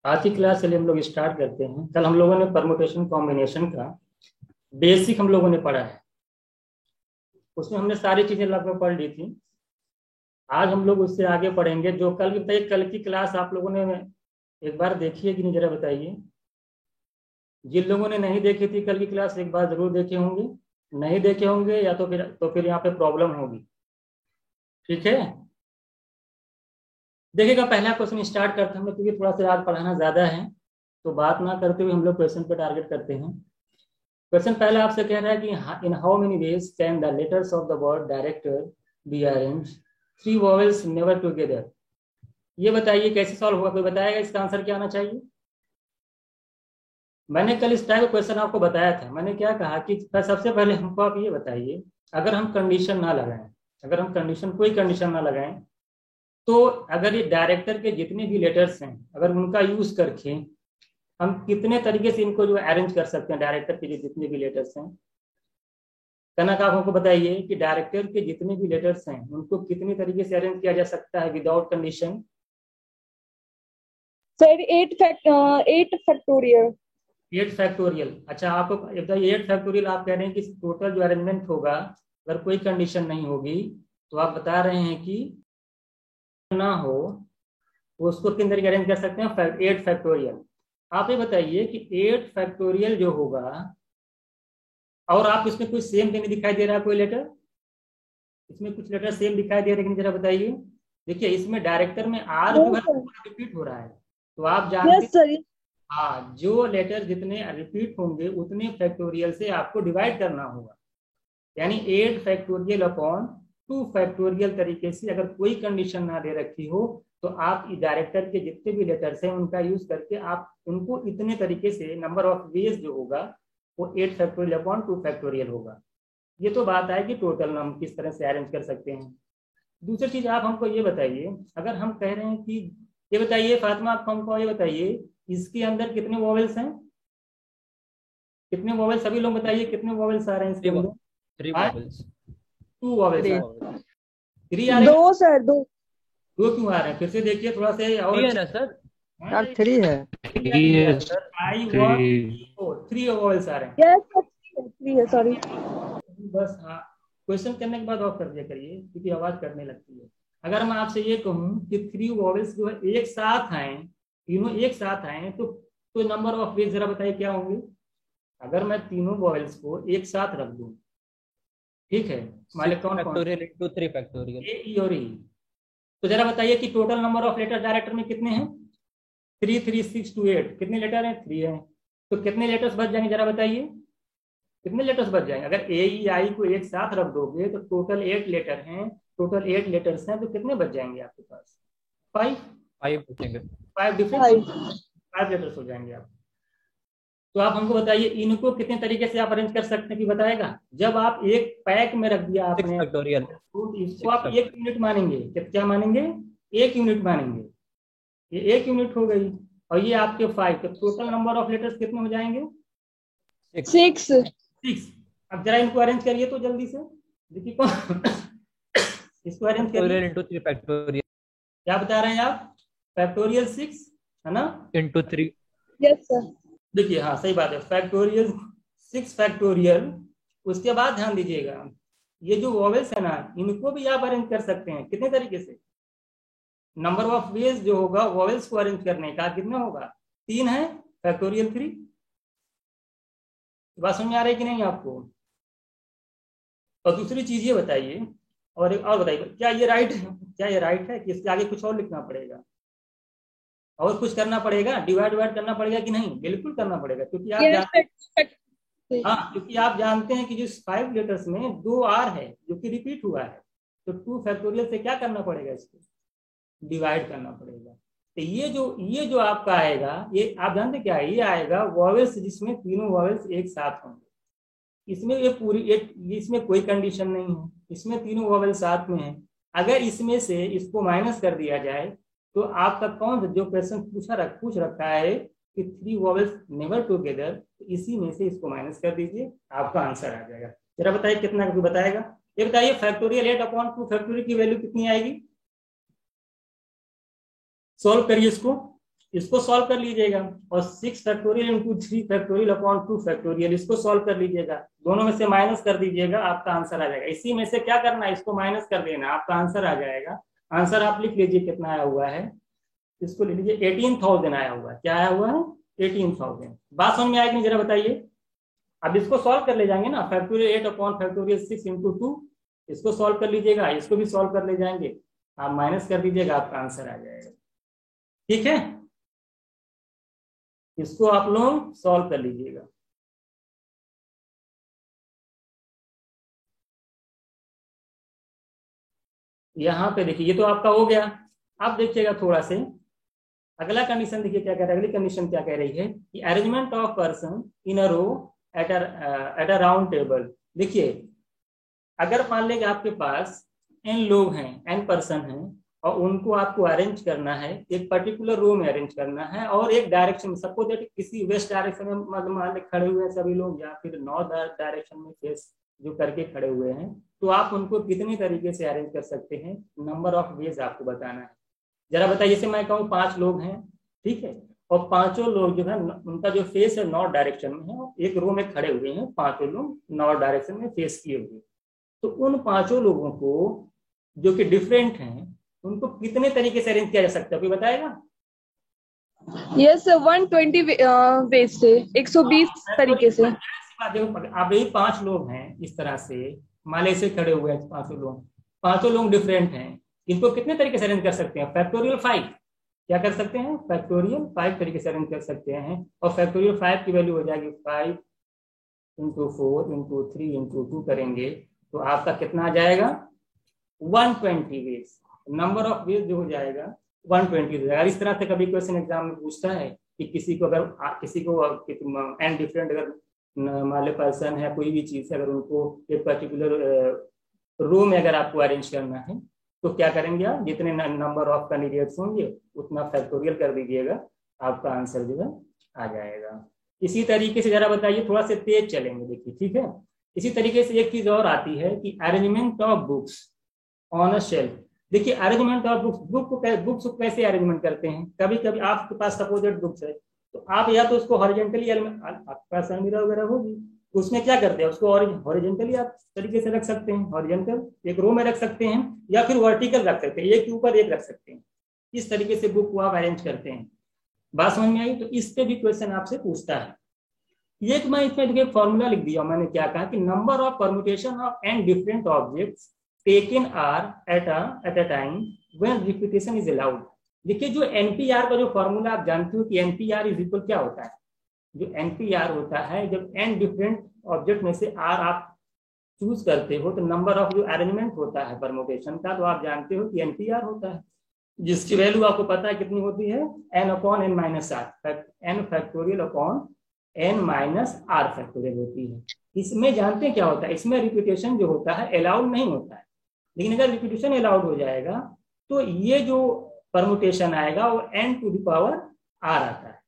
आज की क्लास चलिए हम लोग स्टार्ट करते हैं। कल हम लोगों ने परमुटेशन कॉम्बिनेशन का बेसिक हम लोगों ने पढ़ा है, उसमें हमने सारी चीजें लगभग पढ़ ली थी। आज हम लोग उससे आगे पढ़ेंगे। जो कल की बताइए, कल की क्लास आप लोगों ने एक बार देखी है कि नहीं, जरा बताइए। जिन लोगों ने नहीं देखी थी कल की क्लास, एक बार जरूर देखे होंगे। नहीं देखे होंगे या तो फिर यहाँ पे प्रॉब्लम होगी। ठीक है, देखिएगा पहला क्वेश्चन स्टार्ट करते हैं हम लोग, क्योंकि थोड़ा सा आज पढ़ाना ज्यादा है तो बात ना करते हुए हम लोग क्वेश्चन पे टारगेट करते हैं। क्वेश्चन पहला आपसे कह रहा है कि in how many ways can the letters of the word director be arrange three vowels never together. ये बताइए कैसे सॉल्व होगा, कोई बताएगा इसका आंसर क्या आना चाहिए। मैंने कल इस टाइप का क्वेश्चन आपको बताया था। मैंने क्या कहा कि सबसे पहले हमको आप ये बताइए, अगर हम कंडीशन ना लगाएं, अगर हम कंडीशन कोई कंडीशन ना लगाएं, तो अगर ये डायरेक्टर के जितने भी लेटर्स हैं अगर उनका यूज करके हम कितने तरीके से इनको जो अरेंज कर सकते हैं, डायरेक्टर के जितने भी लेटर्स हैं। कनक आप हमको बताइए कि डायरेक्टर के जितने भी लेटर्स हैं उनको कितने तरीके से अरेंज किया जा सकता है without condition. Sir 8 factorial. 8 factorial. अच्छा, आपको 8 फैक्टोरियल आप कह रहे हैं कि टोटल जो अरेंजमेंट होगा अगर कोई कंडीशन नहीं होगी, तो आप बता रहे हैं कि ना हो तो उसको किन तरीके अरेंज कर सकते हैं, 8 फैक्टोरियल। आप ये बताइए कि 8 फैक्टोरियल जो होगा, और आप इसमें कुछ सेम नहीं दिखाई दे रहा है कोई लेटर, इसमें कुछ लेटर सेम दिखाई दे रहे हैं, जरा बताइए। देखिए इसमें डायरेक्टर में आर जो है रिपीट हो रहा है, तो आप जानते यस हैं। सर। हाँ, जो लेटर जितने रिपीट होंगे उतने फैक्टोरियल से आपको डिवाइड करना होगा, यानी 8 फैक्टोरियल अपॉन 2 फैक्टोरियल तरीके से। अगर कोई कंडीशन ना दे रखी हो तो आप डायरेक्टर के जितने भी लेटर्स हैं उनका यूज करके आप उनको इतने तरीके से, नंबर ऑफ वेज जो होगा वो 8 फैक्टोरियल अपॉन 2 फैक्टोरियल होगा। ये तो बात है कि टोटल हम किस तरह से अरेंज कर सकते हैं। दूसरी चीज आप हमको ये बताइए, अगर हम कह रहे हैं कि, ये बताइए फातिमा, आप हमको ये बताइए इसके अंदर कितने वॉवेल्स हैं, कितने वॉवेल्स, सभी लोग बताइए कितने वॉवेल्स आ रहे हैं इसके अंदर। 3 वॉवेल्स। 2 वॉवेल्स आ 3 रहे हैं। वॉवेल्स। 3 आ रहे हैं। दो सर, दो। दो क्यों आ रहे हैं, फिर से देखिए थोड़ा से और 3 है अच्छे। ना सर? यार 3 है। 3 है सर, आई 1 3। 4 3 वॉवेल्स आ रहे हैं। यस सर, 3 है, सॉरी। बस हाँ, क्वेश्चन करने के बाद ऑफ कर दिया करिए क्योंकि आवाज करने लगती है। अगर मैं आपसे ये कहूँ कि 3 वॉवेल्स जो है एक साथ आए, तीनों एक साथ आए, तो नंबर ऑफ वेज जरा बताइए क्या होंगे। अगर मैं तीनों वॉवेल्स को एक साथ रख दूं, ठीक है, मालिक 6 कौन कौन, factorial into 3 factorial. A E और ई, तो जरा बताइए कि total number of letter director में कितने हैं। 3 3 6 2 8, कितने लेटर हैं, 3 हैं। तो कितने लेटर्स बच जाएंगे जरा बताइए, कितने लेटर्स बच जाएंगे। अगर ए ई आई को एक साथ रख दोगे तो टोटल 8 लेटर हैं, टोटल 8 लेटर्स हैं, तो कितने बच जाएंगे आपके पास, 5। 5 बचेंगे। 5 डिफरेंट, 5। 5 लेटर्स हो जाएंगे आप। तो आप हमको बताइए इनको कितने तरीके से आप अरेंज कर सकते हैं कि बताएगा। जब आप एक पैक में रख दिया 6 आपने फैक्टोरियल। तो इसको 6 आप एक फैक्टोरियल। यूनिट मानेंगे, क्या मानेंगे, एक यूनिट मानेंगे। ये एक यूनिट हो गई, और ये आपके 5, तो टोटल नंबर ऑफ लेटर्स कितने हो जाएंगे, 6 6। 6। अब जरा इनको अरेंज करिए तो जल्दी से, देखिए कौन इसको अरेंज करिए। फैक्टोरियल इंटू 3 फैक्टोरियल क्या बता रहे हैं आप, फैक्टोरियल 6 है ना। इंटू 3। Yes sir. देखिए हाँ सही बात है, फैक्टोरियल 6 फैक्टोरियल। उसके बाद ध्यान दीजिएगा, ये जो वॉवेल्स है ना इनको भी आप अरेंज कर सकते हैं कितने तरीके से। नंबर ऑफ वेज जो होगा वॉवेल्स को अरेंज करने का कितना होगा, 3 है, फैक्टोरियल 3। बात समझ में आ रही है कि नहीं आपको। और दूसरी चीज ये बताइए, और बताइए क्या ये राइट है, क्या ये राइट है कि इसके आगे कुछ और लिखना पड़ेगा, और कुछ करना पड़ेगा, डिवाइड डिवाइड करना पड़ेगा कि नहीं, बिल्कुल करना पड़ेगा, क्योंकि आप यस जानते, सर। हाँ क्योंकि आप जानते हैं कि जो 5 लेटर्स में 2 आर है जो कि रिपीट हुआ है, तो 2 फैक्टोरियल से क्या करना पड़ेगा, इसको डिवाइड करना पड़ेगा। तो ये जो आपका आएगा, ये आप जानते क्या है, ये आएगा वॉवेल्स जिसमें तीनों वॉवेल्स एक साथ होंगे। इसमें ये पूरी इसमें कोई कंडीशन नहीं है, इसमें तीनों वॉवेल साथ में है। अगर इसमें से इसको माइनस कर दिया जाए तो आपका कौन जो क्वेश्चन पूछ रखा है कि 3 वॉवेल्स नेवर टुगेदर, तो इसी में से इसको माइनस कर दीजिए, आपका आंसर आ जाएगा। जरा बताइए कितना बताएगा, ये बताइए फैक्टोरियल 8 अपॉन 2 फैक्टोरियल की वैल्यू कितनी आएगी, सोल्व करिए इसको। इसको सॉल्व कर लीजिएगा, और 6 factorial into 3 factorial upon 2 factorial इसको सॉल्व कर लीजिएगा, दोनों में से माइनस कर दीजिएगा, आपका आंसर आ जाएगा। इसी में से क्या करना है, इसको माइनस कर देना, आपका आंसर आ जाएगा। आंसर आप लिख लीजिए कितना आया हुआ है, इसको लिख लीजिए 18,000 आया हुआ है। क्या आया हुआ है, 18,000। बात समझ में आएगी जरा बताइए। अब इसको सॉल्व कर ले जाएंगे ना, फैक्टोरियल 8 अपॉन फैक्टोरियल 6 इंटू 2, इसको सॉल्व कर लीजिएगा, इसको भी सॉल्व कर ले जाएंगे, आप माइनस कर दीजिएगा, आपका आंसर आ जाएगा। ठीक है, इसको आप लोग सॉल्व कर लीजिएगा। यहाँ पे देखिए, ये तो आपका हो गया। अब देखिएगा थोड़ा से अगला कंडीशन, देखिए क्या कह रहा है। अगली कंडीशन क्या कह रही है कि arrangement of person in a row at a round table. देखिए, अगर मान लेंगे आपके पास n लोग हैं, n पर्सन हैं, और उनको आपको अरेंज करना है, एक पर्टिकुलर रो में अरेंज करना है, और एक डायरेक्शन में, सपोज दैट किसी वेस्ट डायरेक्शन में मान ले खड़े हुए हैं सभी लोग, या फिर नॉर्थ डायरेक्शन में फेस जो करके खड़े हुए हैं, तो आप उनको कितनी तरीके से अरेंज कर सकते हैं, नंबर ऑफ वेज आपको बताना है। जरा बताइए, जैसे मैं कहूँ 5 लोग हैं, ठीक है, और पांचों लोग जो है उनका जो फेस है नॉर्थ डायरेक्शन में है, एक रो में खड़े हुए हैं, पांचों लोग नॉर्थ डायरेक्शन में फेस किए हुए, तो उन पांचों लोगों को जो कि डिफरेंट हैं, उनको कितने तरीके से अरेंज किया जा सकता है, कोई बताएगा? यस, 120 वेज से, 120 तरीके से। आप यही 5 लोग हैं, इस तरह से माले से खड़े हुए हैं, पांचों लोग डिफरेंट हैं, इनको कितने तरीके से अरेंज कर सकते हैं? फैक्टोरियल 5 क्या कर सकते हैं? फैक्टोरियल 5 तरीके से अरेंज कर सकते हैं, और फैक्टोरियल 5 की वैल्यू हो जाएगी 5 इंटू 4 इंटू 3 इंटू 2 करेंगे तो आपका कितना आ जाएगा? 120 वेज। नंबर ऑफ वेज जो हो जाएगा 120 हो जाएगा। इस तरह से कभी क्वेश्चन एग्जाम में पूछता है कि किसी को एंड डिफरेंट अगर मान पर्सन है, कोई भी चीज है, अगर उनको एक पर्टिकुलर रो में अगर आपको अरेंज करना है, तो क्या करेंगे आप? जितने नंबर ऑफ कैंडिडेट्स होंगे उतना फैक्टोरियल कर दीजिएगा, आपका आंसर जो है आ जाएगा। इसी तरीके से जरा बताइए, थोड़ा सा तेज चलेंगे, देखिए, ठीक है। इसी तरीके से एक चीज और आती है कि arrangement of books on a shelf. देखिए, अरेंजमेंट ऑफ बुक्स को कैसे अरेंजमेंट करते हैं? कभी कभी आपके पास सपोजेड बुक्स है, तो आप या तो उसको हॉरिजॉन्टली, आपके पास अलमीरा वगैरह होगी, उसमें क्या करते हैं, उसको हॉरिजॉन्टली आप तरीके से रख सकते हैं, हॉरिजॉन्टल एक रो में रख सकते हैं, या फिर वर्टिकल रख सकते हैं, एक के ऊपर एक रख सकते हैं। इस तरीके से बुक को आप अरेंज करते हैं। बात समझ में आई? तो इस पे भी क्वेश्चन आपसे पूछता है। ये तो मैं इसमें फॉर्मूला लिख दिया, मैंने क्या कहा कि number of permutation of N different objects taken R at a time when repetition is allowed. देखिए, जो एनपीआर का जो फॉर्मूला आप जानते हो कि एनपीआर इज इक्वल क्या होता है? जो एनपीआर होता है, जब एन डिफरेंट ऑब्जेक्ट में से आर आप चूज करते हो, तो नंबर ऑफ जो अरेंजमेंट होता है परम्यूटेशन का, तो आप जानते हो कि एनपीआर होता है, जिसकी वैल्यू आपको पता है कितनी होती है? N upon N minus R, N factorial upon N minus R factorial होती है। इसमें जानते हैं क्या होता है? इसमें रिपीटेशन जो होता है अलाउड नहीं होता है, लेकिन अगर रिपीटेशन अलाउड हो जाएगा तो ये जो परम्यूटेशन आएगा वो n to the power r आता है।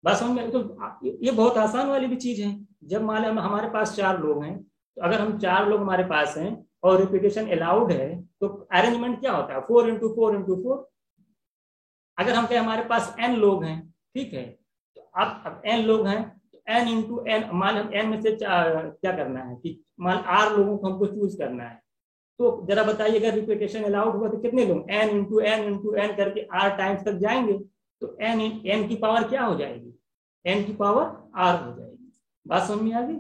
बस हम तो ये बहुत आसान वाली भी चीज है। जब मान लें हमारे पास 4 लोग हैं, तो अगर हम 4 लोग हमारे पास हैं और रिपीटेशन अलाउड है, तो अरेंजमेंट क्या होता है? 4 इंटू 4 इंटू 4। अगर हम कहें हमारे पास n लोग हैं, ठीक है, तो अब n लोग हैं, तो n इंटू n, मान हम n में से क्या करना है कि मान r लोगों को हमको चूज करना है, तो जरा बताइए, अगर रिपीटेशन अलाउड हुआ तो कितने लोग? n इंटू n करके r टाइम्स तक जाएंगे, तो n की पावर क्या हो जाएगी? n की पावर r हो जाएगी। बात समझ में आ गई?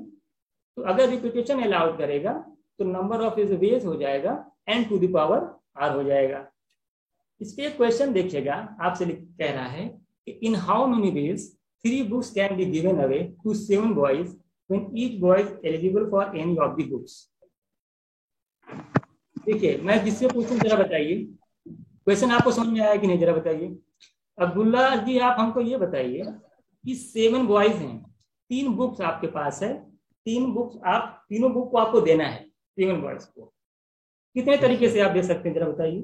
तो अगर रिपीटेशन अलाउड करेगा तो नंबर ऑफ इज वेज हो जाएगा n to the power r हो जाएगा। इसके एक क्वेश्चन देखिएगा, आपसे कह रहा है कि in how many ways 3 books can be given away to 7 boys when each boy is eligible for any of the books. देखिए, मैं जिससे पूछूं जरा बताइए, क्वेश्चन आपको समझ में आया कि नहीं, जरा बताइए। अब्दुल्ला जी, आप हमको ये बताइए कि 7 बॉयज हैं, 3 बुक्स आपके पास है, 3 बुक्स, आप तीनों बुक को आपको देना है 7 बॉयज को, कितने तरीके से आप दे सकते हैं, जरा बताइए।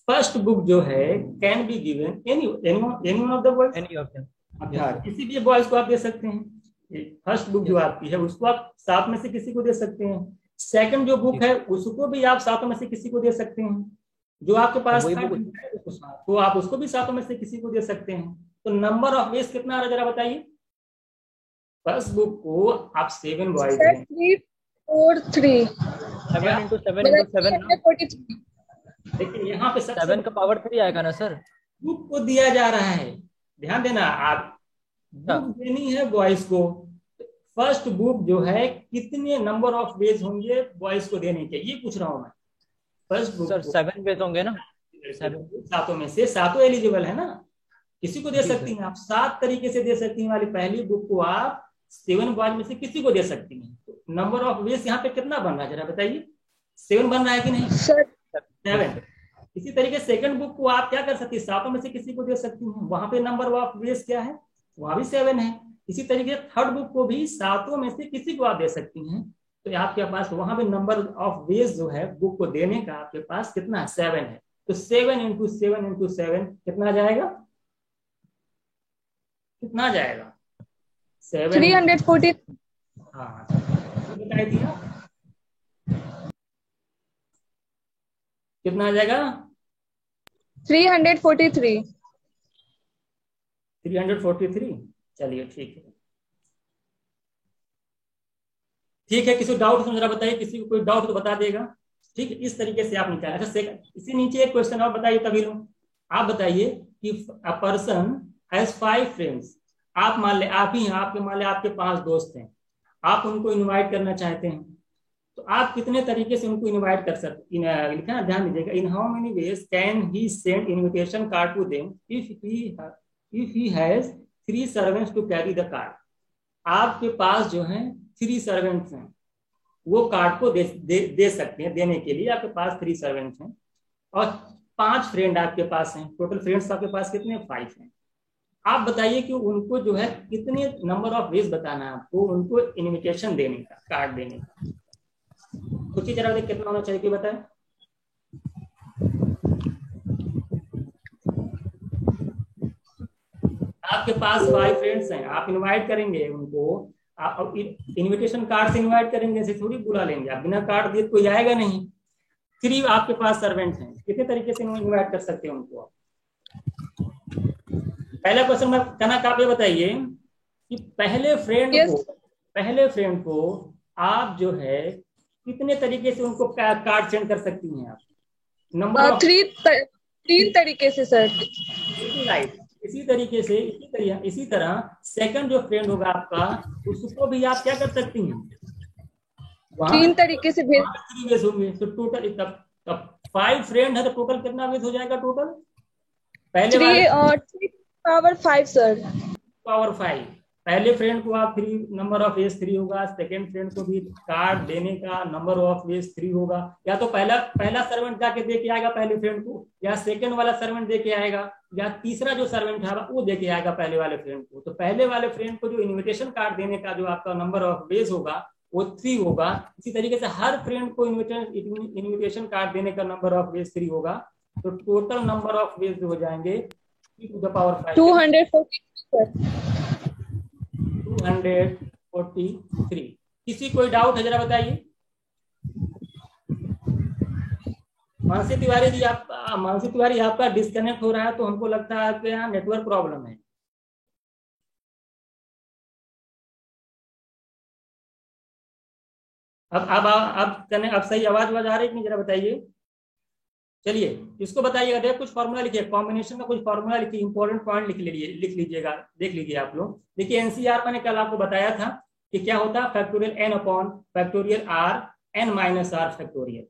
फर्स्ट बुक जो है can be given any one of the boys, any of them, अच्छा, किसी भी बॉयज को आप दे सकते हैं। फर्स्ट बुक जो आपकी है उसको आप 7 में से किसी को दे सकते हैं। सेकंड जो बुक है उसको भी आप 7 में से किसी को दे सकते हैं। जो आपके पास वही था बुक तो आप उसको भी सातों में से किसी को दे सकते हैं। तो नंबर ऑफ वेज कितना आ रहा है जरा बताइए। फर्स्ट बुक को आप 7 बॉयज सर हैं। 343 7 इंटू 7 मतलब इंटू 7 ना, 343। लेकिन यहाँ पे सबसे 7 का पावर 3 आएगा ना सर। बुक को दिया जा रहा है, ध्यान देना आप, अच्छा बुक देनी है बॉयज को। फर्स्ट बुक जो है कितने नंबर ऑफ वेज होंगे बॉयज को देने के, ये पूछ रहा हूं मैं। फर्स्ट बुक सर, को 7 बेस होंगे ना। 7। सातों में से सातों एलिजिबल है ना, किसी को दे जी सकती सर। हैं आप, 7 तरीके से दे सकती हैं। वाली पहली बुक को आप 7 बॉयज में से किसी को दे सकती हैं। तो नंबर ऑफ वेज यहाँ पे कितना बन रहा है जरा बताइए, 7 बन रहा है कि नहीं, सर 7। इसी तरीके सेकंड बुक को आप क्या कर सकती है, सातों में से किसी को दे सकती हैं, वहां पे नंबर ऑफ वेज क्या है, वहां भी 7 है। इसी तरीके थर्ड बुक को भी सातों में से किसी को आप दे सकती हैं। तो आपके पास वहां पे नंबर ऑफ वेज जो है बुक को देने का आपके पास कितना है, 7 है। तो 7 इंटू 7 कितना आ जाएगा, कितना आ जाएगा 7। 340। हाँ बताई दिया, कितना आ जाएगा 343। 343। चलिए ठीक है, ठीक है। किसी को डाउट तो जरा बताइए, किसी को कोई डाउट तो बता देगा। ठीक है, इस तरीके से आप निकालें। अच्छा इसी नीचे एक क्वेश्चन और बताइए तभी लोग, आप बताइए कि अ पर्सन हैज 5 फ्रेंड्स। आप मान ले आप ही हैं, आपके मान ले आपके 5 दोस्त हैं, आप उनको इनवाइट करना चाहते हैं। तो आप कितने तरीके से उनको इनवाइट कर सकते, लिखा ना, ध्यान दीजिएगा। In how many ways can he send invitation card to them if he has 3 servants to carry the card. आपके पास जो है 3 सर्वेंट्स हैं, वो कार्ड को दे सकते हैं, देने के लिए आपके पास 3 सर्वेंट्स हैं, और 5 फ्रेंड आपके पास हैं। टोटल फ्रेंड्स आपके पास कितने, 5 हैं। आप बताइए कि उनको जो है कितने नंबर ऑफ वेज बताना है आपको उनको इनविटेशन देने का, कार्ड देने का। सोचिए जरा कितना होना चाहिए कि बताएं। आपके पास 5 फ्रेंड्स हैं, आप इनवाइट करेंगे उनको, आप इनविटेशन कार्ड से इनवाइट करेंगे, ऐसे थोड़ी बुला लेंगे आप, बिना कार्ड दिए कोई आएगा नहीं। 3 आपके पास सर्वेंट हैं, कितने तरीके से इनवाइट कर सकते हैं उनको आप। पहला क्वेश्चन में कनक आप ये बताइए कि यस पहले फ्रेंड को आप जो है कितने तरीके से उनको कार्ड सेंड कर सकती हैं आप, नंबर ऑफ। 3 तरीके से सर। राइट, इसी तरह सेकंड जो फ्रेंड होगा आपका, उसको भी आप क्या कर सकती हैं, वहां 3 तरीके से भेज। 3 वेज होंगे। तो टोटल तब 5 फ्रेंड है तो टोटल कितना वेज हो जाएगा टोटल, पहले 3 वाले और 3 पावर 5 सर। पावर 5। पहले फ्रेंड को आप 3 नंबर ऑफ वेज 3 होगा, सेकंड फ्रेंड को भी कार्ड देने का नंबर ऑफ वेज 3 होगा। या तो पहला सर्वेंट जाके दे के आएगा पहले फ्रेंड को, या सेकंड वाला सर्वेंट दे के आएगा, या तीसरा जो सर्वेंट है वो दे के आएगा पहले वाले फ्रेंड को। तो पहले वाले फ्रेंड को जो इन्विटेशन कार्ड देने का जो आपका नंबर ऑफ वेज होगा वो 3 होगा। इसी तरीके से हर फ्रेंड को इन्विटेशन कार्ड देने का नंबर ऑफ वेज 3 होगा। तो टोटल नंबर ऑफ वेज हो जाएंगे 3 to the power 5 243। किसी कोई डाउट है जरा बताइए। मानसी तिवारी आपका डिस्कनेक्ट हो रहा है, तो हमको लगता है आपके यहाँ नेटवर्क प्रॉब्लम है। अब सही आवाज आ रही है कि नहीं जरा बताइए। चलिए इसको बताइएगा, देखिए कुछ फॉर्मूला लिखिए, कॉम्बिनेशन का कुछ फॉर्मूला लिखिए, इंपॉर्टेंट पॉइंट लिख लीजिएगा, देख लीजिए आप लोग। देखिए एनसीआर मैंने कल आपको बताया था कि क्या होता है, factorial N upon factorial R N minus R factorial.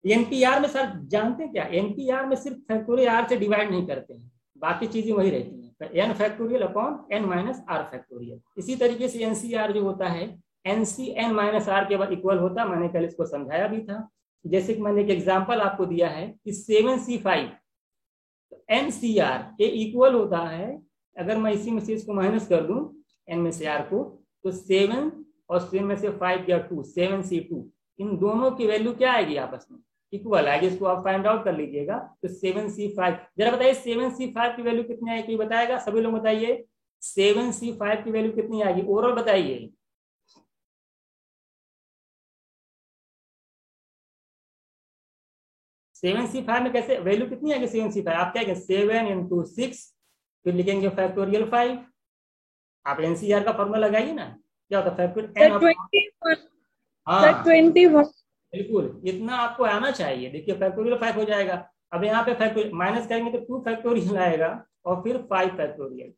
NPR में सर जानते हैं क्या, एनपीआर में सिर्फ फैक्टोरियल आर से डिवाइड नहीं करते हैं, बाकी चीजें वही रहती हैं, N factorial upon N minus R factorial. इसी तरीके से एनसीआर जो होता है एनसी एन माइनस आर के बाद इक्वल होता है, मैंने कल इसको समझाया भी था। जैसे कि मैंने एक एग्जांपल आपको दिया है कि 7C5 NCR ये इक्वल होता है, अगर मैं इसी में से इसको माइनस कर दूं n में से r को, तो 7 और 7 में से 5 या 2 7C2, इन दोनों की वैल्यू क्या आएगी आपस में, इक्वल आएगी। इसको आप फाइंड आउट कर लीजिएगा। तो 7C5 जरा बताइए 7C5 की वैल्यू कितनी आएगी बताएगा, सभी लोग बताइए 7C5 की वैल्यू कितनी आएगी, ओवरऑल बताइए। 7C5 में कैसे वैल्यू कितनी आएगी 7C5? आप क्या कहेंगे 7 into 6, फिर लिखेंगे फैक्टोरियल 5। आप एनसीआर का फॉर्मूला लगाइए ना, क्या होता है फैक्टोरियल सर n। 21। हाँ सर 21। बिल्कुल, इतना आपको आना चाहिए। देखिए फैक्टोरियल 5 हो जाएगा। अब यहाँ पे फैक्टोरियल माइनस करेंगे तो 2 फैक्टोरियल आएगा और फिर 5 फैक्टोरियल।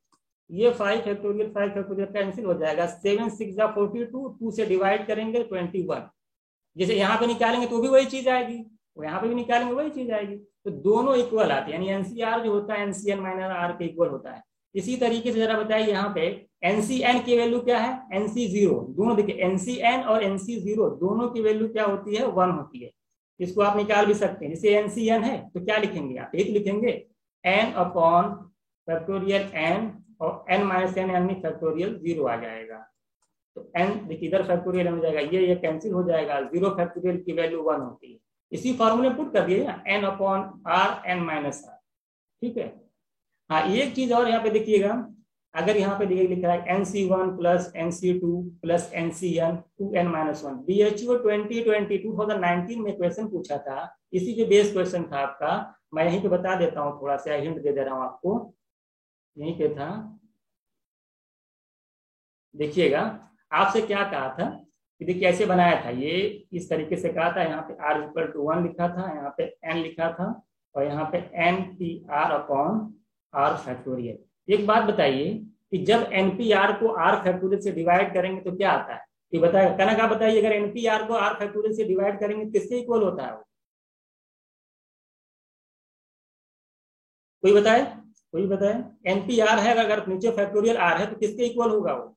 ये 5 फैक्टोरियल 5 फैक्टोरियल कैंसिल हो जाएगा। 7 6 42, 2 से डिवाइड करेंगे 21। जैसे यहाँ पे निकालेंगे तो भी वही चीज आएगी, यहाँ पे भी निकालेंगे वही चीज आएगी। तो दोनों इक्वल आते हैं, यानी एनसीआर जो होता है एनसीएन माइनस आर के इक्वल होता है। इसी तरीके से जरा बताइए यहाँ पे एनसीएन की वैल्यू क्या है, एनसी0। दोनों देखिए एनसीएन और एनसी0 दोनों की वैल्यू क्या होती है, 1 होती है। इसको आप निकाल भी सकते हैं। जैसे एनसीएन है तो क्या लिखेंगे आप, एक लिखेंगे एन अपॉन फैक्टोरियल एन और एन माइनस एन यानी फैक्टोरियल 0 आ जाएगा। तो एन देखिए इधर फैक्टोरियल हो जाएगा, ये कैंसिल हो जाएगा। 0 फैक्टोरियल की वैल्यू 1 होती है। इसी फॉर्मूले पुट कर दिए ना, N upon R N minus R. ठीक है। हाँ एक चीज और यहाँ पे देखिएगा, अगर यहाँ पे देखिए लिखा है NC1 plus NC2 plus NCN 2n-1। BHU 2019 में क्वेश्चन पूछा था, इसी पे बेस क्वेश्चन था आपका। मैं यहीं पे बता देता हूँ, थोड़ा सा हिंट दे दे रहा हूँ आपको। यहीं पे था, देखिएगा आपसे क्या कहा था कि देखिए ऐसे बनाया था, ये इस तरीके से कहा था। यहाँ पे r=1 लिखा था, यहाँ पे n लिखा था और यहाँ पे NPR अपॉन r फैक्टोरियल। एक बात बताइए कि जब NPR को r फैक्टोरियल से डिवाइड करेंगे तो क्या आता है, ये बताएगा। कनक आप बताइए, अगर NPR को r फैक्टोरियल से डिवाइड करेंगे किससे इक्वल होता है वो? कोई बताए, कोई बताए। NPR है, अगर नीचे फैक्टोरियल r है तो किसके इक्वल होगा वो?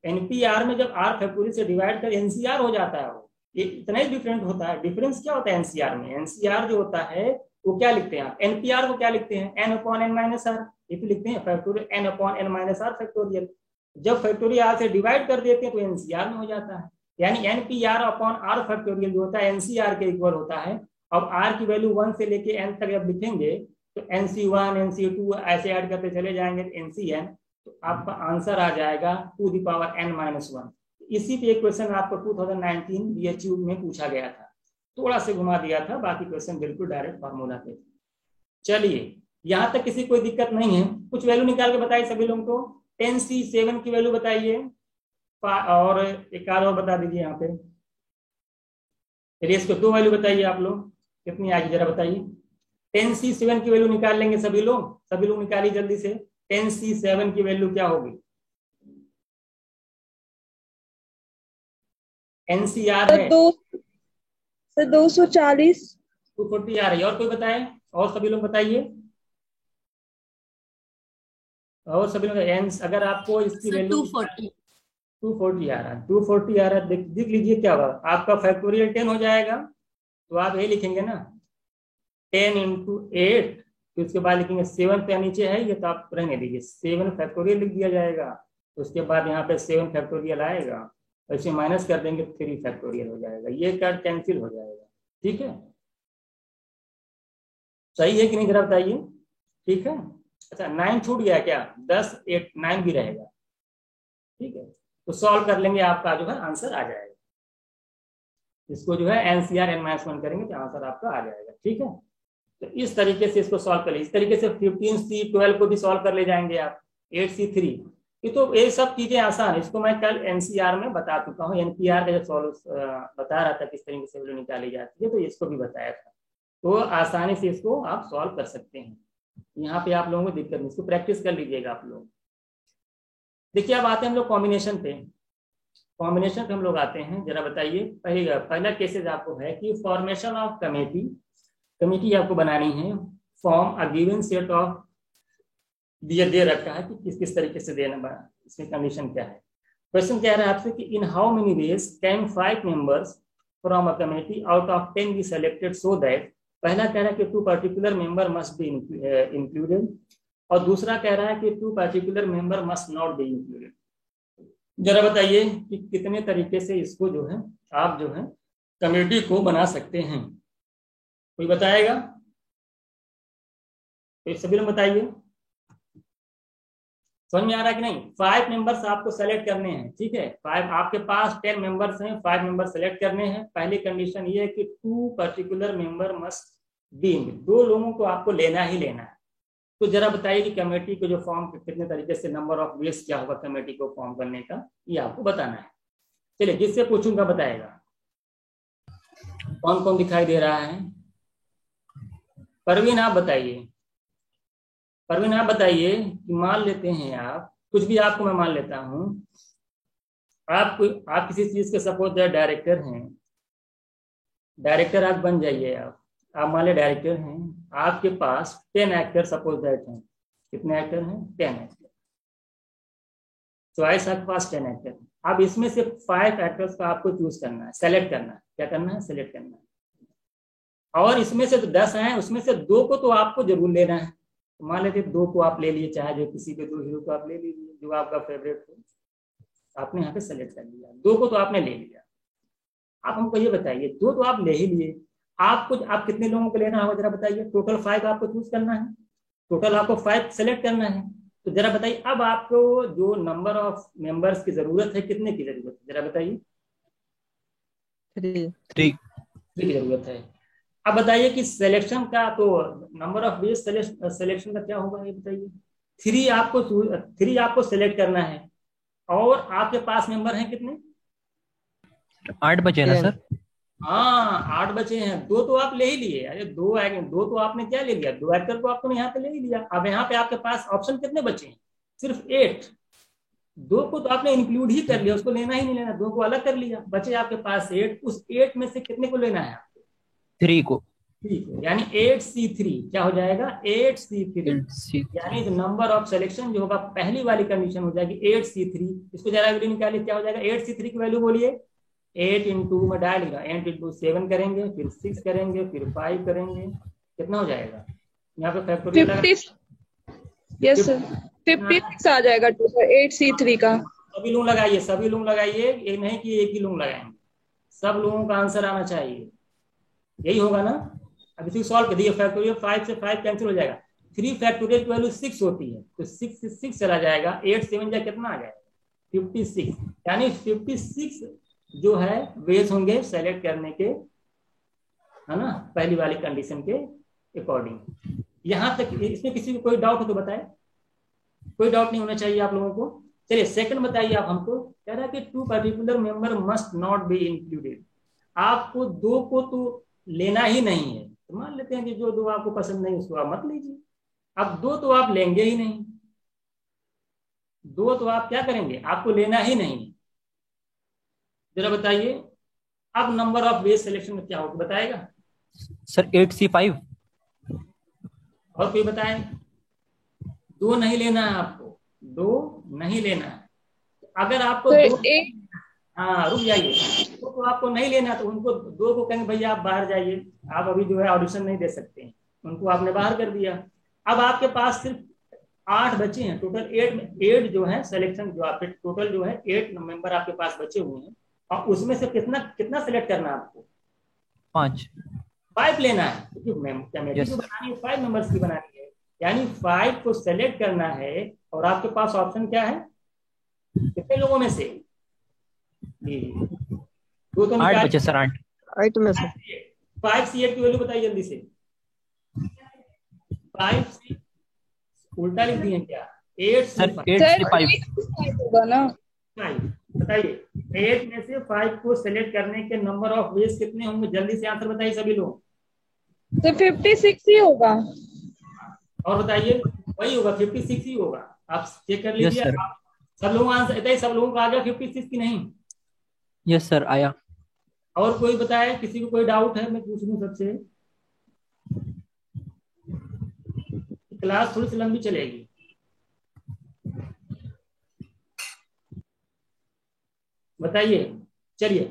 एनपीआर में जब आर फैक्टोरियल से डिवाइड कर एनसीआर हो जाता है वो। ये इतना ही डिफरेंट होता है। डिफरेंस क्या होता है एनसीआर में? एनसीआर जो होता है वो क्या लिखते हैं आप, एनपीआर को क्या लिखते हैं, N upon N minus R. ये तो लिखते हैं factorial N upon N minus R factorial. जब फैक्टोरियल आर से डिवाइड कर देते हैं तो एनसीआर में हो जाता है। यानी एनपीआर अपॉन आर फैक्टोरियल जो होता है एनसीआर के इक्वल होता है। अब आर की वैल्यू 1 से लेके एन तक जब लिखेंगे तो NC1 NC2 ऐसे ऐड करते चले जाएंगे NCN, तो आपका आंसर आ जाएगा 2 द पावर n-1। इसी पे एक क्वेश्चन आपको 2019 BHU में पूछा गया था, थोड़ा से घुमा दिया था, बाकी क्वेश्चन बिल्कुल डायरेक्ट फार्मूला पे। चलिए यहां तक किसी कोई दिक्कत नहीं है। कुछ वैल्यू निकाल के बताइए सभी लोगों को। 10C7 की वैल्यू बताइए और एक और बता दीजिए यहाँ पे। चलिए इसको 2 वैल्यू बताइए आप लोग, कितनी आएगी जरा बताइए। 10C7 की वैल्यू निकाल लेंगे सभी लोग निकालिए जल्दी से। 10C7 की वैल्यू क्या होगी? NCR है 240। 240 आ रही है। और कोई बताए, और सभी लोग बताइए, और सभी लोग अगर आपको इसकी वैल्यू 240 आ रहा है, 240 आ रहा है, देख लीजिए क्या होगा आपका। फैक्टोरियल 10 हो जाएगा तो आप यही लिखेंगे ना 10 into 8, फिर उसके बाद लिखेंगे 7 पे नीचे है ये तो आप रहने दीजिए, 7 फैक्टोरियल लिख दिया जाएगा। तो उसके बाद यहाँ पे 7 फैक्टोरियल आएगा और इसे माइनस कर देंगे 3 फैक्टोरियल हो जाएगा। ये कार्ड कैंसिल हो जाएगा। ठीक है, सही है कि नहीं जरा बताइए। ठीक है, अच्छा 9 छूट गया क्या? 10 8 9 भी रहेगा। ठीक है, तो सॉल्व कर लेंगे, आपका जो है आंसर आ जाएगा। इसको जो है NCR n-1 करेंगे तो आंसर आपका आ जाएगा। ठीक है, तो इस तरीके से इसको सॉल्व कर ले। इस तरीके से 15C12 को भी सॉल्व कर ले जाएंगे आप। 8C3 ये तो ये सब चीजें आसान है, इसको मैं कल NCR में बता चुका हूँ। NPR का जब सॉल्व बता रहा था किस तरीके से वैल्यू निकाली जाती है, तो इसको भी बताया था। तो आसानी से इसको आप सॉल्व कर सकते हैं। यहाँ पे आप लोगों को दिक्कत नहीं, इसको प्रैक्टिस कर लीजिएगा आप लोग। देखिए अब आते हैं हम लोग कॉम्बिनेशन पे। कॉम्बिनेशन पे हम लोग आते हैं, जरा बताइए। पहला केसेज आपको है कि फॉर्मेशन ऑफ कमेटी आपको बनानी है। Form a given set of दे रखा है कि किस किस तरीके से देना, इसमें कंडीशन क्या है। क्वेश्चन कह रहा है आपसे कि in how many ways can 5 members from a committee out of 10 be selected so that. पहला कह रहा है कि 2 particular member must be included और दूसरा कह रहा है कि 2 particular member must not be included. जरा बताइए कि कितने तरीके से इसको जो है आप जो है कमेटी को बना सकते हैं, कोई बताएगा? तो सभी लोग बताइए, समझ में आ रहा है कि नहीं? 5 मेंबर्स आपको सेलेक्ट करने हैं, ठीक है। 5, आपके पास 10 मेंबर्स हैं, 5 मेंबर सेलेक्ट करने हैं। पहली कंडीशन ये है कि 2 पर्टिकुलर मेंबर मस्ट बी, 2 लोगों को आपको लेना ही लेना है। तो जरा बताइए कि कमेटी को जो फॉर्म कितने तरीके से, नंबर ऑफ वेज क्या होगा कमेटी को फॉर्म करने का, ये आपको बताना है। चलिए, जिससे पूछूंगा बताएगा। कौन कौन दिखाई दे रहा है? परवीन आप बताइए। परवीन आप बताइए कि मान लेते हैं आप, कुछ भी आपको मैं मान लेता हूं, आप किसी चीज के सपोज डायरेक्टर हैं, डायरेक्टर आप बन जाइए। आप मान ले डायरेक्टर हैं, आपके पास 10 एक्टर सपोज दैट हैं। कितने एक्टर हैं? 10 एक्टर। चॉइस आपके पास 10 एक्टर है। अब इसमें से 5 एक्टर्स का आपको चूज करना है, सेलेक्ट करना है। क्या करना है? सेलेक्ट करना है। और इसमें से तो 10 हैं, उसमें से 2 को तो आपको जरूर लेना है। तो मान लेते 2 को आप ले लिए, चाहे जो किसी के 2 हीरो को आप ले लीजिए जो आपका फेवरेट हो, आपने यहाँ पे सेलेक्ट कर लिया। 2 को तो आपने ले लिया। आप हमको ये बताइए, 2 तो आप ले ही लिए, आपको आप कितने लोगों को लेना होगा जरा बताइए। टोटल 5 आपको चूज करना है, टोटल आपको 5 सेलेक्ट करना है। तो जरा बताइए, अब आपको जो नंबर ऑफ मेंबर्स की जरूरत है, कितने की जरूरत है जरा बताइए? 3 की जरूरत है। अब बताइए कि सिलेक्शन का तो नंबर ऑफ वेज सिलेक्शन का क्या होगा, ये बताइए। 3 आपको सेलेक्ट करना है, और आपके पास मेंबर हैं कितने? 8 बचे ना सर? हाँ, 8 बचे हैं। 2 तो आप ले ही लिए। अरे 2 तो आपने क्या ले लिया? 2 एक्टर को आपने यहाँ पे ले ही लिया। अब यहाँ पे आपके पास ऑप्शन कितने बचे हैं? सिर्फ 8। 2 को तो आपने इंक्लूड ही कर लिया, उसको लेना ही नहीं लेना, 2 को अलग कर लिया, बचे आपके पास 8। उस 8 में से कितने को लेना है आपको? 3 को। 3 को, यानी 8C3 क्या हो जाएगा? 8C3। यानी नंबर ऑफ सिलेक्शन जो होगा, पहली वाली कंडीशन हो जाएगी 8C3। इसको जरा वैल्यू निकालिए, क्या हो जाएगा? 8C3 की वैल्यू बोलिए। 8 इंटू में डालिएगा, 8 इंटू 7 करेंगे, फिर 6 करेंगे, फिर 5 करेंगे, कितना हो जाएगा? यहाँ पे फैक्टोरियल लगा। 50। यस सर, 56 आ जाएगा टोटल 8C3 का। सभी लोग लगाइए, सभी लोग लगाइए, ये नहीं कि एक ही लोग लगाएंगे। सब लोगों का आंसर आना चाहिए, यही होगा ना? अब इसी सॉल्व कर दिए। फैक्टोरियल 5 से 5 कैंसिल हो जाएगा। 3 फैक्टोरियल की वैल्यू 6 होती है, तो 6 से 6 चला जाएगा। 8 7 जा कितना आ जाएगा? 56। यानी 56 जो है वेज होंगे सेलेक्ट करने के, है ना, पहली वाली कंडीशन के अकॉर्डिंग। यहां तक इसमें किसी को कोई डाउट हो तो बताए। कोई डाउट नहीं होना चाहिए आप लोगों को। चलिए सेकंड बताइए आप हमको। कह रहा है कि 2 particular member must not be included. आपको 2 को तो लेना ही नहीं है। तो मान लेते हैं कि जो 2 आपको पसंद नहीं उसको आप मत लीजिए। अब 2 तो आप लेंगे ही नहीं, 2 तो आप क्या करेंगे? आपको लेना ही नहीं। जरा बताइए, अब नंबर ऑफ वेज सिलेक्शन में क्या होगा बताएगा? Sir 8C5। और कोई बताए? 2 नहीं लेना है आपको, 2 नहीं लेना है। अगर आपको सर 2, 8। हाँ रुक जाइए, 2 तो आपको नहीं लेना, तो उनको 2 को कहेंगे भैया आप बाहर जाइए, आप अभी जो है ऑडिशन नहीं दे सकते हैं, उनको आपने बाहर कर दिया। अब आपके पास सिर्फ 8 बचे हैं। टोटल 8 जो है सिलेक्शन, जो आपके टोटल जो है 8 मेंबर आपके पास बचे हुए हैं, और उसमें से कितना कितना सेलेक्ट करना है आपको? 5 लेना है, क्योंकि कमेटी जो बनानी है 5 मेंबर्स की बनानी है, यानी 5 को सेलेक्ट करना है। और आपके पास ऑप्शन क्या है? कितने लोगों में से? 2 तो 8 बचे सर, 8 में से 5C8 की वैल्यू बताइए जल्दी से। 5 से उल्टा लिख दिए क्या? 8 से सर 5 8C5 होगा ना? बताइए, 8 में से 5 को सेलेक्ट करने के नंबर ऑफ वेज कितने होंगे? जल्दी से आंसर बताइए सभी लोग। तो 56 ही होगा। और बताइए, वही होगा, 56 ही होगा। आप चेक कर लीजिए। सर। सब लोग आंसर बताइए, सब लोगों का आ गया 56 की नहीं? यस सर, आया। और कोई बताए? किसी को कोई डाउट है? मैं पूछ लूं सबसे, क्लास थोड़ी सी लंबी चलेगी। बताइए। चलिए,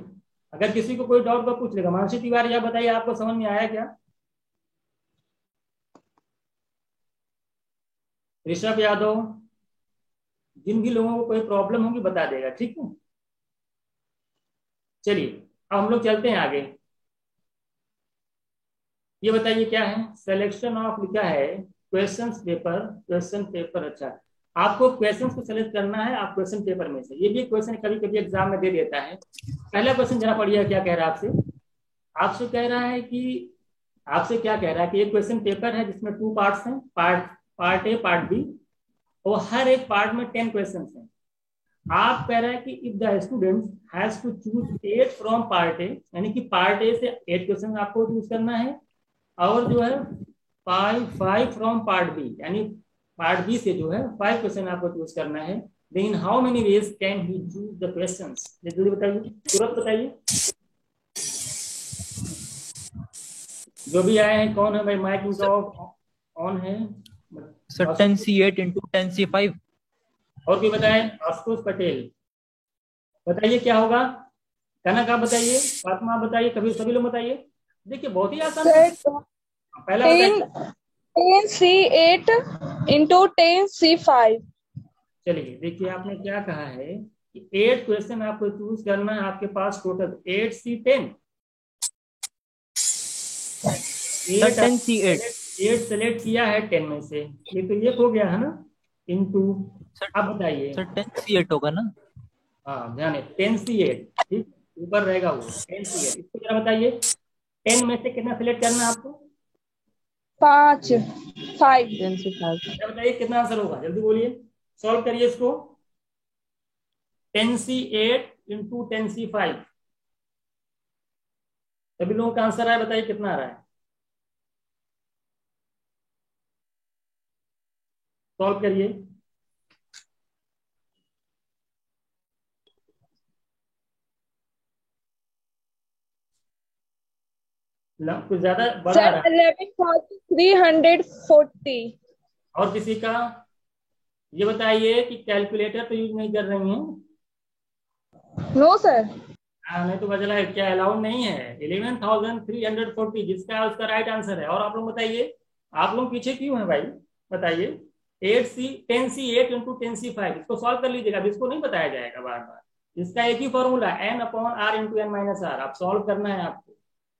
अगर किसी को कोई डाउट तो पूछ लेगा। मानसी तिवारी आप बताइए, आपको समझ में आया क्या? ऋषभ यादव, जिन भी लोगों को कोई प्रॉब्लम होगी बता देगा, ठीक है? चलिए अब हम लोग चलते हैं आगे। ये बताइए क्या है? सिलेक्शन ऑफ लिखा है क्वेश्चन पेपर। अच्छा, आपको क्वेश्चन को सेलेक्ट करना है आप क्वेश्चन पेपर में से। ये भी क्वेश्चन कभी कभी एग्जाम में दे देता है। पहला क्वेश्चन जरा पढ़िए क्या कह रहा है आपसे। आपसे कह रहा है कि आपसे क्या कह रहा है कि एक क्वेश्चन पेपर है जिसमें 2 पार्ट्स हैं, पार्ट ए पार्ट बी, और हर एक पार्ट में 10 क्वेश्चन हैं। आप कह रहे हैं कि if the student has to choose 8 from part A, यानी कि पार्ट ए से 8 क्वेश्चन आपको चूज करना है, और जो है 5 फ्रॉम पार्ट बी, यानी पार्ट बी से जो है 5 क्वेश्चन आपको चूज करना है। Then how many ways can he choose the questions? जल्दी बताइए, तुरंत बताइए। जो भी आए हैं कौन है भाई? माइक इनका ऑन है सर 10C8 into 10C5। और भी बताएं। आशुतोष पटेल बताइए क्या होगा। कनक आप बताइए, फातिमा आप बताइए, कभी सभी लोग बताइए। देखिए बहुत ही आसान है। पहला बताइए 10C8 into 10C5। चलिए देखिए आपने क्या कहा है कि 8 क्वेश्चन आपको चूज करना है। आपके पास टोटल 8C10 8 सेलेक्ट किया है 10 में से, ये तो ये हो गया है ना, इनटू। अब बताइए सर 10C8 होगा ना? हाँ ध्यान है 10C8, ठीक ऊपर रहेगा वो 10C8। इसको जरा बताइए 10 में से कितना सिलेक्ट करना है आपको? 5 बताइए कितना आंसर होगा, जल्दी बोलिए, सॉल्व करिए इसको। 10C8 इंटू 10C5, सभी लोगों का आंसर आया, बताइए कितना आ रहा है, सॉल्व करिए। कुछ ज्यादा बड़ा आ रहा है। 11,340। और किसी का? ये बताइए कि कैलकुलेटर तो यूज नहीं कर रही हैं? No sir. नहीं तो बचला है क्या, अलाउड नहीं है। 11,340 जिसका है उसका राइट आंसर है। और आप लोग बताइए, आप लोग पीछे क्यों हैं भाई, बताइए। 10C8 इंटू 10C5 इसको सॉल्व कर लीजिएगा, अब इसको नहीं बताया जाएगा बार बार। इसका एक ही फॉर्मूला n/r इंटू n-r, आप सॉल्व करना है आपको।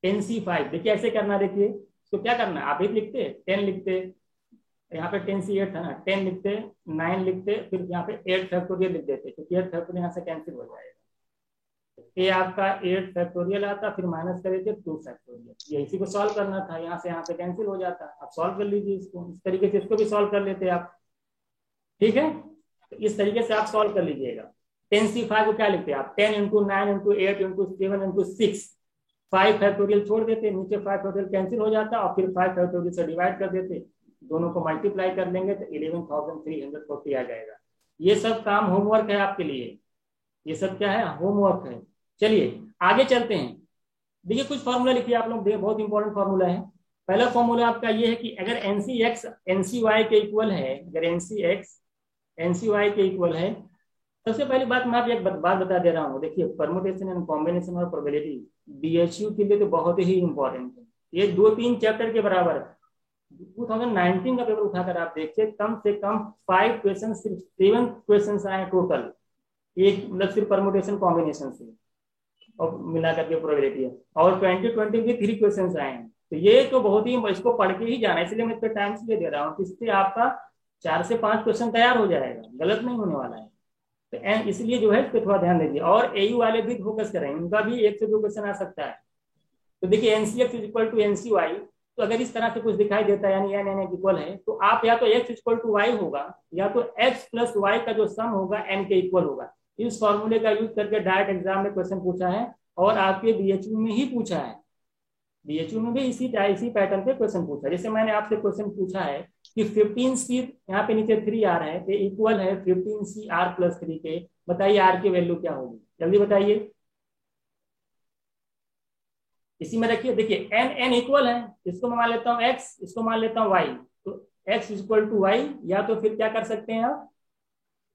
10C5 देखिए ऐसे करना, देखिए तो क्या करना है, आप 8 लिखते 10 लिखते, यहाँ पे 10C8 था ना, 10 लिखते 9 लिखते, फिर यहाँ पे 8 फैक्टोरियल लिख देते, क्योंकि 8 फैक्टोरियल यहाँ से कैंसिल हो जाएगा। ये आपका 8 फैक्टोरियल आता, फिर माइनस कर देते 2 फैक्टोरियल, ये इसी को सॉल्व करना था। यहाँ से यहाँ पे कैंसिल हो जाता, आप सॉल्व कर लीजिए इसको। इस तरीके से इसको भी सॉल्व कर लेते आप, ठीक है। तो इस तरीके से आप सॉल्व कर लीजिएगा। 10C5 को क्या लिखते हैं आप, 10 into 9 into 8 into 7 into 6, 5 factorial छोड़ देते, नीचे 5 फैक्टोरियल कैंसिल हो जाता, और फिर 5 फैक्टोरियल से डिवाइड कर देते, दोनों को मल्टीप्लाई कर लेंगे तो 11,340 आ जाएगा। ये सब काम होमवर्क है आपके लिए, ये सब क्या है, होमवर्क है। चलिए आगे चलते हैं। देखिए कुछ फॉर्मूला लिखिए आप लोग, बहुत इंपॉर्टेंट फॉर्मूला है। पहला फॉर्मूला आपका ये है कि अगर NCX NCY के इक्वल है, अगर NCX NCY के इक्वल है, सबसे पहली बात मैं आपको एक बात बता दे रहा हूँ। देखिए परमुटेशन एंड कॉम्बिनेशन और प्रोबेबिलिटी BHU के लिए तो बहुत ही इंपॉर्टेंट है, ये 2-3 चैप्टर के बराबर है। 2019 का पेपर उठाकर आप देखिए, कम से कम 5 क्वेश्चन, सिर्फ 7 क्वेश्चन आए टोटल, एक मतलब सिर्फ परमुटेशन कॉम्बिनेशन से और मिला करके प्रोबेबिलिटी है, और 2020 के 3 क्वेश्चन आए हैं। तो ये तो बहुत ही, इसको पढ़ के ही जाना है, इसलिए मैं इस पर टाइम इसलिए दे रहा हूँ कि इससे आपका 4 से 5 क्वेश्चन तैयार हो जाएगा, गलत नहीं होने वाला है। तो इसलिए जो है इस पर थोड़ा ध्यान दीजिए। और AU वाले भी फोकस करें, उनका भी 1 से 2 क्वेश्चन आ सकता है। तो देखिए NCX इक्वल टू NCY, तो अगर इस तरह से कुछ दिखाई देता है यानी n इक्वल है, तो आप या तो x इक्वल टू y होगा, या तो x प्लस y का जो सम होगा n के इक्वल होगा। इस फॉर्मूले का यूज करके डायरेक्ट एग्जाम में क्वेश्चन पूछा है, और आपके BHU में ही पूछा है। BHU में भी इसी पैटर्न पे क्वेश्चन पूछा है। जैसे मैंने आपसे क्वेश्चन पूछा है कि 15C, यहाँ पे नीचे 3 आ रहा है, तो इक्वल है 15CR प्लस 3 के, बताइए R की वैल्यू क्या होगी, जल्दी बताइए। इसी में रखिए, देखिए n इक्वल है, इसको मैं मान लेता हूँ x, इसको मान लेता हूँ y, तो x इक्वल टू y, या तो फिर क्या कर सकते हैं आप,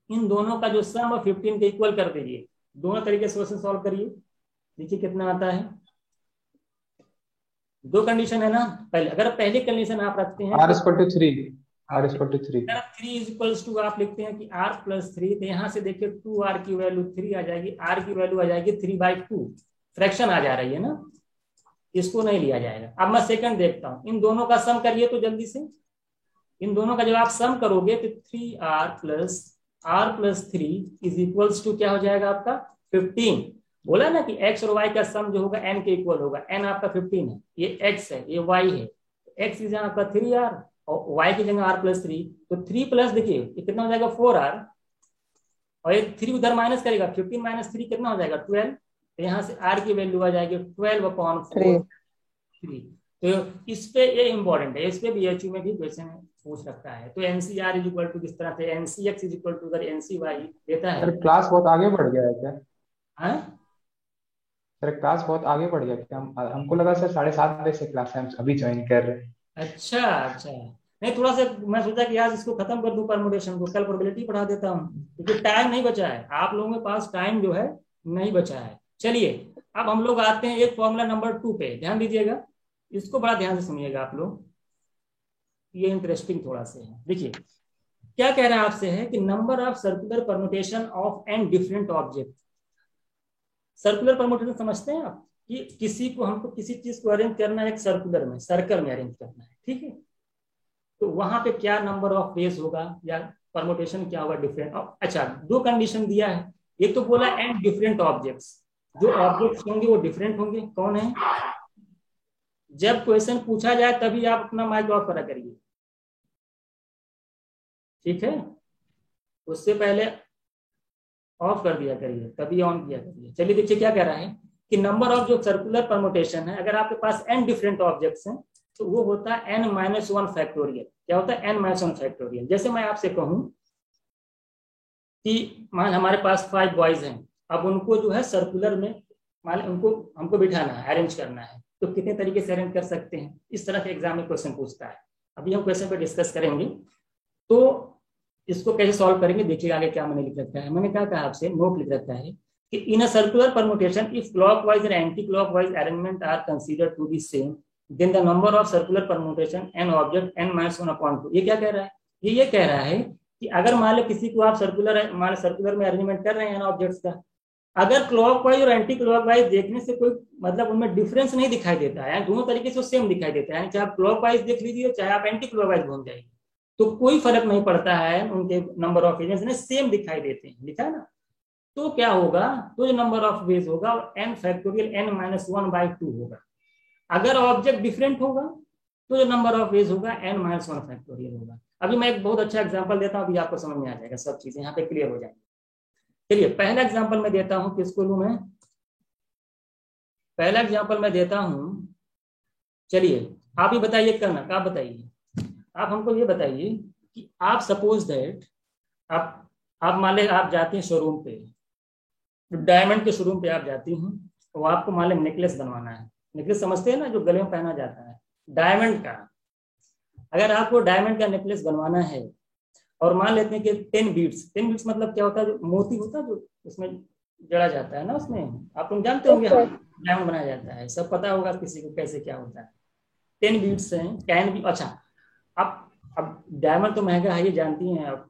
इन दोनों का जो सम है 15 के इक्वल कर दीजिए। दोनों तरीके से क्वेश्चन सॉल्व करिए, देखिए कितना आता है। 2 कंडीशन है ना, पहले अगर पहली कंडीशन आप रखते हैं R equal to 3, R equal to 3, 3 is equals to आप लिखते हैं कि R प्लस 3, तो यहाँ से देखिए 2R की वैल्यू 3 आ जाएगी, R की वैल्यू आ जाएगी 3/2, फ्रैक्शन आ जा रही है ना, इसको नहीं लिया जाएगा। अब मैं सेकंड देखता हूं, इन दोनों का सम करिए तो जल्दी से, इन दोनों का जब आप सम करोगे तो 3r+r+3 इज इक्वल्स टू क्या हो जाएगा आपका 15। बोला ना कि x और y का सम जो होगा n के इक्वल होगा। n आपका 15 है, ये x है, ये y है। x की जगह आपका 3r और y की जगह r+3, तो 3 प्लस देखिए ये कितना हो जाएगा 4r, और ये 3 उधर माइनस करेगा, 15 माइनस 3 कितना हो जाएगा 12। तो यहाँ से r की वैल्यू आ जाएगी 12/4 3। तो इस पे ये इंपॉर्टेंट है, इस पे बीएचयू में भी क्वेश्चन पूछ सकता है। तो एनसीआर इज इक्वल टू किस तरह से एनसीएक्स इज इक्वल टू अगर एनसीवाई देता है। सर क्लास बहुत आगे बढ़ गया है क्या? हाँ सर क्लास बहुत आगे बढ़ गया क्या? हमको लगा सर 7:30 बजे से क्लास है, हम अभी ज्वाइन कर रहे हैं। अच्छा अच्छा, नहीं थोड़ा सा मैं सोचा कि आज इसको खत्म कर दूं परमुटेशन को, कल प्रोबेबिलिटी पढ़ा देता हूँ, क्योंकि टाइम नहीं बचा है, आप लोगों के पास टाइम जो है नहीं बचा है। चलिए अब हम लोग आते हैं एक फॉर्मूला नंबर 2 पे, ध्यान दीजिएगा, इसको बड़ा ध्यान से सुनिएगा आप लोग, ये इंटरेस्टिंग थोड़ा सा है। देखिए क्या कह रहा है आपसे, है कि number of circular permutation of N different object. Circular permutation समझते हैं आप, कि किसी को हमको किसी चीज को अरेंज करना है एक सर्कुलर में, सर्कल में अरेंज करना है, ठीक है। तो वहां पे क्या नंबर ऑफ वेज होगा या परमुटेशन क्या होगा डिफरेंट। अच्छा, दो कंडीशन दिया है, एक तो बोला एंड डिफरेंट ऑब्जेक्ट्स, जो ऑब्जेक्ट्स होंगे वो डिफरेंट होंगे। कौन है? जब क्वेश्चन पूछा जाए तभी आप अपना माइक ऑफ करा करिए, ठीक है, उससे पहले ऑफ कर दिया करिए तभी ऑन किया करिए। चलिए देखिए क्या कह रहा है कि नंबर ऑफ जो सर्कुलर परमुटेशन है, अगर आपके पास n डिफरेंट ऑब्जेक्ट्स हैं तो वो होता है n-1 फैक्टोरियल। क्या होता है? n-1 factorial. जैसे मैं आपसे कहूं कि मान हमारे पास 5 बॉयज हैं, अब उनको जो है सर्कुलर में मान उनको हमको बिठाना है, अरेंज करना है, तो कितने तरीके से अरेंज कर सकते हैं, इस तरह के एग्जाम में क्वेश्चन पूछता है। अभी हम क्वेश्चन पे डिस्कस करेंगे, तो इसको कैसे सॉल्व करेंगे देखिए आगे क्या मैंने लिख रखा है। मैंने क्या कहा आपसे, नोट लिख रखा है कि in a circular permutation if clockwise and anticlockwise arrangement are considered to be same then the number of circular permutation n object n-1/2। ये क्या कह रहा है? ये कह रहा है कि अगर मान लो किसी को आप सर्कुलर में अरेंजमेंट कर रहे हैं ऑब्जेक्ट्स का, अगर क्लॉकवाइज और एंटी क्लॉकवाइज देखने से कोई मतलब उनमें डिफरेंस नहीं दिखाई देता है, दोनों तरीके से सेम दिखाई देता है, चाहे आप क्लॉकवाइज देख लीजिए चाहे आप एंटी क्लॉकवाइज घूम जाइए, तो कोई फर्क नहीं पड़ता है, उनके नंबर ऑफ वेज ने सेम दिखाई देते हैं, लिखा है ना। तो क्या होगा, तो जो नंबर ऑफ वेज होगा n फैक्टोरियल n-1/2 होगा। अगर ऑब्जेक्ट डिफरेंट होगा तो जो नंबर ऑफ वेज होगा n-1 फैक्टोरियल होगा। अभी मैं एक बहुत अच्छा एग्जांपल देता हूं, अभी आपको समझ में आ जाएगा, सब चीजें यहाँ पे क्लियर हो जाएंगी। चलिए पहला एग्जांपल मैं देता हूं, किसको लूं मैं, पहला एग्जांपल मैं देता हूं। चलिए आप ही बताइए करना, आप बताइए, आप हमको ये बताइए कि आप सपोज दैट आप मान लें आप जाते हैं शोरूम पे, डायमंड के शोरूम पे आप जाती हैं, तो आपको मान लें नेकलेस बनवाना है। नेकलेस समझते हैं ना, जो गले में पहना जाता है डायमंड का। अगर आपको डायमंड का नेकलेस बनवाना है और मान लेते हैं कि 10 बीट्स मतलब क्या होता है, जो मोती होता है जो उसमें जड़ा जाता है ना, उसमें आप लोग जानते होंगे डायमंड बनाया जाता है, सब पता होगा किसी को कैसे क्या होता है। 10 बीट्स हैं, कैन भी। अच्छा अब डायमंड तो महंगा है ये जानती हैं आप।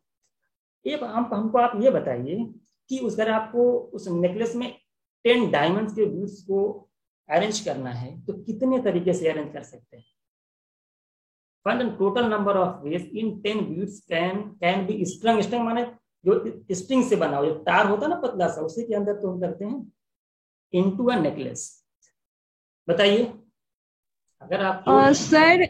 ये हमको आप ये बताइए कि उस अगर आपको उस नेकलेस में 10 डायमंड्स के बीट्स को अरेंज करना है तो कितने तरीके से अरेंज कर सकते हैं। Find the total number of ways in 10 beads can be strung. Strung माने जो स्ट्रिंग से बना हो, जो तार होता है ना पतला सा, उसी के अंदर तो हम करते हैं इनटू अ नेकलेस। बताइए अगर आप सर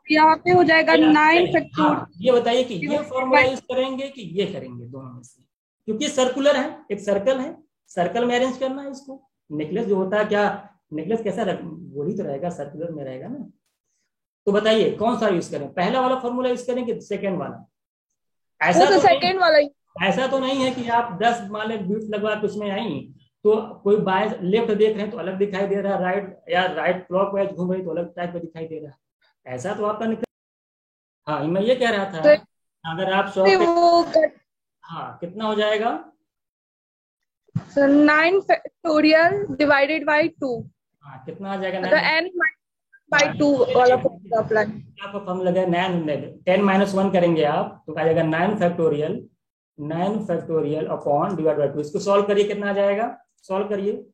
यहाँ पे हो जाएगा 9 फैक्टोरियल। ये बताइए कि ये फॉर्मूला यूज करेंगे कि ये करेंगे, दोनों में से, क्योंकि सर्कुलर है, एक सर्कल है, सर्कल में अरेंज करना है इसको। नेकलेस जो होता है, क्या नेकलेस कैसा वही तो रहेगा, सर्कुलर में रहेगा ना। तो बताइए कौन सा यूज करें, पहला वाला फॉर्मूला यूज करें कि सेकेंड वाला। ऐसा तो सेकेंड वाला, ऐसा तो नहीं है कि आप 10 मान लें बीट्स लगवा के उसमें आई तो कोई बाएं लेफ्ट देख रहे हैं तो अलग दिखाई दे रहा है, राइट या राइट क्लॉकवाइज घूम रही तो अलग टाइप का दिखाई दे रहा है, ऐसा तो आपका निकल। हाँ मैं ये कह रहा था, अगर आप 100 हाँ कितना हो जाएगा 9 फैक्टोरियल डिवाइडेड बाई 2। हाँ कितना आ जाएगा, तो n/2 वाला अप्लाई। आपका फॉर्मूला लगा 10-1 करेंगे आप तो आ जाएगा 9 फैक्टोरियल अपॉन डिवाइड बाई 2। इसको सॉल्व करिए, कितना आ जाएगा, सॉल्व करिए,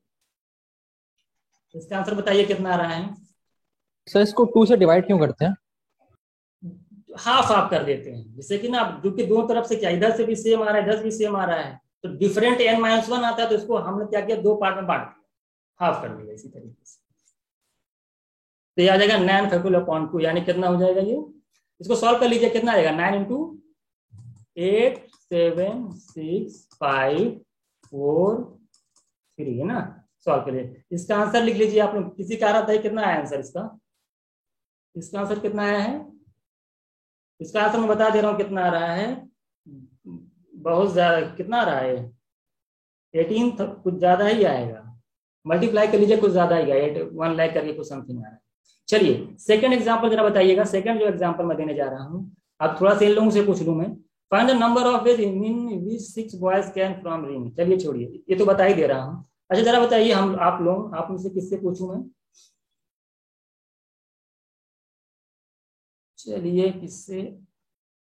इसका आंसर बताइए कितना आ रहा है। सर इसको 2 से डिवाइड क्यों करते हैं? हाफ हाफ कर देते हैं, जैसे कि ना जो कि दोनों तरफ से क्या इधर से भी सेम आ रहा है इधर से भी सेम आ रहा है, तो डिफरेंट n-1 आता है, तो इसको हमने क्या किया, दो पार्ट में बांट दिया, हाफ कर दिया इसी तरीके से। तो ये आ जाएगा 9 फैक्टोरियल अपॉन 2, यानी कितना हो जाएगा ये, इसको सॉल्व कर लीजिए, कितना आएगा 9 इंटू 8 7 6 5 4 3 है ना, सॉल्व करिए। इसका आंसर लिख लीजिए आप लोग, किसी का आ रहा था कितना आया आंसर इसका, इसका आंसर कितना आया है, इसका आंसर मैं बता दे रहा हूँ कितना आ रहा है, बहुत ज्यादा, कितना आ रहा है 18, कुछ ज्यादा ही आएगा, मल्टीप्लाई कर लीजिए कुछ ज्यादा ही आएगा, 1 लाख करके कुछ समथिंग आ रहा है। चलिए सेकंड एग्जांपल जरा बताइएगा, सेकंड जो एग्जांपल मैं देने जा रहा हूँ, अब थोड़ा सा इन लोगों से पूछ लूं मैं, find the number of ways in which 6 boys can from ring. चलिए छोड़िए, ये तो बता ही दे रहा हूँ। अच्छा जरा बताइए, हम आप लोग, आप मुझसे किससे पूछूं मैं, चलिए किससे,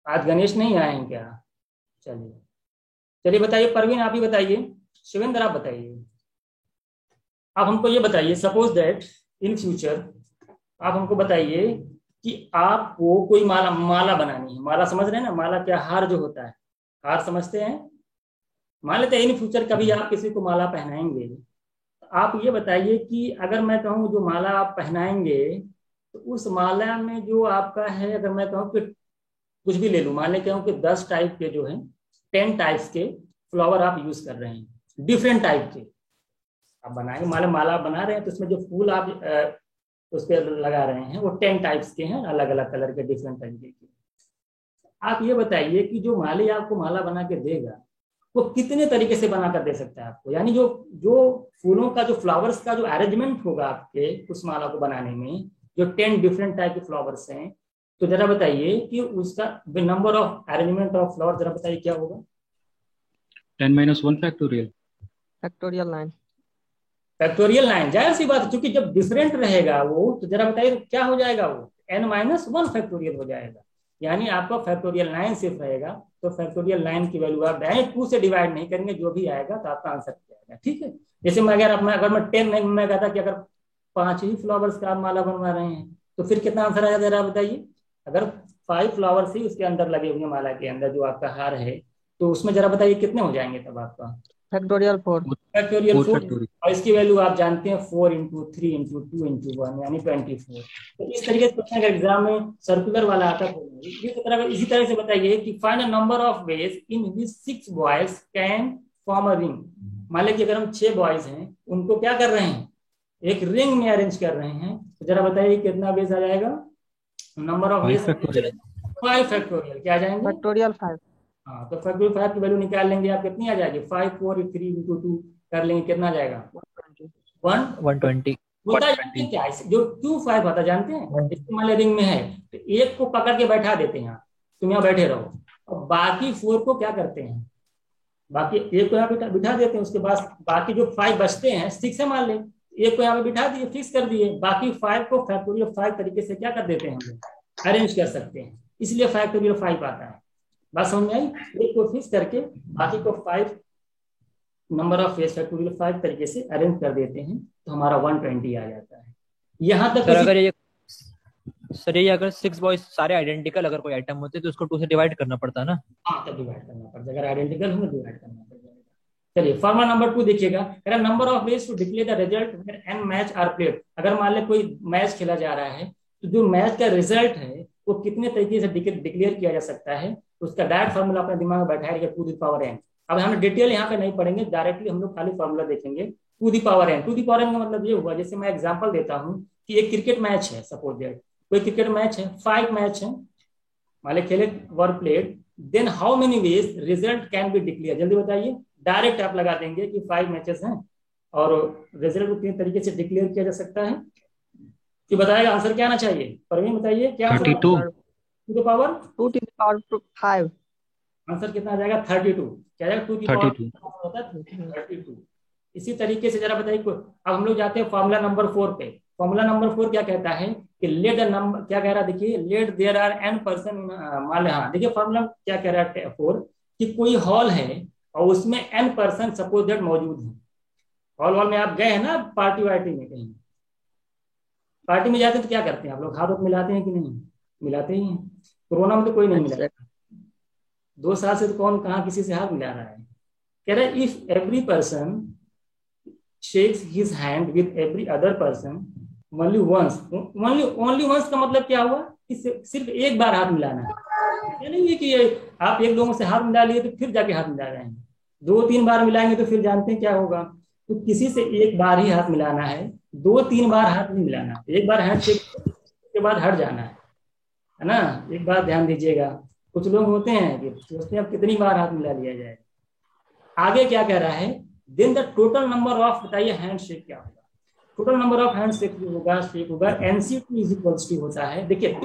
आज गणेश नहीं आए हैं क्या, चलिए चलिए बताइए, परवीन आप ही बताइए, शिवेंद्र आप बताइए, आप हमको ये बताइए, सपोज दैट इन फ्यूचर आप हमको बताइए कि आपको कोई माला माला बनानी है, माला समझ रहे हैं ना, माला क्या, हार जो होता है, हार समझते हैं, मान लेते हैं इन फ्यूचर कभी आप किसी को माला पहनाएंगे, तो आप ये बताइए कि अगर मैं कहूँ जो माला आप पहनाएंगे, तो उस माला में जो आपका है, अगर मैं कहूँ कि कुछ भी ले लूँ, मान लेते हैं कि 10 टाइप के जो है 10 टाइप्स के फ्लावर आप यूज कर रहे हैं, डिफरेंट टाइप के आप बनाएंगे, माला माला बना रहे हैं, तो उसमें जो फूल आप उस पर लगा रहे हैं वो 10 टाइप्स के हैं, अलग अलग कलर के, डिफरेंट तरीके के। आप ये बताइए कि जो माली आपको माला बना के देगा वो कितने तरीके से बना कर दे सकता है आपको, यानी जो जो फूलों का जो फ्लावर्स का जो अरेंजमेंट होगा आपके उस माला को बनाने में, जो 10 डिफरेंट टाइप के फ्लावर्स हैं, तो जरा बताइए कि उसका number of arrangement of flower जरा बताइए क्या होगा। 10 - 1 फैक्टोरियल, फैक्टोरियल 9। फैक्टोरियल 9, जाहिर सी बात है, क्योंकि जब डिफरेंट रहेगा वो, तो जरा बताइए क्या हो जाएगा, वो n-1 फैक्टोरियल हो जाएगा, यानी आपका फैक्टोरियल 9 सिर्फ रहेगा, तो फैक्टोरियल 9 की वैल्यू आप डायरेक्ट 2 से डिवाइड नहीं करेंगे, जो भी आएगा तो आपका आंसर क्या आएगा, ठीक है। जैसे मैं अगर मैं 10 नहीं, मैं कहता कि अगर 5 ही फ्लावर्स का आप माला बनवा रहे हैं, तो फिर कितना आंसर आएगा जरा बताइए, अगर 5 फ्लावर्स ही उसके अंदर लगे हुए माला के अंदर जो आपका हार है, तो उसमें जरा बताइए कितने हो जाएंगे तब आपका, फैक्टोरियल 4। Factorial 4, factorial. और इसकी वैल्यू आप जानते हैं 4 इंटू 3 इंटू 2 इंटू 1 यानी 24। तो इस तरीके से क्वेश्चन एग्जाम में सर्कुलर वाला आता है। इसी तरह से बताइए कि find a number of ways in which 6 boys can form a ring. मान लीजिए अगर हम 6 बॉयज हैं, उनको क्या कर रहे हैं, एक रिंग में अरेंज कर रहे हैं, तो जरा बताइए कितना वेज आ जाएगा, नंबर ऑफ वेज 5 फैक्टोरियल, क्या आ जाएंगे, फैक्टोरियल 5। हाँ, तो फैक्टोरियल 5 की वैल्यू निकाल लेंगे आप, कितनी आ जाएगी, 5 4 3 इंटू 2 कर लेंगे, कितना आ जाएगा 120। होता है, जानते हैं क्या, जो 2 5 होता है जानते हैं, इसके मान रिंग में है, तो एक को पकड़ के बैठा देते हैं, तुम यहाँ बैठे रहो, और बाकी 4 को क्या करते हैं, बाकी एक को यहाँ बिठा देते हैं, उसके बाद बाकी जो 5 बचते हैं, 6 है मान लें, एक को यहाँ पे बिठा दिए, फिक्स कर दिए, बाकी 5 को फैक्टोरियल 5 तरीके से क्या कर देते हैं, हम लोग अरेंज कर सकते हैं, इसलिए फैक्टोरियल 5 आता है। बात समझ में आई, एक को फिक्स करके बाकी को 5 नंबर ऑफ फेस फैक्टोरियल 5 तरीके से अरेंज कर देते हैं, तो हमारा 120 आ जाता है। यहाँ तक सर ये अगर 6 बॉयज सारे आइडेंटिकल अगर कोई आइटम होते तो उसको 2 से डिवाइड करना पड़ता है ना, हाँ तब डिवाइड करना पड़ता है, अगर आइडेंटिकल होंगे डिवाइड करना पड़ जाएगा। चलिए फॉर्मूला नंबर 2 देखिएगा, number of ways to declare the result when N match are played. अगर मान ले कोई मैच खेला जा रहा है, तो जो मैच का रिजल्ट है वो कितने तरीके से डिक्लेयर किया जा सकता है, उसका डायरेक्ट फॉर्मूला अपने दिमाग में बैठाएगा, टू द पावर n। अब हम डिटेल यहाँ पे नहीं पढ़ेंगे, डायरेक्टली हम लोग खाली फॉर्मूला देखेंगे, to the power n। To the power n का मतलब ये हुआ, जैसे मैं एग्जांपल देता हूँ कि एक क्रिकेट मैच है, सपोज दैट कोई क्रिकेट मैच है, 5 मैच है, मान ली खेले were played, then how many ways result can be declare, जल्दी बताइए। डायरेक्ट आप लगा देंगे कि 5 मैचेस हैं और रिजल्ट को किस तरीके से डिक्लेयर किया जा सकता है, कि बताएगा आंसर क्या आना चाहिए, परवीन बताइए क्या 32 टू द पावर 5। आंसर कितना आ जाएगा 32, क्या जाएगा 2 की पावर 32 होता है 32। इसी तरीके से जरा बताइए, अब हम लोग जाते हैं फॉर्मूला नंबर 4 पे। फॉर्मूला नंबर 4 क्या कहता है कि लेट द नंबर, क्या कह रहा है देखिए, let there are n person, मान हाँ देखिए फॉर्मूला क्या कह रहा है 4 कि कोई हॉल है और उसमें n पर्सन सपोज दैट मौजूद है। हॉल में आप गए हैं ना पार्टी वार्टी में, कहीं पार्टी में जाते हैं तो क्या करते हैं आप लोग, हाथ मिलाते हैं कि नहीं, मिलाते ही हैं। कोरोना में तो कोई नहीं मिला, Exactly. 2 साल से तो कौन कहाँ किसी से हाथ मिला रहा है। कह रहा है if every person shakes his hand with every other person only once, only once का मतलब क्या हुआ कि सिर्फ एक बार हाथ मिलाना है। ऐसा नहीं है कि आप एक लोगों से हाथ मिला लिए तो फिर जाके हाथ मिला रहे हैं, 2-3 बार मिलाएंगे तो फिर जानते हैं क्या होगा। तो किसी से एक बार ही हाथ मिलाना है, 2-3 बार हाथ नहीं मिलाना। एक बार हैंड शेक के बाद हट जाना है ना। एक बात ध्यान दीजिएगा, कुछ लोग होते हैं कि सोचते हैं अब कितनी बार हाथ मिला लिया जाए। आगे क्या कह रहा है, then the total number of, बताइए हैंड शेक क्या होगा। Total number of hand shake होगा, शेक होगा NC2 इज इक्वल्स टू होता है। देखिए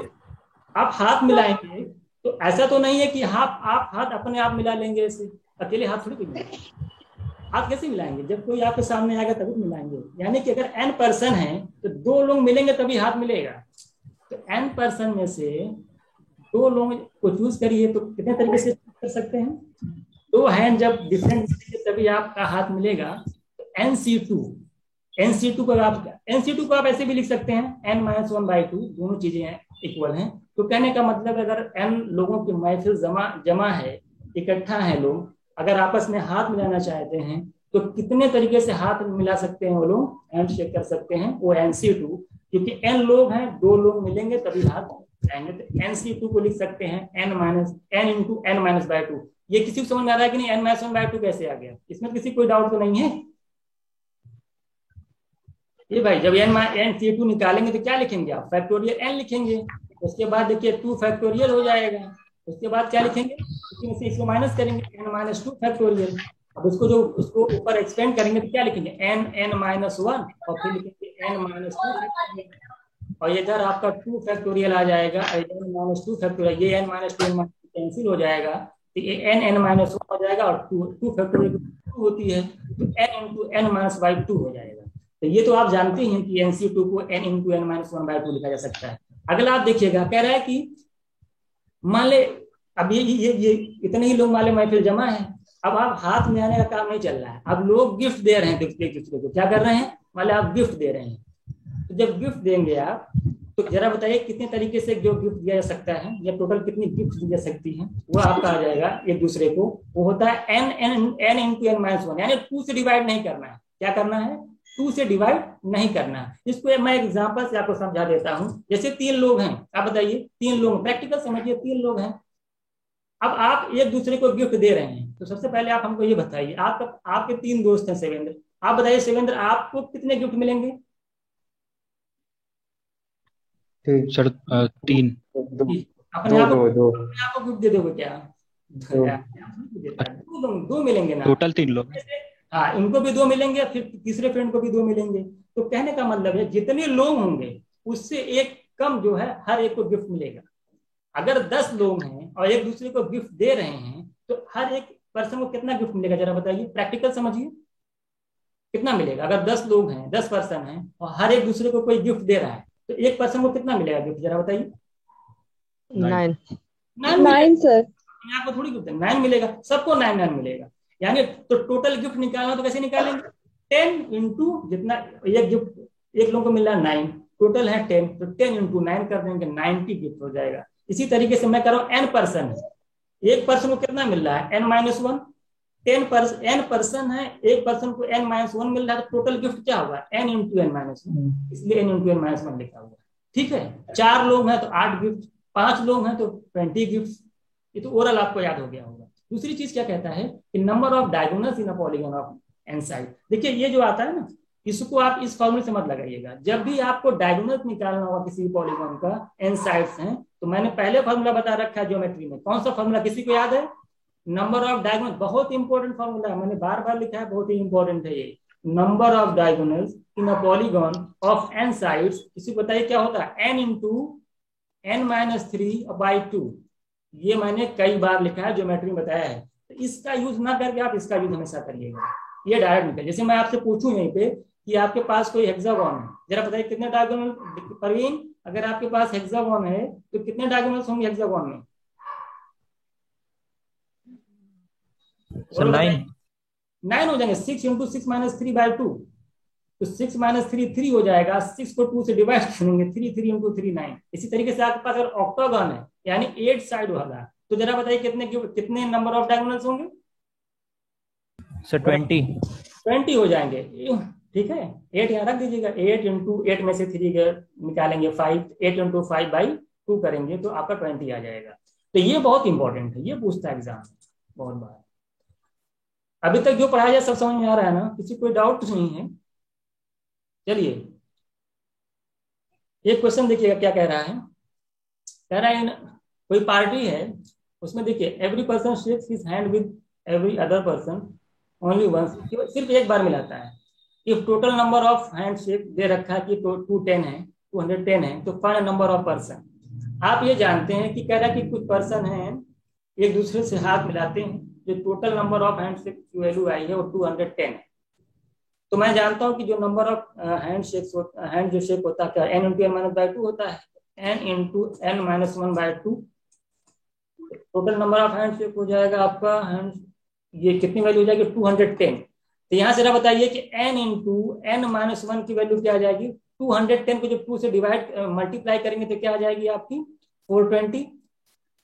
आप हाथ मिलाएंगे तो ऐसा तो नहीं है कि आप हाथ अपने आप मिला लेंगे, ऐसे अकेले हाथ थोड़ी मिलाएंगे। हाथ कैसे मिलाएंगे, जब कोई आपके सामने आएगा तभी मिलाएंगे। यानी कि अगर n पर्सन है तो 2 लोग मिलेंगे तभी हाथ मिलेगा। तो n पर्सन में से 2 लोग को चूज करिए, तो कितने तरीके से कर सकते हैं, 2 हैंड जब डिफरेंट तभी आपका हाथ मिलेगा। तो NC2 को आप ऐसे भी लिख सकते हैं n-1/2, दोनों चीजें इक्वल हैं। तो कहने का मतलब अगर n लोगों की महफिल जमा है, इकट्ठा है लोग, अगर आपस में हाथ मिलाना चाहते हैं तो कितने तरीके से हाथ मिला सकते हैं वो लोग, हैंड शेक कर सकते हैं, वो NC2। क्योंकि n लोग हैं, 2 लोग मिलेंगे तभी हाथ मिलाएंगे। तो NC2 को लिख सकते हैं n-2। ये किसी को समझ में आ रहा है कि नहीं, n-1/2 कैसे आ गया, इसमें किसी कोई डाउट तो नहीं है। ये भाई जब NC2 निकालेंगे तो क्या लिखेंगे आप, फैक्टोरियल n लिखेंगे। उसके बाद देखिए 2 फैक्टोरियल हो जाएगा। उसके बाद क्या लिखेंगे, इसको माइनस करेंगे n-2 फैक्टोरियल। अब उसको ऊपर एक्सपेंड करेंगे तो क्या लिखेंगे n-1 और फिर लिखेंगे n-2 फैक्टोरियल। और इधर आपका 2 फैक्टोरियल आ जाएगा, n-2 फैक्टोरियल, ये n-2 कैंसिल हो जाएगा, तो ये n-1 हो जाएगा और 2 फैक्टोरियल होती है तो n-2 हो जाएगा। तो ये तो आप जानते हैं कि NC2 को n-1/2 लिखा जा सकता है। अगला आप देखिएगा, कह रहा है कि मान ले अब ये इतने ही लोग माले महफिल जमा है, अब आप हाथ में आने का काम नहीं चल रहा है, अब लोग गिफ्ट दे रहे हैं एक दूसरे को। क्या कर रहे हैं, मान आप गिफ्ट दे रहे हैं, तो जब गिफ्ट देंगे आप तो जरा बताइए कितने तरीके से जो गिफ्ट दिया जा सकता है या टोटल कितनी गिफ्ट दी जा सकती है, वो आपका आ जाएगा एक दूसरे को। वो होता है n-n-n-1, यानी 2 से डिवाइड नहीं करना है। क्या करना है, 2 से डिवाइड नहीं करना है। इसको मैं एग्जांपल से आपको समझा देता हूं। जैसे 3 लोग हैं, आप बताइए 3 लोग, प्रैक्टिकल समझिए, 3 लोग हैं। अब आप एक दूसरे को गिफ्ट दे रहे हैं, तो सबसे पहले आप हमको ये बताइए, आपके 3 दोस्त हैं शिवेंद्र, आप बताइए शिवेंद्र आपको कितने गिफ्ट मिलेंगे। सर 3। अपने आप को गिफ्ट दे दोगे क्या, 2 मिलेंगे ना, टोटल 3 लोग। हाँ, इनको भी 2 मिलेंगे, फिर तीसरे फ्रेंड को भी 2 मिलेंगे। तो कहने का मतलब है जितने लोग होंगे उससे एक कम जो है हर एक को गिफ्ट मिलेगा। अगर 10 लोग हैं और एक दूसरे को गिफ्ट दे रहे हैं तो हर एक पर्सन को कितना गिफ्ट मिलेगा, जरा बताइए, प्रैक्टिकल समझिए कितना मिलेगा। अगर 10 लोग हैं, 10 पर्सन हैं और हर एक दूसरे को कोई गिफ्ट दे रहा है तो एक पर्सन को कितना मिलेगा गिफ्ट, जरा बताइए। 9 सर। आपको थोड़ी गिफ्ट 9 मिलेगा, सबको 9 मिलेगा। यानी तो टोटल गिफ्ट निकालना तो कैसे निकालेंगे, 10 इंटू जितना एक गिफ्ट एक लोगों को मिल रहा है 9, टोटल है 10, तो 10 इंटू 9 कर देंगे, 90 गिफ्ट हो जाएगा। इसी तरीके से मैं कर रहा हूँ n पर्सन है, एक पर्सन को कितना मिल रहा है n-1, n पर्सन है, एक पर्सन को n-1 मिल रहा है, तो टोटल गिफ्ट क्या होगा n इंटू n-1, इसलिए n इंटू n-1 लिखा हुआ है। ठीक है, 4 लोग हैं तो 8 गिफ्ट, 5 लोग हैं तो 20 गिफ्ट। ये तो ओरल आपको याद हो गया होगा। दूसरी चीज क्या कहता है कि number of diagonals in a polygon of N side. देखिए ये जो आता है ना, इसको आप इस फॉर्मूले से मत लगाइएगा। जब भी आपको डायगोनल निकालना होगा किसी पॉलीगन का, एन साइड्स हैं, तो मैंने पहले फॉर्मूला बता रखा है ज्योमेट्री में। कौन सा फॉर्मूला किसी को याद है, नंबर ऑफ डायगोनल, बहुत इंपॉर्टेंट फॉर्मूला है, मैंने बार बार लिखा है, बहुत ही इंपॉर्टेंट है ये। Number of diagonals in a polygon of N sides, किसी को बताइए क्या होता है, n इंटू n-3/2। ये मैंने कई बार लिखा है, ज्योमेट्री में बताया है। तो इसका यूज ना करके आप इसका यूज हमेशा करिएगा, ये डायरेक्ट निकल। जैसे मैं आपसे पूछूं यहीं पे कि आपके पास कोई हेक्सागोन है, जरा बताइए कितने डायगोनल, परवीन अगर आपके पास हेक्सागोन है तो कितने डायगोनल्स होंगे हेक्सागोन में, 9 हो जाएंगे। 6 इंटू 6 - 3/2, तो 6 - 3 3 हो जाएगा, 6 को 2 से डिवाइड करेंगे, 3 3 × 3 9। इसी तरीके से आपके पास अगर ऑक्टागन है यानी 8 साइड वाला, तो जरा बताइए कितने नंबर ऑफ डायगोनल्स होंगे? सर 20। 20 हो जाएंगे। ठीक है, 8 यहाँ रख दीजिएगा, 8 × 8 में से 3 निकालेंगे 5, 8 × 5/2 करेंगे तो आपका 20 आ जाएगा। तो ये बहुत इंपॉर्टेंट है, ये पूछता है एग्जाम में बहुत बार। अभी तक जो पढ़ाया जाए सब समझ में आ रहा है ना? किसी कोई डाउट तो नहीं है? चलिए एक क्वेश्चन देखिएगा क्या कह रहा है। कह रहा है कोई पार्टी है, उसमें देखिए every person shakes his hand with every other person only once, सिर्फ एक बार मिलाता है। If total number of hand shake दे रखा है कि 210 है, 210 है, तो फाइंड नंबर ऑफ पर्सन। आप ये जानते हैं कि कह रहा है कि कुछ पर्सन हैं एक दूसरे से हाथ मिलाते हैं, जो total number of hand shake की वैल्यू आई है वो 210 है। तो मैं जानता हूं कि जो नंबर ऑफ हैंड जो शेक होता है क्या, n × n-2 होता है, n × n-1/2। Total number of hand shake हो जाएगा आपका हैंड, ये कितनी वैल्यू हो जाएगी 210। तो यहाँ से बताइए कि n × n-1 की वैल्यू क्या आ जाएगी? 210 को जब 2 से डिवाइड मल्टीप्लाई करेंगे तो क्या आ जाएगी आपकी 420।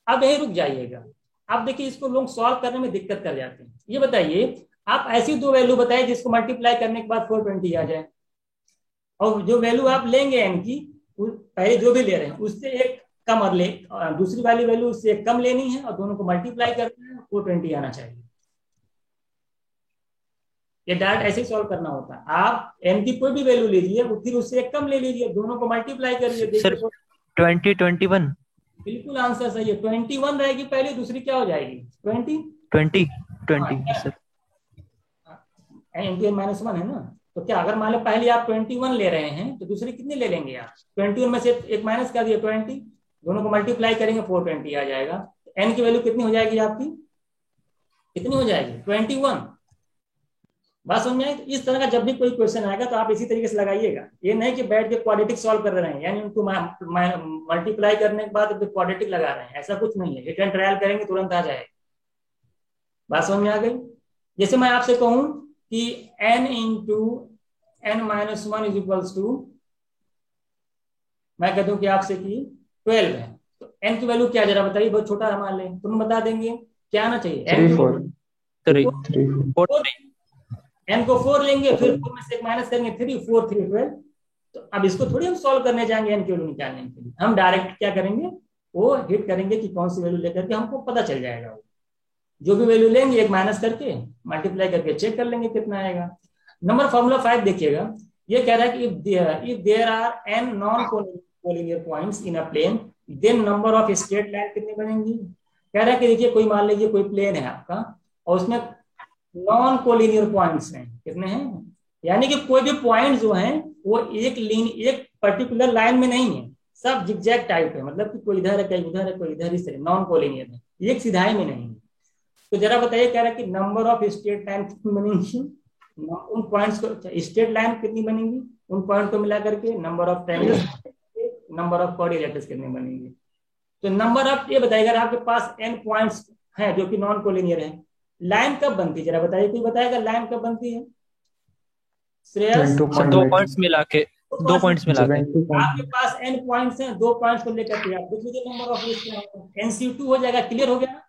अब यही रुक जाइएगा। अब देखिए इसको लोग सॉल्व करने में दिक्कत कर जाते हैं। ये बताइए आप ऐसी दो वैल्यू बताइए जिसको मल्टीप्लाई करने के बाद 420 आ जाए, और जो वैल्यू आप लेंगे n की, पहले जो भी ले रहे हैं उससे एक कम और दूसरी वाली वैल्यू उससे एक कम लेनी है, और दोनों को मल्टीप्लाई करना है, 420 आना चाहिए। ये डायरेक्ट ऐसे ही सॉल्व करना होता है। आप n की कोई भी वैल्यू लीजिए, फिर उससे एक कम ले लीजिए, दोनों को मल्टीप्लाई करिए। सर 21। बिल्कुल आंसर सही है, 21 रहेगी पहले, दूसरी क्या हो जाएगी 20 सर। n × n-1 है ना, तो क्या अगर मान लो पहले आप 21 ले रहे हैं तो दूसरी कितनी ले लेंगे आप? 21 में से एक माइनस कर दिया 20, दोनों को मल्टीप्लाई करेंगे 420 आ जाएगा। n की वैल्यू कितनी हो जाएगी आपकी? कितनी हो जाएगी 21। बात समझ में आई? तो इस तरह का जब भी कोई क्वेश्चन आएगा तो आप इसी तरीके से लगाइएगा। ये नहीं कि बैठ के क्वाड्रेटिक सॉल्व कर रहे हैं, यानी उनको मल्टीप्लाई करने के बाद क्वाड्रेटिक लगा रहे हैं, ऐसा कुछ नहीं है। हिट एंड ट्रायल करेंगे तुरंत आ जाएगा। बात समझ में आ गई? जैसे मैं आपसे कहूं कि n × n-1 is equals to, मैं कह दूं कि आपसे कि 12 है, तो n की वैल्यू क्या जरा बताइए, बहुत छोटा मान लें, तुम बता देंगे क्या आना चाहिए? 3 को 4 लेंगे, फिर 4 में से एक माइनस करेंगे 3, 4 3 12। तो अब इसको थोड़ी हम सॉल्व करने जाएंगे n की वैल्यू निकालने के लिए, हम डायरेक्ट क्या करेंगे, वो हिट करेंगे कि कौन सी वैल्यू लेकर के हमको पता चल जाएगा। वो जो भी वैल्यू लेंगे एक माइनस करके मल्टीप्लाई करके चेक कर लेंगे कितना आएगा। नंबर फॉर्मूला 5 देखिएगा, ये कह रहा है कि if there are n non collinear points in a plane, then number of straight line कितनी बनेंगी? कह रहा है कि देखिए कोई मान लीजिए कोई प्लेन है आपका और उसमें नॉन कोलिनियर पॉइंट्स हैं, कितने हैं? यानी कि कोई भी पॉइंट जो है वो एक पर्टिकुलर लाइन में नहीं है, सब जिगजैग टाइप है, मतलब कि कोई इधर है, कोई उधर है, कोई इधर, इस तरह नॉन कोलिनियर है, एक सिधाई में नहीं है। तो जरा बताइए, कह रहा है कि नंबर ऑफ स्ट्रेट लाइन कितनी बनेंगी उन पॉइंट्स को, स्ट्रेट लाइन कितनी बनेंगी उन पॉइंट को मिला करके, number of triangles, number of quadrilaterals कितने बनेंगे। तो नंबर ऑफ, ये बताइए अगर आपके पास n पॉइंट्स हैं जो कि नॉन कोलिनियर है, लाइन कब बनती है? जरा बताइए, कोई बताएगा लाइन कब बनती है? श्रेयस? 2 पॉइंट्स मिला के आपके पास n पॉइंट्स हैं, 2 पॉइंट्स को लेकर के आप देख लीजिए नंबर ऑफ NC2 हो जाएगा। क्लियर हो गया?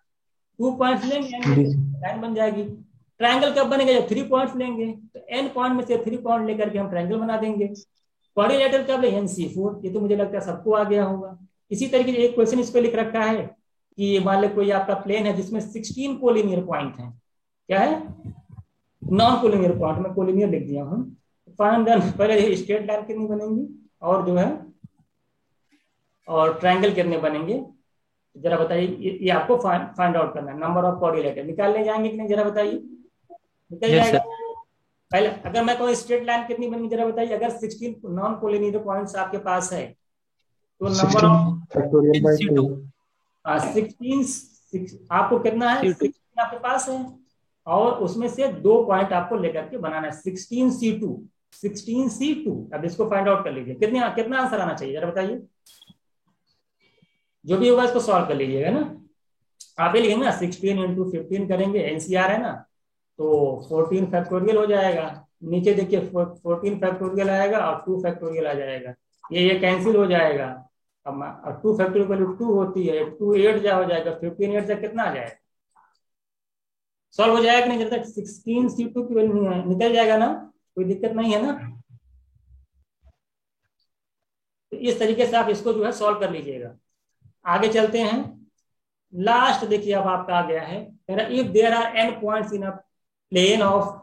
2 पॉइंट्स लेंगे लाइन बन जाएगी। ट्रायंगल कब बनेगा? जब 3 पॉइंट्स लेंगे, तो n पॉइंट में से 3 पॉइंट लेकर के हम ट्रायंगल बना देंगे। क्वाड्रिलेटरल कब ले? NC4। ये तो मुझे लगता है सबको आ गया होगा। इसी तरीके से एक क्वेश्चन इस पे लिख रखा है कि मान लो कोई आपका प्लेन है जिसमें 16 कोलिनियर पॉइंट हैं। क्या है? नॉन कोलिनियर पॉइंट, में कोलिनियर लिख दिया हूं। पहले स्ट्रेट लाइन कितनी बनेंगी और जो है और ट्रायंगल कितने बनेंगे, जरा बताइए। ये आपको फाइंड आउट करना है। नंबर ऑफ क्वाड्रिलेटर निकालने जाएंगे कि नहीं, जरा बताइए। निकल जाएगा? पहले अगर मैं कहूँ स्ट्रेट लाइन कितनी बनेगी, जरा बताइए। अगर 16 नॉन कोलिनियर पॉइंट्स आपके पास है तो नंबर ऑफ 16 आपको कितना है? 16 आपके पास है और उसमें से 2 पॉइंट आपको लेकर के बनाना है। 16C2। अब इसको फाइंड आउट कर लीजिए, कितना आंसर आना चाहिए, जरा बताइए। जो भी होगा इसको सॉल्व कर लीजिएगा ना। आप ही लिखेंगे ना, 16 × 15 करेंगे, NCR है ना, तो 14 फैक्टोरियल हो जाएगा। नीचे देखिए 14 फैक्टोरियल आएगा और 2 फैक्टोरियल आ जाएगा, ये कैंसिल हो जाएगा। अब 2 फैक्टोरियल वैल्यू 2 होती है, 2 8 जा हो जाएगा, 15 8 से कितना आ जाएगा, सॉल्व हो जाएगा कि नहीं, जब तक 16 C2 की वैल्यू निकल जाएगा ना, कोई दिक्कत नहीं है ना। तो इस तरीके से आप इसको जो है सॉल्व कर लीजिएगा। आगे चलते हैं, लास्ट देखिए अब आपका आ गया है, if there are n points in a plane of,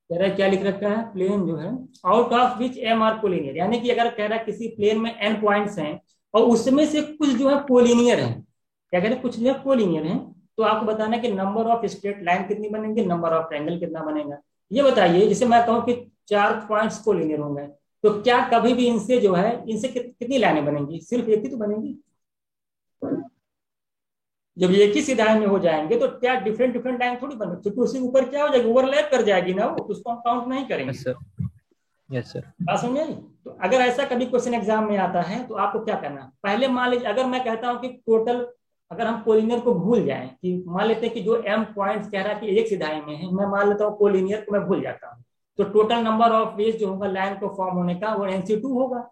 कह रहा है क्या लिख रखा है, प्लेन जो है out of which m are collinear, यानी कि अगर कह रहा है किसी प्लेन में n पॉइंट्स हैं और उसमें से कुछ जो है कोलिनियर है, क्या कह रहे हैं, कुछ जो है कोलिनियर है, तो आपको बताना है कि नंबर ऑफ स्ट्रेट लाइन कितनी बनेंगे, नंबर ऑफ ट्रायंगल कितना बनेगा। ये बताइए, जैसे मैं कहूँ कि 4 पॉइंट्स कोलिनियर होंगे, तो क्या कभी भी इनसे जो है, इनसे कितनी लाइनें बनेंगी, सिर्फ एक ही तो बनेगी। जब एक ही सीधाई में हो जाएंगे तो क्या डिफरेंट डिफरेंट लाइन थोड़ी बनेगी, क्योंकि उसी ऊपर क्या हो जाएगी, ओवरलैप कर जाएगी ना वो, उसको हम काउंट नहीं करेंगे। Yes sir. बात समझ आई। तो अगर ऐसा कभी क्वेश्चन एग्जाम में आता है तो आपको क्या करना, पहले मान लीजिए अगर मैं कहता हूं कि टोटल, अगर हम कोलिनियर को भूल जाएं, कि मान लेते हैं कि जो m पॉइंट्स कह रहा है कि एक सीधाई में है, मैं मान लेता हूँ कोलिनियर को मैं भूल जाता हूँ, तो टोटल नंबर ऑफ वेज जो होगा लाइन को फॉर्म होने का वो NC2 होगा।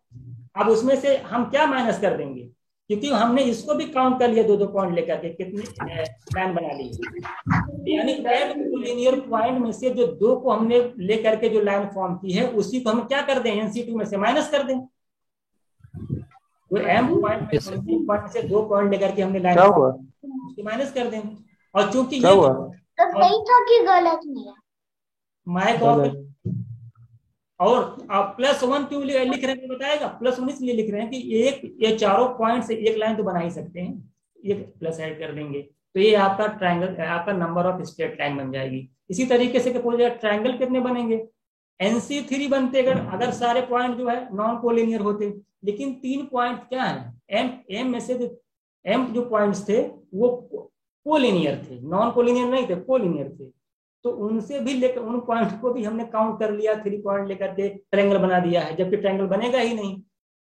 अब उसमें से हम क्या माइनस कर देंगे, क्योंकि हमने इसको भी काउंट कर लिया, 2-2 पॉइंट लेकर के कितनी लाइन बना ली, यानी कोलिनियर पॉइंट में से जो 2 को हमने लेकर के जो लाइन फॉर्म की है उसी को हम क्या कर दें, NC2 में से माइनस कर दें। वो m पॉइंट से 2 पॉइंट लेकर के हमने लाइन उसको माइनस कर दें। और चूंकि ये नहीं था कि गलत नहीं है माइक ऑफ, और आप +1 क्यों लिख रहे हैं बताएगा, +1 इसलिए लिख रहे हैं कि ये चारों पॉइंट से एक लाइन तो बना ही सकते हैं, एक प्लस ऐड कर देंगे तो ये आपका ट्रायंगल, आपका नंबर ऑफ स्ट्रेट लाइन बन जाएगी। इसी तरीके से ट्रायंगल कितने बनेंगे, NC3 बनते अगर सारे पॉइंट जो है नॉन कोलिनियर होते, लेकिन 3 पॉइंट क्या है, m में से m जो पॉइंट्स थे वो कोलिनियर थे, नॉन कोलिनियर नहीं थे, कोलिनियर थे, तो उनसे भी लेकर उन पॉइंट को भी हमने काउंट कर लिया, 3 पॉइंट लेकर के ट्रायंगल बना दिया है, जबकि ट्रायंगल बनेगा ही नहीं।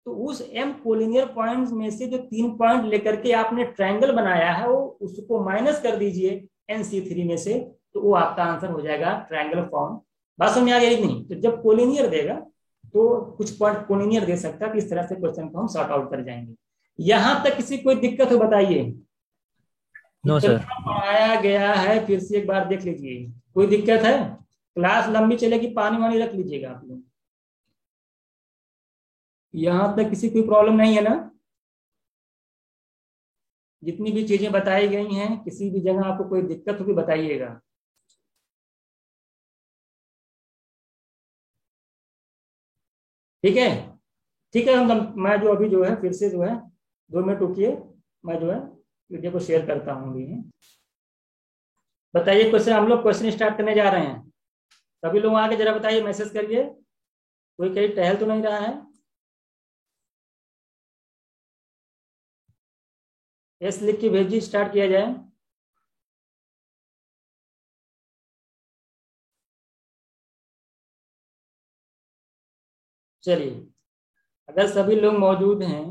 तो उस m कोलिनियर पॉइंट्स में से जो 3 पॉइंट लेकर के आपने ट्रायंगल बनाया है वो उसको माइनस कर दीजिए NC3 में से, तो वो आपका आंसर हो जाएगा ट्रायंगल फॉर्म। बात समझ आ गई नहीं। तो जब कोलिनियर देगा तो कुछ पॉइंट कोलिनियर दे सकता है, तो इस तरह से क्वेश्चन को हम सॉर्ट आउट कर जाएंगे। यहां तक किसी कोई दिक्कत हो बताइए। No sir. पढ़ाया गया है फिर से एक बार देख लीजिए, कोई दिक्कत है, क्लास लंबी चलेगी, पानी वानी रख लीजिएगा आप लोग। यहां तक किसी कोई प्रॉब्लम नहीं है ना, जितनी भी चीजें बताई गई हैं किसी भी जगह आपको कोई दिक्कत होगी बताइएगा। ठीक है, ठीक है। मैं जो अभी जो है फिर से जो है 2 मिनट रुकिए, मैं जो है वीडियो को शेयर करता हूँ अभी। बताइए क्वेश्चन, हम लोग क्वेश्चन स्टार्ट करने जा रहे हैं। सभी लोग आके जरा बताइए, मैसेज करिए, कोई कहीं टहल तो नहीं रहा है। यस लिख के भेजिए, स्टार्ट किया जाए। चलिए, अगर सभी लोग मौजूद हैं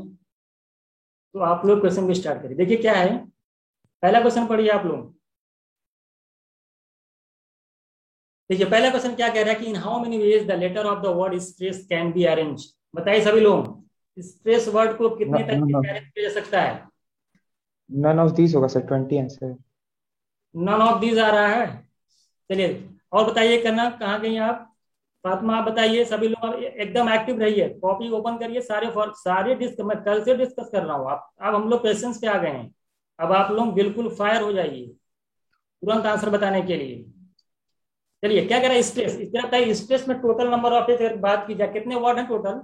तो आप लोग क्वेश्चन को स्टार्ट करिए। देखिए क्या है, पहला क्वेश्चन पढ़िए आप लोग। देखिए पहला क्वेश्चन क्या कह रहा है कि in how many ways the letter of the word stress can be arrange. बताइए सभी लोग, स्ट्रेस वर्ड को कितने तरीके से अरेंज किया जा सकता है। नन ऑफ दीज होगा sir, 20 answer. None of these आ रहा है। चलिए और बताइए, करना कहाँ गई आप, फातिमा आप बताइए। सभी लोग एकदम एक्टिव रहिए, कॉपी ओपन करिए, सारे डिस्कस, मैं कल से डिस्कस कर रहा हूँ। अब हम लोग क्वेश्चंस पे आ गए हैं, अब आप लोग बिल्कुल फायर हो जाइए तुरंत आंसर बताने के लिए। चलिए क्या कह रहा है, स्ट्रेस। इस तरह बताइए, स्ट्रेस में टोटल नंबर ऑफ वेज बात की जाए कितने वर्ड हैं टोटल,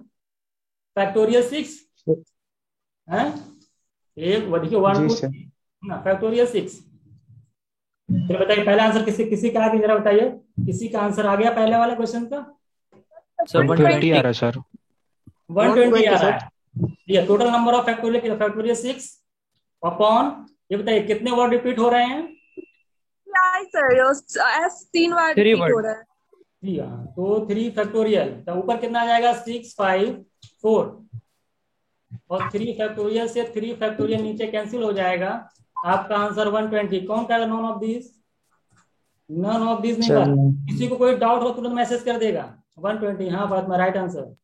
फैक्टोरियल 6 है, एक देखिए 1 2 ना, फैक्टोरियल 6। फिर बताइए पहला आंसर किसी का आगे जरा बताइए, किसी का आंसर आ गया पहले वाले क्वेश्चन का। 120 आ रहा है सर, 120 आ रहा है। ये total number of factorial 6 upon, ये बताइए कितने वर्ड रिपीट हो रहे हैं। सर 3 बार रिपीट हो रहा है। जी हाँ, तो 3 फैक्टोरियल, तो ऊपर कितना आ जाएगा 6 5 4, और 3 फैक्टोरियल से 3 फैक्टोरियल नीचे कैंसिल हो जाएगा, आपका आंसर 120। कौन कहेगा none of this, none of this नहीं बात। किसी को कोई डाउट हो तुरंत मैसेज कर देगा, 120, हाँ फातिमा राइट आंसर।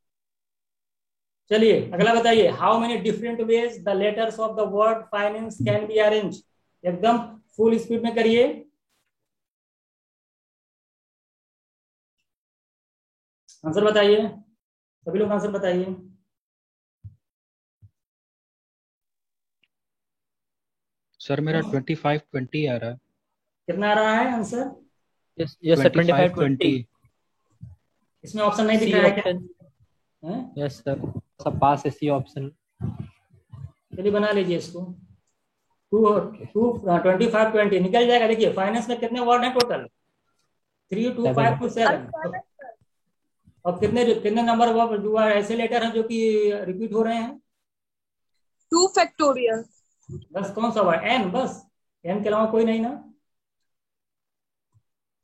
चलिए अगला बताइए, how many different ways the letters of the word finance can be arrange. एकदम फुल स्पीड में करिए। आंसर बताइए, सभी लोग आंसर बताइए। सर मेरा 25-20 आ रहा है। कितना आ रहा है आंसर? Yes sir 25-20। इसमें ऑप्शन नहीं दिख सी रहा है क्या? ऑप्शन। यस सर, सब पास है सी ऑप्शन। चलिए बना लीजिए इसको। 25-20 निकल जाएगा। देखिए फाइनेंस में कितने वर्ड हैं टोटल? 3, 2, 5 to 7। और कितने कितने नंबर वर्ड जो ऐसे लेटर हैं जो कि रिपीट हो रहे हैं? 2 फैक्टोरियल। बस कौन सा वर्ड? एन, बस एन के अलावा कोई नहीं ना?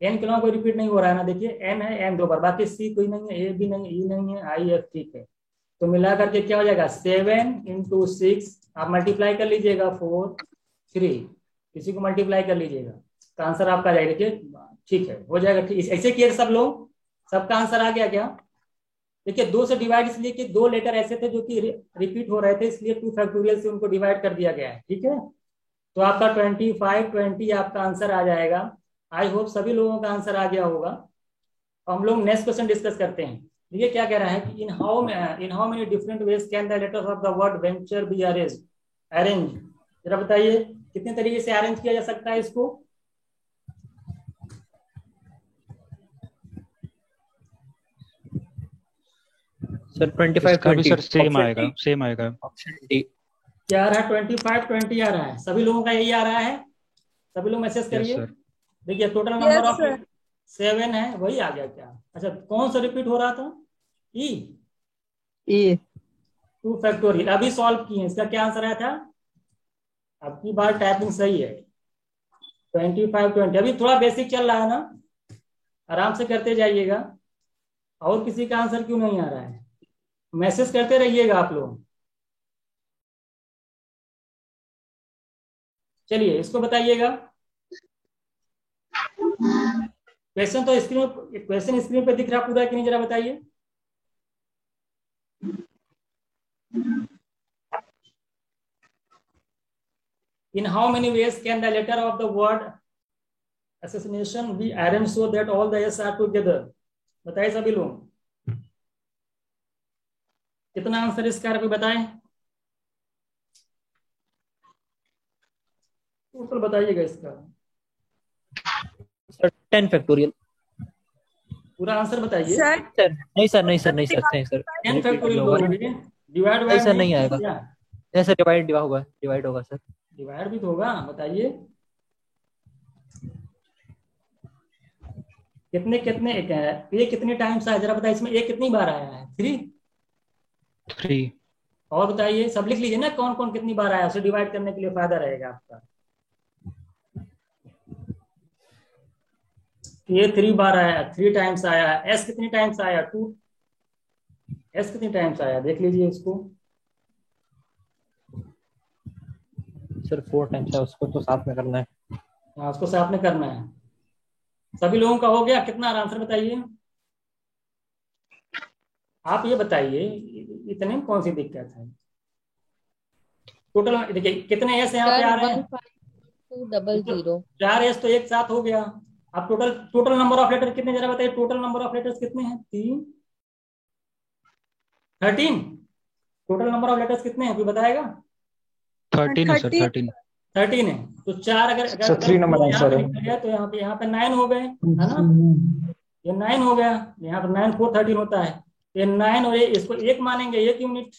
एन के अलावा कोई रिपीट नहीं हो रहा है ना? देखिए एन है, एन 2 बार, बाकी सी कोई नहीं है, ए भी नहीं, ई नहीं है, आई एफ ठीक है। तो मिला करके क्या हो जाएगा? 7 × 6, आप मल्टीप्लाई कर लीजिएगा 4, 3, किसी को मल्टीप्लाई कर लीजिएगा तो आंसर आपका आ जाएगा। देखिए ठीक है, हो जाएगा। ठीक ऐसे किए सब लोग, सबका आंसर आ गया क्या? देखिए 2 से डिवाइड इसलिए कि 2 लेटर ऐसे थे जो कि रिपीट हो रहे थे, इसलिए 2 फैक्टोरियल से उनको डिवाइड कर दिया गया है। ठीक है, तो आपका 25-20 आपका आंसर आ जाएगा। आई होप सभी लोगों का आंसर आ गया होगा। हम लोग नेक्स्ट क्वेश्चन डिस्कस करते हैं। देखिए क्या कह रहा है कि in how many different ways can the letters of the word venture be arrange. जरा बताइए कितने तरीके से अरेंज किया जा सकता है इसको? सर 25-20 सर सेम आएगा। Option D. क्या आ रहा है? 25-20 आ रहा है। सभी लोगों का यही आ रहा है। सभी लोग मैसेज करिए। देखिए टोटल नंबर ऑफ 7 है, वही आ गया क्या? अच्छा कौन सा रिपीट हो रहा था? ई 2 फैक्टोरियल। अभी सॉल्व किए, इसका क्या आंसर आया था? अब की बार टाइपिंग सही है। 25-20 अभी थोड़ा बेसिक चल रहा है ना, आराम से करते जाइएगा। और किसी का आंसर क्यों नहीं आ रहा है? मैसेज करते रहिएगा आप लोग। चलिए इसको बताइएगा। क्वेश्चन तो स्क्रीन पे दिख रहा पूरा कि नहीं, जरा बताइए। In how many ways can the letter of the word assassination be arranged so that all the S are together? बताइए सभी लोग, कितना आंसर इसका अभी बताएं। टोटल बताइएगा इसका। Sir 10 factorial. पूरा आंसर बताइए। सर नहीं सर 10 फैक्टोरियल बोलोगे, डिवाइड नहीं सर नहीं आएगा। क्या? जैसे डिवाइड होगा सर। डिवाइड भी तो होगा, बताइए कितने कितने ये कितने टाइम्स आया, जरा बताइए। इसमें ये कितनी बार आया है? 3। और बताइए, सब लिख लीजिए ना कौन कौन कितनी बार आया, उसे डिवाइड करने के लिए फायदा रहेगा आपका। ये 3 बार आया, 3 टाइम्स आया। एस कितनी टाइम्स आया? 2। एस कितनी टाइम्स आया देख लीजिए उसको। सर 4 टाइम्स है, उसको तो साथ में करना है। हाँ उसको साथ में करना है। सभी लोगों का हो गया? कितना आंसर बताइए आप, ये बताइए। इतने में कौन सी दिक्कत है? टोटल देखिए कितने एस यहाँ पे आ रहे हैं? 1520। 4 एस तो एक साथ हो गया। अब टोटल नंबर ऑफ लेटर कितने, जरा बताइए। टोटल नंबर ऑफ लेटर्स कितने हैं? 13। टोटल नंबर ऑफ लेटर्स कितने हैं कोई बताएगा? 13 है सर। 13 है। तो 4 अगर 3 नंबर आंसर है तो यहाँ पे 9 हो गए, है ना? ये 9 हो गया। यहाँ पर 9 4 13 होता है। ये 9 और इसको 1 मानेंगे, 1 यूनिट।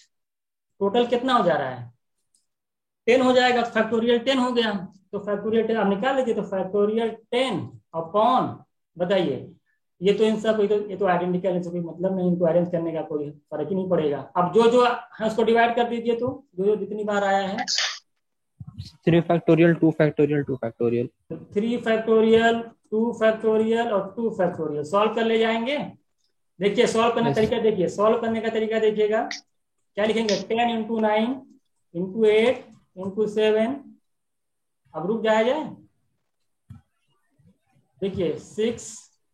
टोटल कितना हो जा रहा है? 10 हो जाएगा। फैक्टोरियल 10 हो गया। तो फैक्टोरियल 10 आप निकाल लीजिए। तो फैक्टोरियल 10 अपॉन, बताइए। ये तो इन सब ये तो आइडेंटिकल है, कोई मतलब नहीं, इनको अरेंज करने का कोई फर्क ही नहीं पड़ेगा। अब जो है उसको डिवाइड कर दीजिए। तो जो जितनी बार आया है, 3 factorial 2 factorial 2 factorial 3 factorial 2 factorial और 2 फैक्टोरियल सॉल्व कर ले जाएंगे। देखिए सॉल्व करने का तरीका देखिए, सॉल्व करने का तरीका देखिएगा। क्या लिखेंगे? 10 × 9 × 8 × 7। अब रुक जाए। देखिए 6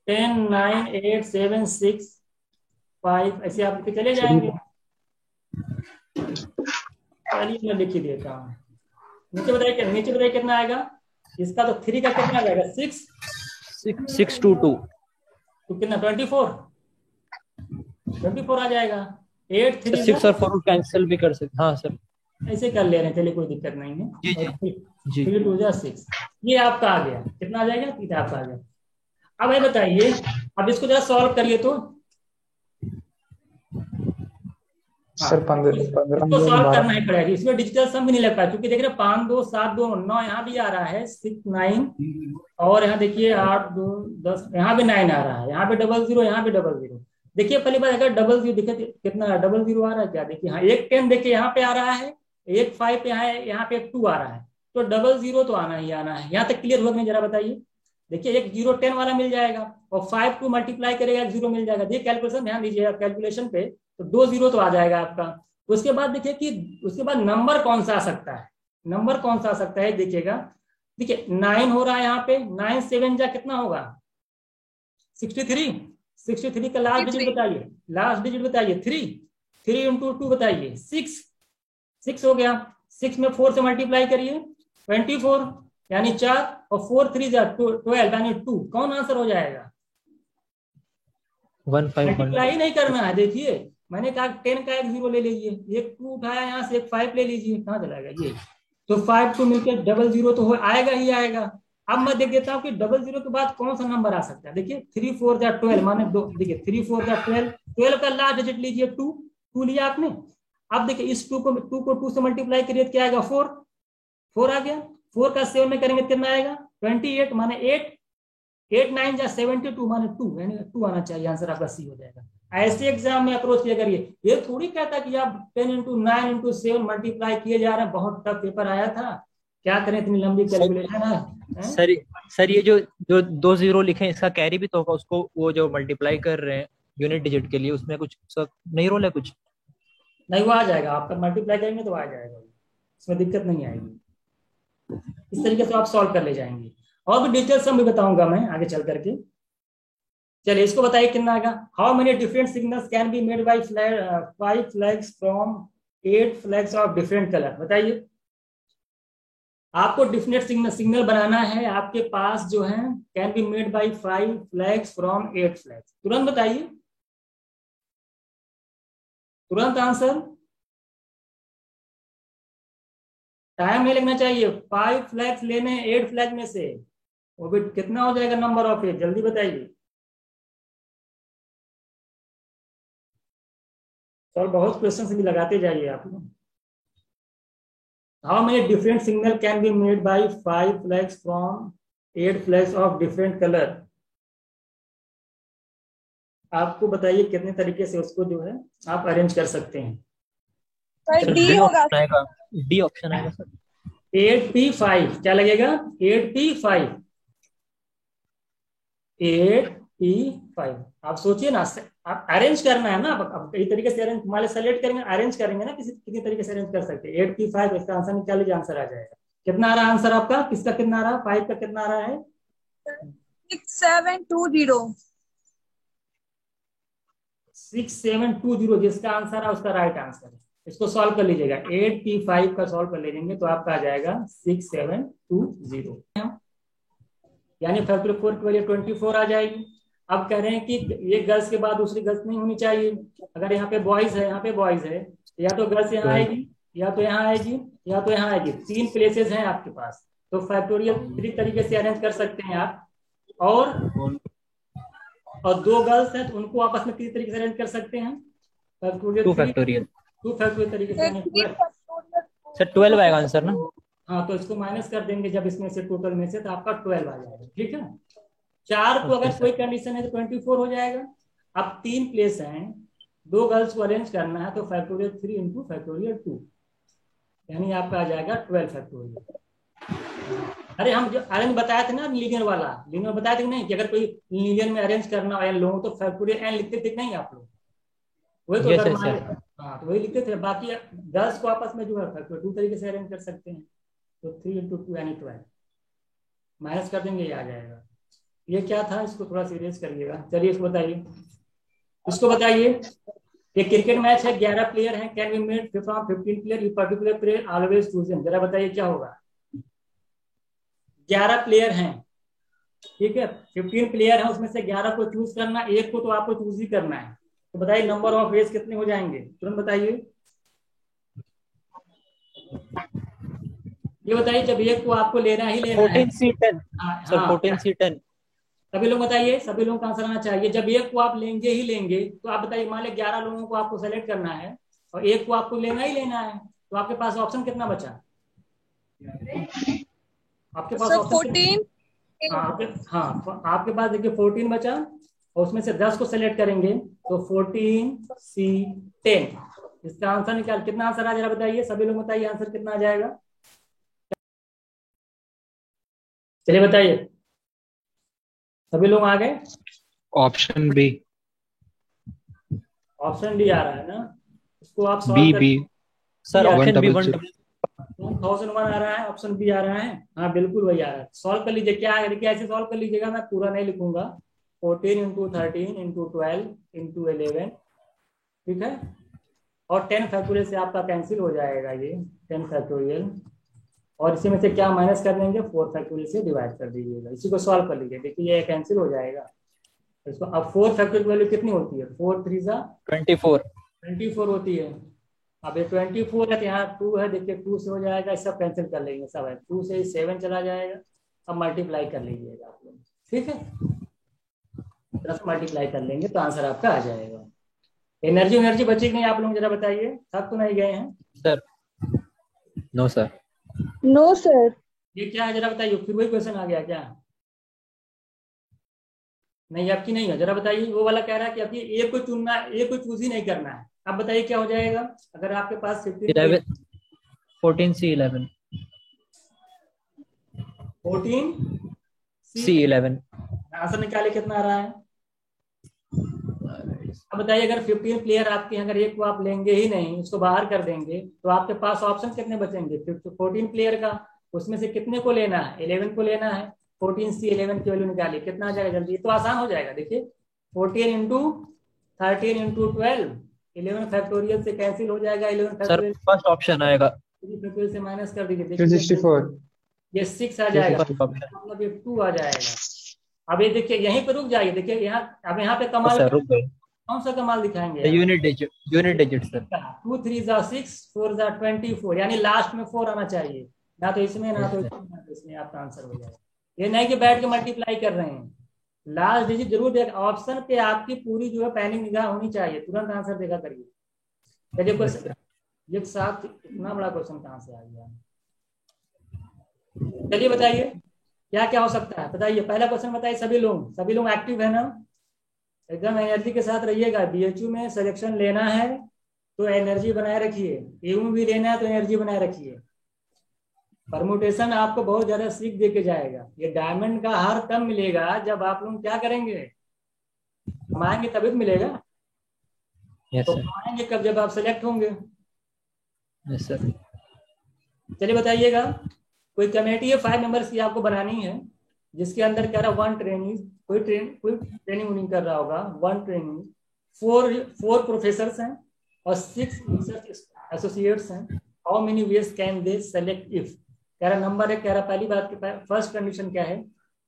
10 9 8 7 6 5 ऐसे आप चले जाएंगे। चलिए मैं लिख ही देता हूँ। नीचे बताइए कितना आएगा इसका, तो 3 का कितना आ जाएगा 622 तो कितना 24 आ जाएगा। 8 3 6 और 4 कैंसिल भी कर सकते। हाँ सर ऐसे कर ले रहे हैं, चलिए कोई दिक्कत नहीं है। जी 3 2 6 ये आपका आ गया, कितना आ जाएगा 3 आपका आ गया। अब ये बताइए, अब इसको जरा सॉल्व करिए तो। सर 15 इसको सॉल्व करना ही पड़ेगा, इसमें डिजिटल सम भी नहीं लगता क्योंकि देख रहे 5 2 7 2 9 यहाँ भी आ रहा है 6 9 और यहाँ देखिए 8 2 10 यहाँ भी 9 आ रहा है, यहाँ पे 00 यहाँ भी 00। देखिए पहली बार अगर 00 दिखे कितना 00 आ रहा है क्या, देखिए हाँ एक 10 देखिए यहाँ पे आ रहा है, एक 5 यहाँ पे 2 आ रहा है, तो 00 तो आना ही आना है। यहाँ तक क्लियर हुआ नहीं जरा बताइए। देखिए एक 0 10 वाला मिल जाएगा और 5 को मल्टीप्लाई करेगा एक 0 मिल जाएगा। देखिए कैलकुलेशन ध्यान दीजिएगा कैलकुलेशन पे, तो 2 0 तो आ जाएगा आपका। उसके बाद देखिए कि उसके बाद नंबर कौन सा आ सकता है, नंबर कौन सा आ सकता है देखिएगा। देखिए 9 हो रहा है यहाँ पे, 9 7 जा कितना होगा 63 का लास्ट डिजिट बताइए, लास्ट डिजिट बताइए। 3 इंटू 2 बताइए 6 हो गया। 6 में 4 से मल्टीप्लाई करिए 24 यानी 4 और 4 3 जा 12 यानी 2। कौन आंसर हो जाएगा, 151 मल्टीप्लाई नहीं करना है। देखिए मैंने कहा 10 का एक 0 ले लीजिए, एक 2 उठाया यहाँ से, एक 5 ले लीजिए, कहाँ चला गया ये, तो 5 को मिलकर 00 तो आएगा ही आएगा। अब मैं देख देता हूँ कि 00 के बाद कौन सा नंबर आ सकता है। देखिए 3 4 जा 12 माने 2, देखिए 3 4 जा 12 का लास्ट डिजिट लीजिए 2 लिया आपने। अब देखिए इस 2 को 2 से मल्टीप्लाई करिए क्या आएगा 4 आ गया। 4 का 7 में करेंगे कितना आएगा 28 माने 8 9 जा 72 माने 2 यानी 2 आना चाहिए, आंसर आपका सी हो जाएगा। ऐसे एग्जाम में अप्रोच किया करिए, ये थोड़ी कहता कि आप 10 इंटू 9 इंटू 7 मल्टीप्लाई किए जा रहे हैं। बहुत टफ पेपर आया था, क्या करें इतनी लंबी कैलकुलेशन है। सर ये जो 2 0 लिखे इसका कैरी भी तो होगा उसको, वो जो मल्टीप्लाई कर रहे हैं यूनिट डिजिट के लिए उसमें कुछ नहीं रोल है कुछ नहीं, वो आ जाएगा आपका, मल्टीप्लाई करेंगे तो आ जाएगा, इसमें दिक्कत नहीं आएगी। इस तरीके से आप सॉल्व कर ले जाएंगे। और भी डिजिटल सम भी बताऊंगा मैं आगे चल करके। चलिए इसको बताइए कितना आएगा। How many different signals can be made by 5 flags from 8 flags of different colour. बताइए आपको डिफरेंट सिग्नल बनाना है, आपके पास जो है can be made by 5 flags from 8 flags. तुरंत बताइए, तुरंत आंसर, टाइम नहीं लगना चाहिए। 5 फ्लैग्स लेने 8 फ्लैग में से, वो भी कितना हो जाएगा नंबर ऑफ 8, जल्दी बताइए। और बहुत क्वेश्चन भी लगाते जाइए आप लोग। How many different signal can be made by 5 flags from 8 flags of different colour. आपको बताइए कितने तरीके से उसको जो है आप अरेंज कर सकते हैं। डी होगा, डी ऑप्शन आएगा सर। 8p5 क्या लगेगा 8p5 आप सोचिए ना, आप अरेंज करना है ना। अब कई तरीके से अरेंज मान सेलेक्ट करेंगे, अरेंज करेंगे ना, कितने तरीके से अरेंज कर सकते हैं। 8p5 इसका आंसर निकाल लीजिए, आंसर आ जाएगा। कितना आ रहा है आंसर आपका, किसका कितना आ रहा है, 5 का कितना आ रहा है 6720। 6720 जिसका आंसर है उसका राइट आंसर है। इसको सॉल्व कर लीजिएगा, 8p5 का सॉल्व कर लीजिएंगे तो आपका आ जाएगा 6720, यानी फैक्टर 4 की वैल्यू 24 आ जाएगी। अब कह रहे हैं कि ये गर्ल्स के बाद दूसरी गर्ल्स नहीं होनी चाहिए। अगर यहाँ पे बॉयज है, यहाँ पे बॉयज है, या तो गर्ल्स यहाँ आएगी, या तो यहाँ आएगी, या तो यहाँ आएगी। 3 प्लेसेस हैं आपके पास, तो फैक्टोरियल 3 तरीके से अरेंज कर सकते हैं आप। और 2 गर्ल्स हैं तो उनको आपस में 3 तरीके से अरेंज कर सकते हैं। फैक्टोरियल 2 फैक्टोरियल तरीके से सर 12 आएगा आंसर ना। हाँ, तो इसको माइनस कर देंगे जब इसमें से टोटल में से, तो आपका 12 आ जाएगा। ठीक है, 4 को अगर कोई कंडीशन है तो 24 हो जाएगा। अब 3 प्लेस हैं, 2 गर्ल्स को अरेंज करना है, तो फैक्टोरियल 3 इंटू फैक्टोरियल 2 यानी आपका आ जाएगा 12 फैक्टोरियल। अरे हम जो अरेंज बताए थे ना लीनियर वाला, लीनियर बताए थे नहीं कि अगर कोई लीनियर में अरेंज करना हो लोगों तो फैक्टोरियल एन लिखते थे नहीं आप लोग, वही तो हाँ तो वही लिखते थे। बाकी गर्ल्स को आपस में जो है फैक्टोरियल 2 तरीके से अरेंज कर सकते हैं, तो 3 इंटू 2 यानी 12 माइनस कर देंगे, ये आ जाएगा। ये क्या था, इसको थोड़ा सीरियस करिएगा। चलिए इसको बताइए, उसको बताइए। ये क्रिकेट मैच है, 11 प्लेयर हैं, can be made from 15 player, you particular player always choose him. जरा बताइए क्या होगा। 11 प्लेयर हैं, ठीक है, 15 प्लेयर हैं, उसमें से 11 को चूज करना, एक को तो आपको चूज ही करना है। तो बताइए नंबर ऑफ वेज कितने हो जाएंगे, तुरंत बताइए। ये बताइए, जब एक को आपको लेना ही लेना है। 14C10 सर, हाँ 14C10। सभी लोग बताइए, सभी लोगों का आंसर आना चाहिए। जब एक को आप लेंगे ही लेंगे, तो आप बताइए, मान लीजिए 11 लोगों को आपको सेलेक्ट करना है और एक को आपको लेना ही लेना है, तो आपके पास ऑप्शन कितना बचा? आपके पास सर ऑप्शन 14। हाँ, आपके पास देखिए 14 बचा, और उसमें से 10 को सेलेक्ट करेंगे तो 14C10। इसका आंसर निकाल, कितना आंसर आ, जरा बताइए, सभी लोग बताइए आंसर कितना आ जाएगा। चलिए बताइए, सभी लोग आ गए। Option B. ऑप्शन डी आ रहा है ना, इसको आप बी सॉल्व कर। B sir option B 100। 1001 आ रहा है, ऑप्शन बी आ रहा है। हाँ बिल्कुल वही आ रहा है। सॉल्व कर लीजिए, क्या है, देखिए ऐसे सॉल्व कर लीजिएगा, मैं पूरा नहीं लिखूंगा। 14 इंटू 13 इंटू 12 इंटू 11, ठीक है, और 10 फैक्टोरियल से आपका कैंसिल हो जाएगा ये 10 फैक्टोरियल, और इसी में से क्या माइनस कर देंगे, 4 फैक्टोरियल से डिवाइड कर दीजिएगा। इसी को सॉल्व कर लीजिए, देखिए ये कैंसिल हो जाएगा। इसको अब 4 फैक्टोरियल वैल्यू कितनी होती है, 4 3 24 होती है। अब ये 24 है, तो यहाँ 2 है, देखिए 2 से हो जाएगा, इस सब कैंसिल कर लेंगे, सब है 2 से 7 चला जाएगा। अब मल्टीप्लाई कर लीजिएगा आप लोग, ठीक है, 10 मल्टीप्लाई कर लेंगे तो आंसर आपका आ जाएगा। एनर्जी बची कि नहीं, आप लोग जरा बताइए, थक तो नहीं गए हैं sir? No sir. No sir. ये क्या है, जरा बताइए, फिर वही क्वेश्चन आ गया क्या? नहीं, आपकी नहीं है, जरा बताइए। वो वाला कह रहा है कि आपकी एक को चुनना, एक को चूज ही नहीं करना है। अब बताइए क्या हो जाएगा, अगर आपके पास 14C11 C11 आंसर निकाले, कितना आ रहा है? अब बताइए, अगर 15 प्लेयर आपके हैं, अगर एक को आप लेंगे ही नहीं, उसको बाहर कर देंगे, तो आपके पास ऑप्शन कितने बचेंगे? 14 प्लेयर का, उसमें से कितने को लेना है? 11 को लेना है। 14C11 की वैल्यू निकालिए, कितना आ जाएगा जल्दी, तो आसान हो जाएगा। देखिए 14 इंटू 13 इंटू 12, 11 फैक्टोरियल से कैंसिल हो जाएगा, 11 सर फैक्टोरियल फर्स्ट ऑप्शन आएगा। फैक्टोरियल से माइनस कर दीजिए, 364। ये 6 आ जाएगा, 364 मतलब ये 2 आ जाएगा। अब ये देखिए यहीं पे रुक जाइए, देखिए यहाँ, अब यहाँ पे कमाल, सर रुक गए। कौन सा कमाल दिखाएंगे? Unit digit sir. 2 3 6 4 24, यानी लास्ट में 4 आना चाहिए, ना तो इसमें ना तो इसमें ना तो इसमें, आपका आंसर हो जाएगा। ये नहीं कि बैठ के मल्टीप्लाई कर रहे हैं, लास्ट डिजिट जरूर देख, ऑप्शन पे आपकी पूरी जो है पैनिक निगाह होनी चाहिए, तुरंत आंसर देखा करिए। चलिए क्वेश्चन एक साथ, इतना बड़ा क्वेश्चन कहाँ से आ गया? चलिए बताइए क्या क्या हो सकता है, बताइए। पहला क्वेश्चन बताइए, सभी लोग एक्टिव है ना, एकदम एनर्जी के साथ रहिएगा। बीएचयू में सिलेक्शन लेना है तो एनर्जी बनाए रखिए, एयू में भी लेना है तो एनर्जी बनाए रखिए। परमुटेशन आपको बहुत ज्यादा सीख दे के जाएगा। ये डायमंड का हार तब मिलेगा जब आप लोग क्या करेंगे, कमाएंगे तभी तो मिलेगा। यस तो सर। कमाएंगे कब, जब आप सेलेक्ट होंगे। Yes sir. चलिए बताइएगा, कोई कमेटी है 5 मेंबर्स की आपको बनानी है, जिसके अंदर कह रहा है 1 ट्रेनिंग, कोई ट्रेनिंग कर रहा होगा, 1 ट्रेनिंग, 4 प्रोफेसर हैं और 6 रिसर्च एसोसिएट्स हैं। How many ways can they select if, कह रहा नंबर है, कह रहा पहली बात के फर्स्ट कंडीशन क्या है,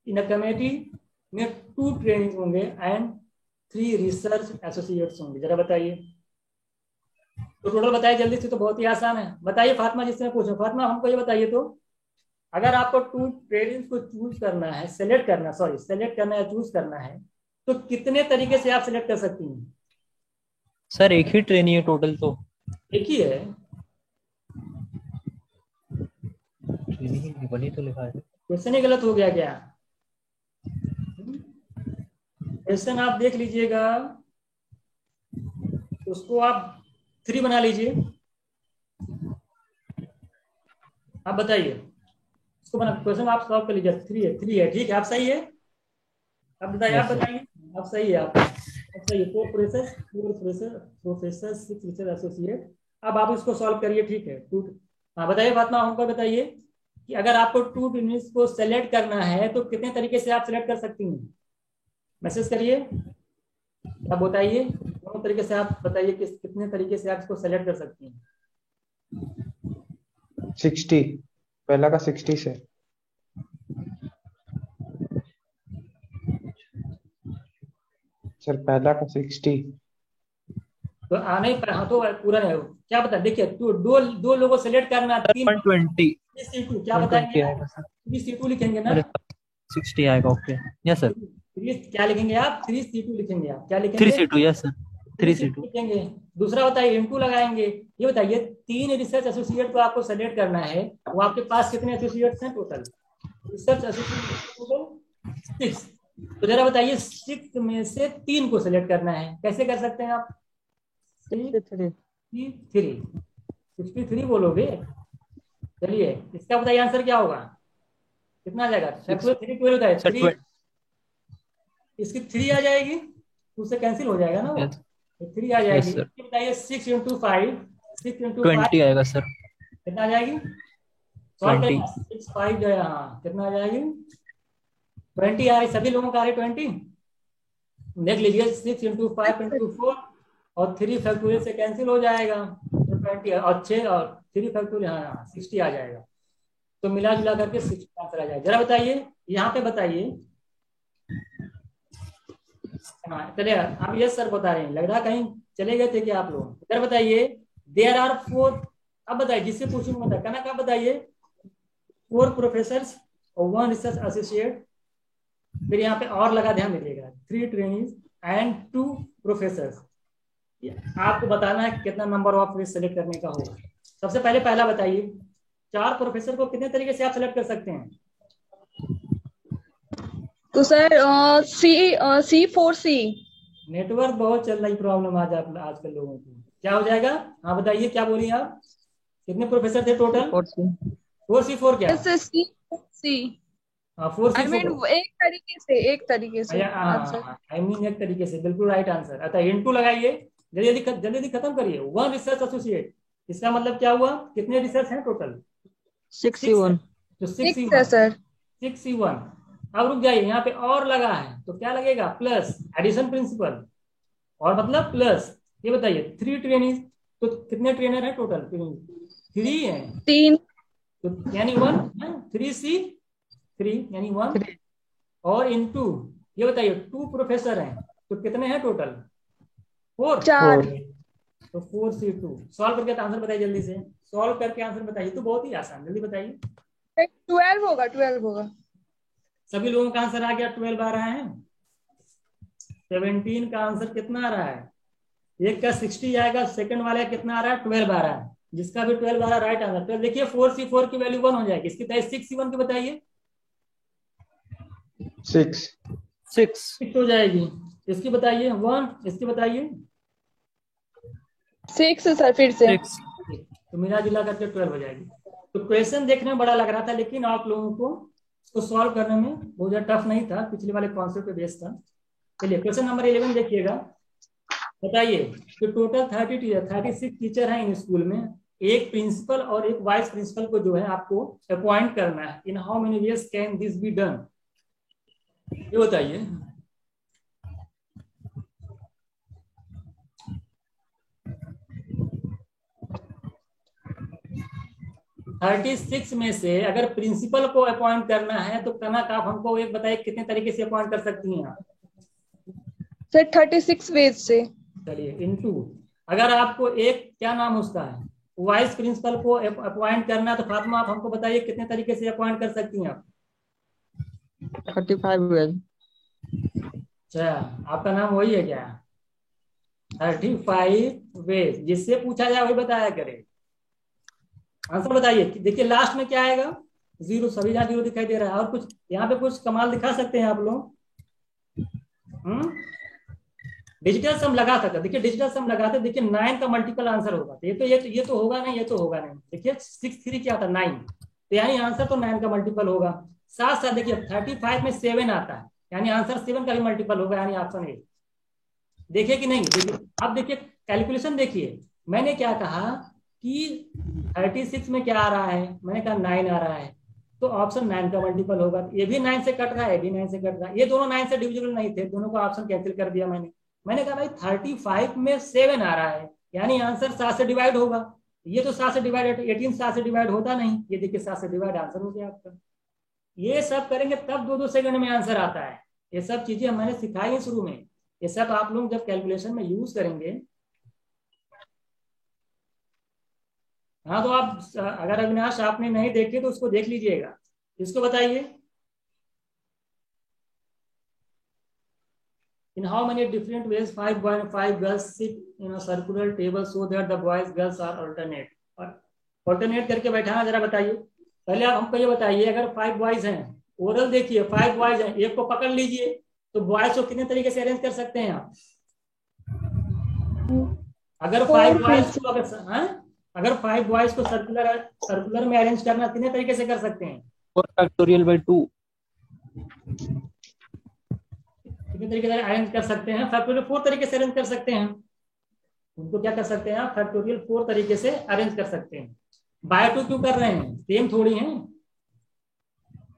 इन अ कमेटी में 2 ट्रेनिंग होंगे एंड 3 रिसर्च एसोसिएट्स होंगे। जरा बताइए, तो टोटल बताइए जल्दी से, तो बहुत ही आसान है। बताइए फातिमा, जिससे पूछो, फातिमा हमको ये बताइए, तो अगर आपको 2 ट्रेनिंग को चूज करना है, सेलेक्ट करना या चूज करना है, तो कितने तरीके से आप सिलेक्ट कर सकती हैं? सर एक ही ट्रेनी है टोटल, तो एक ही है। ट्रेनिंग बनी तो लिखा है। क्वेश्चन ही गलत हो गया क्या? क्वेश्चन आप देख लीजिएगा, उसको आप 3 बना लीजिए। आप बताइए, उसको बना, क्वेश्चन आप सॉल्व कर लीजिए। 3 है, ठीक है, आप सही है। अब बताइए, आप बताइए, आप सही है, आप सही है। 4 प्रोफेसर 6 रिसर्च एसोसिएट। अब आप इसको सॉल्व करिए, ठीक है। हाँ बताइए फातिमा, हमको बताइए कि अगर आपको 2 ट्रेनिंग्स को सेलेक्ट करना है तो कितने तरीके से आप सेलेक्ट कर सकती हैं? मैसेज करिए, अब बताइए। तरीके से आप बताइए कितने तरीके से आप इसको सेलेक्ट कर सकती हैं। 60, पहला का 60 से। सर पहला का 60। तो आने पर हाँ तो पूरा नहीं हो क्या बता देखिए तो दो लोगों सेलेक्ट करना 120 3C2 क्या बताएंगे आएगा सर। 3C2 लिखेंगे ना 60 आएगा। Okay yes sir. 3 क्या लिखेंगे आप 3C2 लिखेंगे आप क्या लिखेंगे 3C2 यस सर 3C2 लिखेंगे। दूसरा बताइए इनटू लगाएंगे। ये बताइए 3 रिसर्च एसोसिएट को आपको सेलेक्ट करना है वो आपके पास कितने एसोसिएट्स हैं टोटल रिसर्च एसोसिएट टोटल 6। तो जरा बताइए 6 में से 3 को सेलेक्ट करना है कैसे कर सकते हैं आप 63 बोलोगे। चलिए इसका बताइए आंसर क्या होगा कितना आ जाएगा 3 होता है 3 इसकी 3 आ जाएगी उससे कैंसिल हो जाएगा ना वो 3 आ जाएगी। बताइए 6 × 5 6 × 20 आएगा सर। कितना आ जाएगी 6 5 जो है हाँ कितना आ जाएगी 20 आ रही सभी लोगों का आ रही 20। देख लीजिए 6 × 5 × 4 और 3 फैक्टोरियल से कैंसिल हो जाएगा तो 20 और 6 और 3 फैक्टोरियल हाँ 60 आ जाएगा। तो मिला जुला करके 60 आंसर आ जाएगा। जरा बताइए यहाँ पे बताइए हाँ चलिए आप यस सर बता रहे हैं लग रहा कहीं चले गए थे क्या आप लोग। इधर बताइए देयर आर 4 अब बताइए जिससे पूछूंगा था कहना कब बताइए 4 प्रोफेसर्स और 1 रिसर्च एसोसिएट। फिर यहाँ पे और लगा ध्यान दीजिएगा 3 ट्रेनीज एंड 2 प्रोफेसर्स। आपको बताना है कितना नंबर ऑफ सेलेक्ट करने का होगा। सबसे पहले पहला बताइए 4 प्रोफेसर को कितने तरीके से आप सेलेक्ट कर सकते हैं। तो सर C4C। नेटवर्क बहुत चल रही प्रॉब्लम आज आजकल लोगों की क्या हो जाएगा हाँ बताइए क्या बोलिए आप कितने प्रोफेसर थे टोटल 4C4 क्या C4C हाँ 4C4 I mean, एक तरीके से आई मीन एक तरीके से बिल्कुल राइट आंसर। अतः इनटू लगाइए जल्दी जल्दी खत्म करिए 1 रिसर्च एसोसिएट। इसका मतलब क्या हुआ कितने रिसर्च हैं टोटल 61। तो 6C1 अब रुक जाइए यहाँ पे और लगा है तो क्या लगेगा प्लस एडिशन प्रिंसिपल और मतलब प्लस ये बताइए 3 ट्रेनिंग तो कितने ट्रेनर है टोटल 3 है 3 तो यानी 1 3C3 यानी 1 और इनटू ये बताइए 2 प्रोफेसर हैं तो कितने हैं टोटल 4 तो 4C2 सॉल्व करके आंसर बताइए जल्दी से सॉल्व करके आंसर बताइए तो बहुत ही आसान जल्दी बताइए 12 होगा सभी लोगों का आंसर आ गया 12 आ रहा है। 17 का आंसर कितना आ रहा है एक का 60 आएगा सेकंड वाले का कितना आ रहा है 12 आ रहा है जिसका भी 12 आ रहा है राइट आंसर। तो देखिए 4C4 की वैल्यू 1 हो जाएगी। इसकी बताइए 6C1 की बताइए 6 हो जाएगी। इसकी बताइए 1 इसकी बताइए 6 सर फिर से तो मिला जुला करके 12 हो जाएगी। तो क्वेश्चन देखने में बड़ा लग रहा था लेकिन आप लोगों को उसको सॉल्व करने में बहुत ज्यादा टफ नहीं था पिछले वाले कॉन्सेप्ट पे बेस्ड था। चलिए क्वेश्चन नंबर 11 देखिएगा। बताइए कि टोटल 36 टीचर हैं इन स्कूल में एक प्रिंसिपल और एक वाइस प्रिंसिपल को जो है आपको अपॉइंट करना है। इन how many years can this be done ये बताइए। थर्टी 36 में से अगर प्रिंसिपल को अपॉइंट करना है तो कनक आप हमको एक बताइए कितने तरीके से अपॉइंट कर सकती हैं आप सर 36 वेज से। चलिए इनटू अगर आपको एक क्या नाम उसका है वाइस प्रिंसिपल को अपॉइंट करना है तो फातिमा आप हमको बताइए कितने तरीके से अपॉइंट कर सकती हैं आप 35 वेज। अच्छा आपका नाम वही है क्या 35 वेज जिससे पूछा जाए वही बताया करे। आंसर बताइए देखिए लास्ट में क्या आएगा 0 सभी जगह 0 दिखाई दे रहा है और कुछ यहाँ पे कुछ कमाल दिखा सकते हैं आप लोग। डिजिटल सम लगा सकते देखिए डिजिटल सम लगाते देखिए 9 का मल्टीपल आंसर होगा तो ये तो होगा नहीं ये तो होगा नहीं। देखिए 6 3 क्या था 9 तो यानी आंसर तो 9 का मल्टीपल होगा। साथ साथ देखिए 35 में 7 आता है यानी आंसर 7 का भी मल्टीपल होगा यानी ऑप्शन ए। देखिए कि नहीं देखिए अब देखिए कैलकुलेशन देखिए मैंने क्या कहा कि 36 में क्या आ रहा है मैंने कहा 9 आ रहा है तो ऑप्शन 9 का मल्टीपल होगा। ये भी 9 से कट रहा है ये भी 9 से कट रहा है ये दोनों 9 से डिविजिबल नहीं थे दोनों को ऑप्शन कैंसिल कर दिया मैंने मैंने कहा भाई 35 में 7 आ रहा है, यानी आंसर 7 से डिवाइड होगा। ये तो 7 से डिवाइड, 18 7 से डिवाइड होता नहीं, ये देखिए 7 से डिवाइड आंसर हो गया आपका। ये सब करेंगे तब 2-2 सेकंड में आंसर आता है। ये सब चीजें मैंने सिखाई है शुरू में, ये सब आप लोग जब कैलकुलेशन में यूज करेंगे। हाँ तो आप अगर अविनाश आपने नहीं देखे तो उसको देख लीजिएगा। इसको बताइए, in how many different ways 5 girls sit in a circular table so that the boys girls are alternate, और alternate करके बैठाना जरा बताइए। पहले आप हमको ये बताइए, अगर 5 बॉयज हैं, ओरल देखिए 5 बॉयज हैं, एक को पकड़ लीजिए, तो बॉयज को कितने तरीके से अरेंज कर सकते हैं आप? अगर 5 बॉयज को अगर 5 बॉयज को सर्कुलर में अरेंज करना कितने तरीके से कर सकते हैं? 4 फैक्टोरियल बाय 2। कितने तरीके से अरेंज कर सकते हैं? फैक्टोरियल 4 तरीके से अरेंज कर सकते हैं। उनको क्या कर सकते हैं? फैक्टोरियल 4 तरीके से अरेंज कर सकते हैं। बाय 2 क्यों कर रहे हैं? सेम थोड़ी हैं।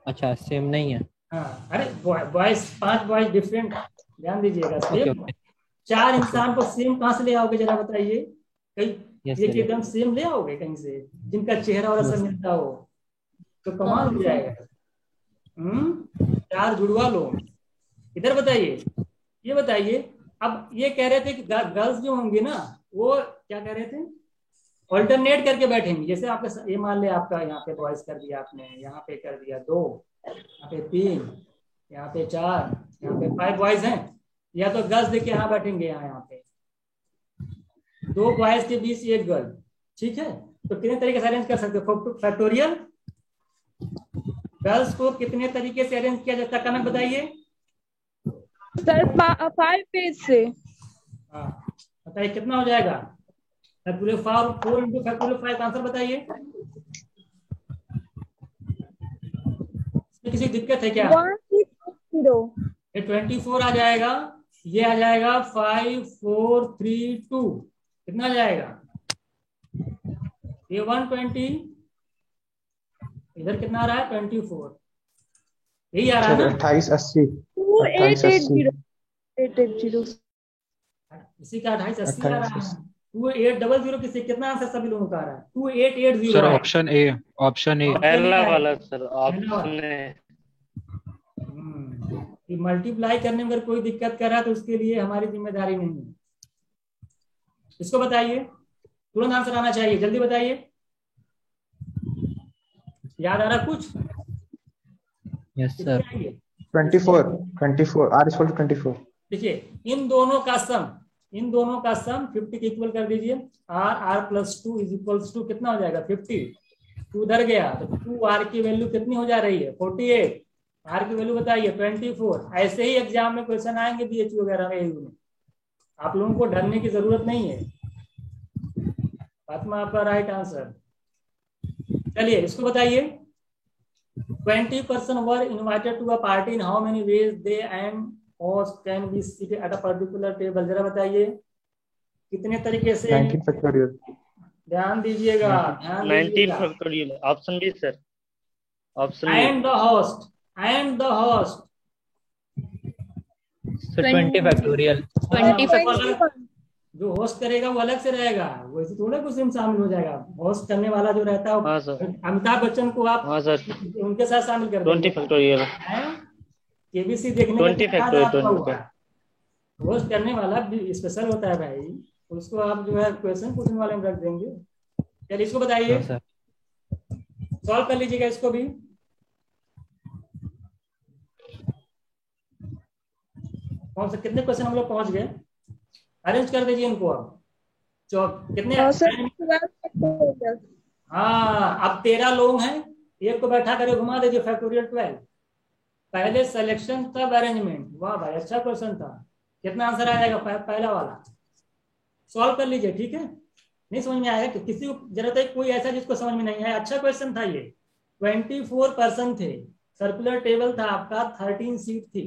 अच्छा, सेम नहीं है। हाँ, अरे बॉयज 5 बॉयज डिफरेंट, ध्यान दीजिएगा। सेम 4 इंसान को सेम कहाँ से ले आओगे जरा बताइए? कहीं ये एकदम सेम ले आओगे कहीं से, जिनका चेहरा और असर मिलता हो तो कमाल हो जाएगा। 4 जुड़वा लोग। इधर बताइए, ये बताइए, अब ये कह रहे थे कि गर्ल्स जो होंगी ना, वो क्या कह रहे थे? ऑल्टरनेट करके बैठेंगे। जैसे आपके ये मान लिया आपका यहाँ पे बॉयज कर दिया आपने, यहाँ पे कर दिया 2, यहाँ पे 3, यहाँ पे 4, यहाँ पे 5 बॉयज हैं, या तो गर्ल्स देखिए यहाँ बैठेंगे, यहाँ पे 2 बॉयज के बीच 1 गर्ल, ठीक है? तो कितने तरीके से अरेंज कर सकते हो फैक्टोरियल? गर्ल्स को कितने तरीके से अरेंज किया जाता है कनक बताइए? सर 5 पेज से। हाँ बताइए कितना हो जाएगा? फैक्टोरियल 4 इंटू फैक्टोरियल 5 आंसर बताइए। इसमें किसी दिक्कत है क्या? 160। ये 24 आ जाएगा, ये आ जाएगा 5 4 3 2, कितना आ जाएगा? ये 120, इधर कितना आ रहा है? 24, यही आ रहा है ना? 28 80 2880। इसी का 2880 आ रहा है। 2800 किसी कितना आंसर सभी लोगों का आ रहा है? 2880 sir option A, option A पहला वाला सर, ऑप्शन ए। मल्टीप्लाई करने में अगर कोई दिक्कत कर रहा है तो उसके लिए हमारी जिम्मेदारी नहीं है। इसको बताइए, तुरंत आंसर आना चाहिए, जल्दी बताइए। याद आ रहा कुछ? Yes sir. 24 r equal to 24। देखिए इन दोनों का सम 50 के इक्वल कर दीजिए। r plus 2 is equals to कितना हो जाएगा? 50। 2 उधर गया तो 2r की वैल्यू कितनी हो जा रही है? 48। r की वैल्यू बताइए 24। ऐसे ही एग्जाम में क्वेश्चन आएंगे बीएचयू वगैरह में, आप लोगों को डरने की जरूरत नहीं है। फातिमा आपका राइट आंसर। चलिए इसको बताइए, 20% were invited to a party, in how many ways they and host can be seated at a particular table? जरा बताइए कितने तरीके से? 19 फैक्टोरियल। ध्यान दीजिएगा, 19 factorial. Option B sir, option and the host, and the host. Sir 20 factorial. 20 factorial. जो host करेगा वो अलग से रहेगा, वैसे थोड़ा कुछ में शामिल हो जाएगा। होस्ट करने वाला जो रहता है, हाँ सर, अमिताभ बच्चन को आप हाँ सर, उनके साथ शामिल कर 20 फैक्टोरियल। केबीसी देखने 20 फैक्टोरियल। होस्ट करने वाला स्पेशल होता है भाई, उसको आप जो है क्वेश्चन पूछने वाले में रख देंगे। चलिए इसको बताइए, सॉल्व कर लीजिएगा इसको भी। कौन से कितने क्वेश्चन हम लोग पहुंच गए? अरेंज कर दीजिए इनको। अब कितने? हाँ, अब 13 लोग हैं, एक को बैठा करके घुमा दीजिए फैक्टोरियल 12। पहले सिलेक्शन तब अरेंजमेंट। वाह भाई, अच्छा क्वेश्चन था। कितना आंसर आ जाएगा? पहला वाला सॉल्व कर लीजिए, ठीक है? नहीं समझ में आएगा कि किसी को जरूरत है कोई ऐसा जिसको समझ में नहीं आया? अच्छा क्वेश्चन था ये। 24% थे, सर्कुलर टेबल था आपका, 13 सीट थी।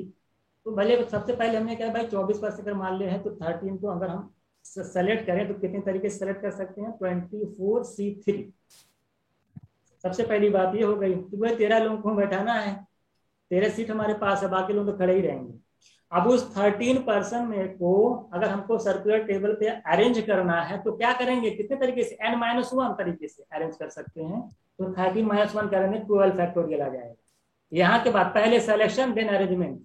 तो भले सबसे पहले हमने कहा भाई 24% अगर मान ले हैं तो 13 को अगर हम सेलेक्ट करें तो कितने तरीके से सेलेक्ट कर सकते हैं? 24C3। सबसे पहली बात ये हो गई। तो वह 13 लोगों को बैठाना है, 13 सीट हमारे पास है, बाकी लोग तो खड़े ही रहेंगे। अब उस 13% में को अगर हमको सर्कुलर टेबल पे अरेंज करना है तो क्या करेंगे, कितने तरीके से, n-1 तरीके से अरेंज कर सकते हैं। तो 13-1 करेंगे 12 फैक्टोरियल आ जाएगा। यहाँ के बाद पहले सिलेक्शन देन अरेंजमेंट।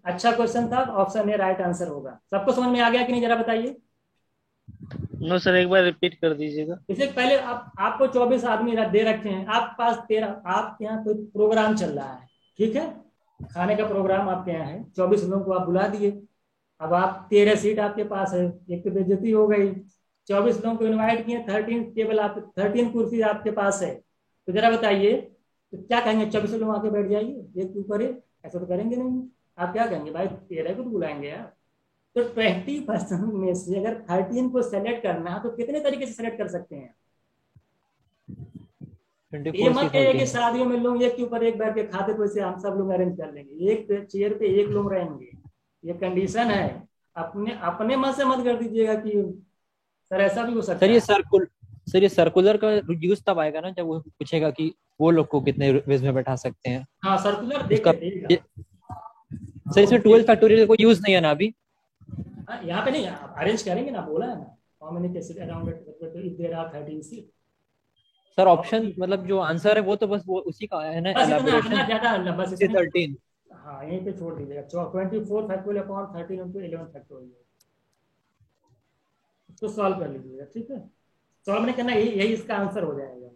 अच्छा क्वेश्चन था, ऑप्शन ए राइट आंसर होगा। सबको समझ में आ गया कि नहीं, जरा बताइए। नो सर, एक बार रिपीट कर दीजिएगा। इससे पहले आपको 24 आदमी दे रखे हैं, आपके पास 13, आपके यहाँ कोई प्रोग्राम चल रहा है, ठीक है, खाने का प्रोग्राम आपके यहाँ है, 24 लोगों को आप बुला दिए। अब आप 13 सीट आपके पास है, एक तो बेइज्जती हो गई। 24 लोगों को इनवाइट किए, 13 कुर्सी आपके पास है। तो जरा बताइए, तो क्या कहेंगे, 24 लोग आके बैठ जाइए एक ऊपर है, ऐसा तो करेंगे नहीं। आप क्या कहेंगे, भाई 13 को तो बुलाएंगे यार। तो 20% में से अगर 13 को सेलेक्ट करना है तो कितने तरीके से सेलेक्ट कर सकते हैं। ये मत है कि शादियों में लोग एक के ऊपर एक बैठ के खाते, तो इसे हम सब लोग अरेंज कर लेंगे, एक चेयर पे एक लोग रहेंगे, ये कंडीशन है। अपने मन से मत कर दीजिएगा कि सर ऐसा भी हो सकता है। सर ये सर्कुलर का यूज तब आएगा ना जब वो पूछेगा कि वो लोग को कितने वेज में बैठा सकते हैं। हाँ, सर्कुलर देखिए सर इसमें 12 फैक्टोरियल कोई यूज नहीं है ना अभी। यहाँ पे नहीं, अरेंज करेंगे ना, बोला है ना, how many cases around if there are 13 seat. Sir option मतलब जो आंसर है वो तो बस वो उसी का है ना, इतना ज्यादा बस 13। हाँ, यहीं पे छोड़ दीजिएगा। 24 फैक्टोरियल अपॉन 13 into 11 फैक्टोरियल, तो सॉल्व कर लीजिएगा, ठीक है। सॉल्व नहीं करना, यही इसका आंसर हो जाएगा।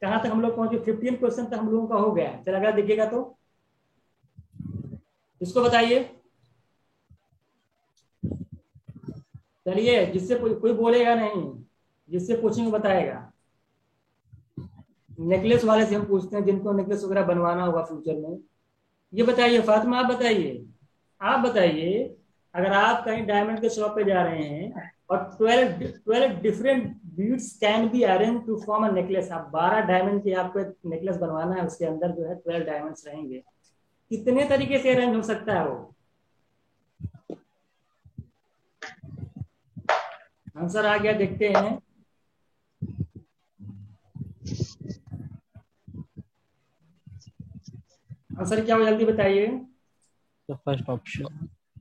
कहाँ तक हम लोग पहुंचे, 15 क्वेश्चन तक हम लोगों का हो गया। चल अगर देखिएगा तो इसको बताइए। चलिए, जिससे कोई बोलेगा नहीं, जिससे पूछेंगे बताएगा। नेकलेस वाले से हम पूछते हैं, जिनको नेकलेस वगैरह बनवाना होगा फ्यूचर में। ये बताइए फातिमा, आप बताइए, अगर आप कहीं डायमंड के शॉप पे जा रहे हैं और 12 different beads can be arrange to form a necklace, आप 12 डायमंड की आपको नेकलेस बनवाना है, उसके अंदर जो है 12 डायमंड्स रहेंगे, कितने तरीके से अरेंज हो सकता है वो। आंसर आ गया, देखते हैं। आंसर क्या हो, जल्दी बताइए। First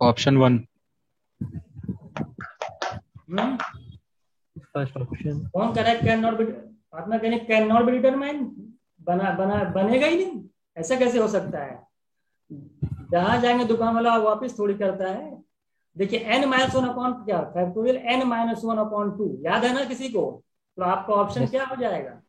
option 1। फर्स्ट ऑप्शन कौन correct, can not be, Fatima कहने कैन नॉट बी डिटरमाइन, बनेगा ही नहीं, ऐसा कैसे हो सकता है। जहां जाएंगे दुकान वाला वापस थोड़ी करता है। देखिए n-1 अपॉन क्या, फैक्टोरियल n-1 अपॉन 2, याद है ना किसी को। तो आपका ऑप्शन क्या हो जाएगा,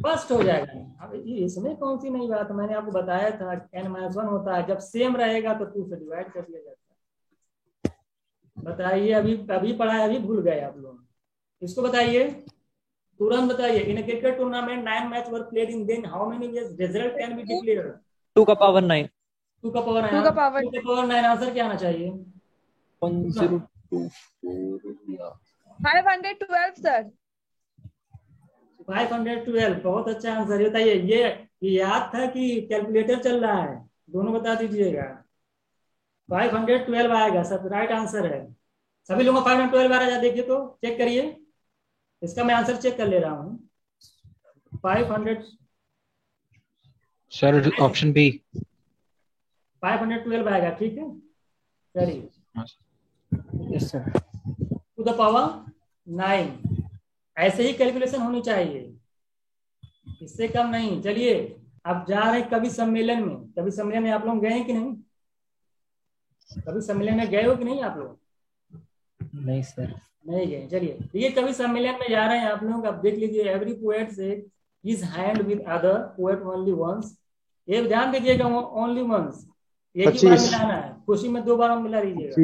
फर्स्ट हो जाएगा। अब इसमें कौन सी नई बात, मैंने आपको बताया था n-1 होता है जब सेम रहेगा तो 2 से डिवाइड कर दिया जाता है। बताइए, अभी पढ़ा है, अभी भूल गए आप लोग। इसको बताइए, तुरंत बताइए। In cricket tournament 9 match were played in then how many ways result can be declared. 2 का पावर 9। 2 का पावर 9 आंसर क्या आना चाहिए। 1024 512 सर। 512, बहुत अच्छा आंसर। बताइए, ये याद था कि कैलकुलेटर चल रहा है, दोनों बता दीजिएगा। 512 आएगा, सब राइट आंसर है। सभी लोगों को 512 आ रहा है, देखिए तो चेक करिए। इसका मैं आंसर चेक कर ले रहा हूँ। 500 सर ऑप्शन बी। 512 आएगा, ठीक है। चलिए, yes sir. To the power 9, ऐसे ही कैलकुलेशन होनी चाहिए, इससे कम नहीं। चलिए, अब जा रहे कवि सम्मेलन में। कवि सम्मेलन में आप लोग गए कि नहीं, कवि सम्मेलन में गए हो कि नहीं आप लोग। नहीं सर, नहीं गए। चलिए, ये कवि सम्मेलन में जा रहे हैं आप लोग। अब देख लीजिए, every poet say his hand with other poet only once. ये ध्यान दीजिएगा, ओनली वंस, एक ही बार मिलाना है, खुशी में 2 बार हम मिला दीजिएगा।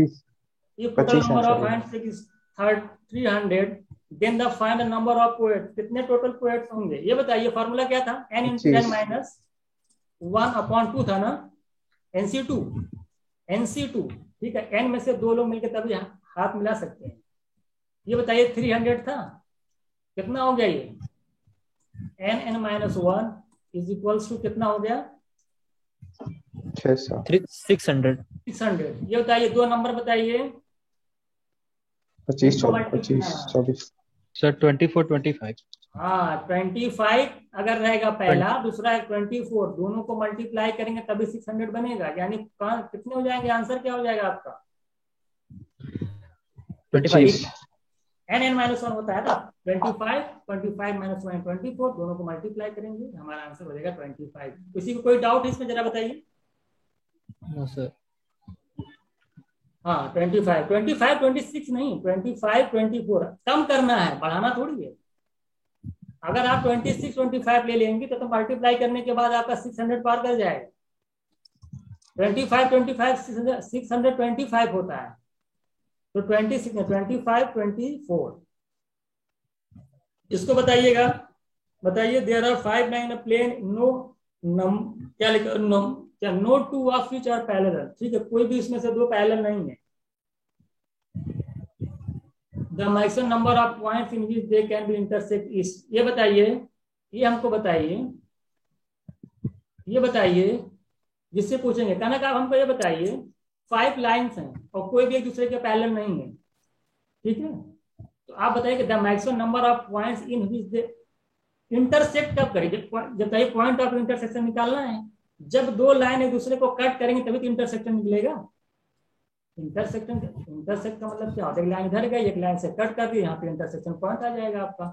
ये total number of hands is 300, then the find the number of poets. कितने टोटल पोएट्स होंगे ये बताइए। फॉर्मूला क्या था, n × n - 1 अपॉन 2 था ना, NC2, ठीक है। n में से 2 लोग मिलकर तभी हाथ मिला सकते हैं। ये बताइए 300 था, कितना हो गया ये, n-1 इज इक्वल्स टू कितना हो गया, 600। ये बताइए 2 नंबर बताइए। 25 24 सर 24 25 हाँ 25 अगर रहेगा पहला, दूसरा है 24, दोनों को मल्टीप्लाई करेंगे तभी 600 बनेगा। यानी कितने हो जाएंगे, आंसर क्या हो जाएगा आपका? 25। n(n-1) होता है ना, 25 -1 24, दोनों को मल्टीप्लाई करेंगे, हमारा आंसर हो जाएगा 25। किसी को कोई डाउट है इसमें, जरा बताइए। No sir. हाँ 25 26 नहीं, 25 24, कम करना है, बढ़ाना थोड़ी है। अगर आप 26 25 ले लेंगे तो मल्टीप्लाई करने के बाद आपका 600 पार कर जाएगा। 25 625 होता है, तो 26 25 24। इसको बताइएगा, बताइए। देयर आर 5 9 प्लेन, नो क्या लिखा, no two of which are parallel. ठीक है, कोई भी इसमें से दो पैरेलल नहीं है। The maximum number of points in which they can be intersect is. ये बताइए, ये हमको बताइए, ये बताइए, जिससे पूछेंगे कहना का हमको ये बताइए 5 लाइन्स हैं और कोई भी एक दूसरे के पैरेलल नहीं है, ठीक है। तो आप बताइए कि the maximum number of points in which they intersect कब करेंगे, जब चाहिए पॉइंट ऑफ इंटरसेक्शन निकालना है। जब दो लाइन एक दूसरे को कट करेंगे तभी तो इंटरसेक्शन निकलेगा। इंटरसेक्ट का मतलब क्या होता है? एक लाइन इधर गई, एक लाइन से कट कर दी, यहाँ पे इंटरसेक्शन पॉइंट आ जाएगा आपका।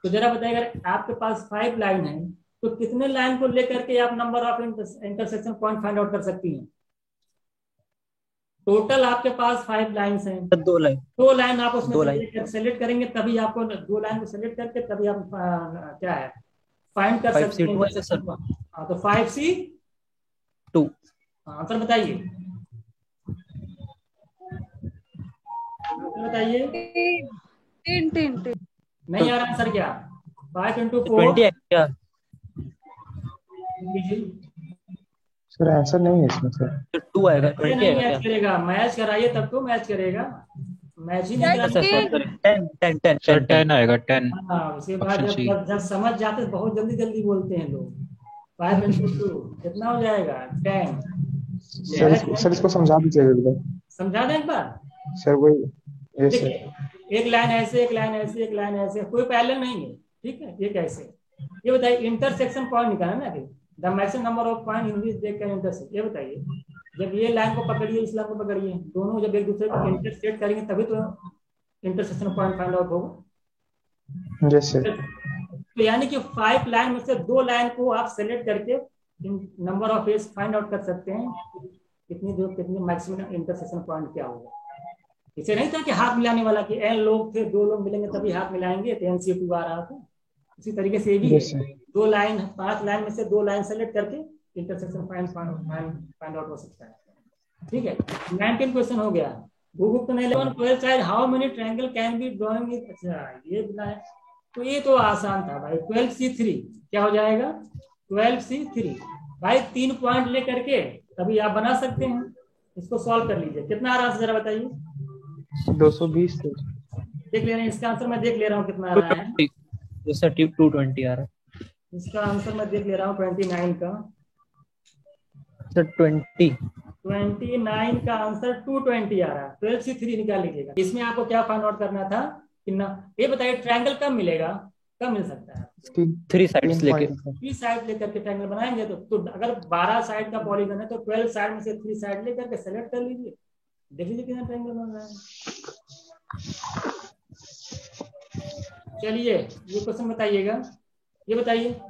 तो जरा बताइएगा, आपके पास 5 लाइन है तो कितने लाइन को लेकर के आप number of intersection point find out कर सकती हैं? टोटल आपके पास 5 लाइन्स हैं, 2 लाइन, 2 लाइन आप उसमें सेलेक्ट करेंगे, तभी आपको 2 लाइन को सेलेक्ट करके तभी आप क्या है फाइंड कर सकते हैं। हाँ तो 5C2 आंसर बताइए, बताइए। 10 नहीं आ रहा आंसर क्या? 5 × 4 20 है क्या? सर ऐसा नहीं है इसमें सर। 2 आएगा, 20 नहीं आएगा मैच करेगा, मैच कराइए तब तो मैच करेगा, मैच ही नहीं क्या? करेगा। 10 आएगा, 10। हाँ उसके बाद जब समझ जाते हैं बहुत जल्दी जल्दी बोलते हैं लोग। 5 × 2 कितना हो जाएगा? 10। सर इसको समझा दीजिएगा एक बार। समझा दें एक बार सर वही एक लाइन ऐसे, एक लाइन ऐसे, एक लाइन ऐसे, कोई पैरेलल नहीं है, ठीक है। ये कैसे? ये बताइए, इंटरसेक्शन पॉइंट निकालना ना, the maximum number of point in which they can intersect. ये बताइए, जब ये लाइन को पकड़िए, इस लाइन को पकड़िए, दोनों जब एक दूसरे को इंटरसेक्ट करेंगे तभी तो इंटरसेक्शन पॉइंट फाइंड आउट होगा। जैसे तो यानी कि 5 लाइन में से 2 लाइन को आप सेलेक्ट करके number of edge find out कर सकते हैं, कितनी मैक्सिमम इंटरसेक्शन पॉइंट क्या होगा। इसे नहीं था कि हाथ मिलाने वाला कि n लोग थे, 2 लोग मिलेंगे तभी हाथ मिलाएंगे, तो NC2 आ रहा था। इसी तरीके से ये भी 2 लाइन, 5 लाइन में से 2 लाइन सेलेक्ट करके इंटरसेक्शन फाइंड आउट हो सकता है, ठीक है। 19 क्वेश्चन हो गया। भूगुप्त ने 12 side how many triangle can be drawing. अच्छा ये बनाया, तो ये तो आसान था भाई। 12C3 क्या हो जाएगा? 12C3 भाई 3 पॉइंट लेकर के तभी आप बना सकते हैं। इसको सॉल्व कर लीजिए, कितना आ रहा है जरा बताइए। 220 देख ले रहे हैं, इसका आंसर मैं देख ले रहा हूँ कितना आ रहा है। 220 आ रहा है। इसका आंसर मैं देख ले रहा हूँ 29 का। सर 29 का आंसर 220 आ रहा है। 12C3 निकाल लीजिएगा। इसमें आपको क्या फाइंड आउट करना था कि ना, ये बताइए ट्रायंगल कब मिलेगा, कब मिल सकता है? 3 साइड्स लेके 3 साइड लेकर के ट्रायंगल बनाएंगे तो अगर 12 साइड का पॉलीगन है तो 12 साइड में से 3 साइड लेकर के सेलेक्ट कर लीजिए, देख लीजिए कितना ट्रायंगल बन रहा है। चलिए ये क्वेश्चन बताइएगा, ये बताइए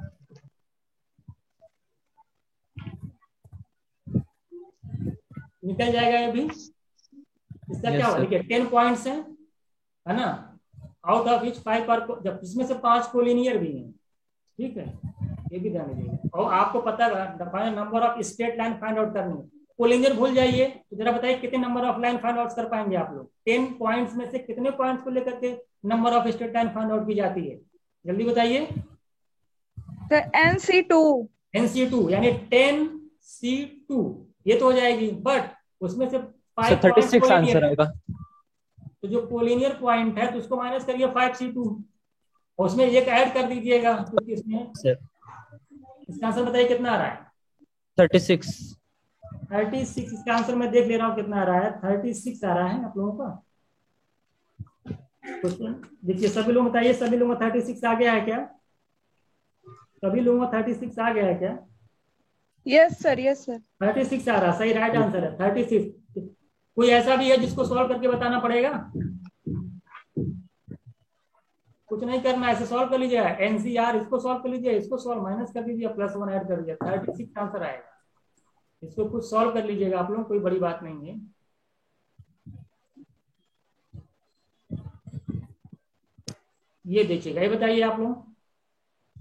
निकल जाएगा ये भी। इसका क्या हुआ? देखिए 10 पॉइंट्स है ना, आउट ऑफ विच 5 पर, जब इसमें से 5 कोलिनियर भी हैं, ठीक है, ये भी ध्यान दीजिएगा। और आपको पता है number of straight line find out करनी है। कोलिनियर भूल जाइए, तो जरा बताइए कितने number of line find out कर पाएंगे आप लोग? 10 पॉइंट्स में से कितने पॉइंट्स को लेकर के number of straight line find out की जाती है? जल्दी बताइए। NC2 यानी 10C2 ये तो हो जाएगी, बट उसमें से 5 36 आंसर आएगा। तो जो कोलिनियर पॉइंट है तो उसको माइनस करिए 5C2 और उसमें एक ऐड कर दीजिएगा, क्योंकि इसमें इसका आंसर बताइए कितना आ रहा है? 36। इसका आंसर मैं देख ले रहा हूँ कितना आ रहा है। 36 आ रहा है आप लोगों का। क्वेश्चन देखिए, सभी लोग बताइए, सभी लोगों का 36 आ गया है क्या? सभी लोगों का 36 आ गया है क्या? Yes sir, yes sir. 36 आ रहा, सही राइट आंसर है 36। कोई ऐसा भी है जिसको सॉल्व करके बताना पड़ेगा? कुछ नहीं करना, ऐसे सॉल्व कर लीजिए, एनसीआर इसको सॉल्व कर लीजिए, इसको सॉल्व माइनस कर दीजिए, +1 ऐड कर दीजिए, 36 आंसर आएगा। इसको कुछ सॉल्व कर लीजिएगा आप लोग, कोई बड़ी बात नहीं है। ये देखिएगा, ये बताइए आप लोग,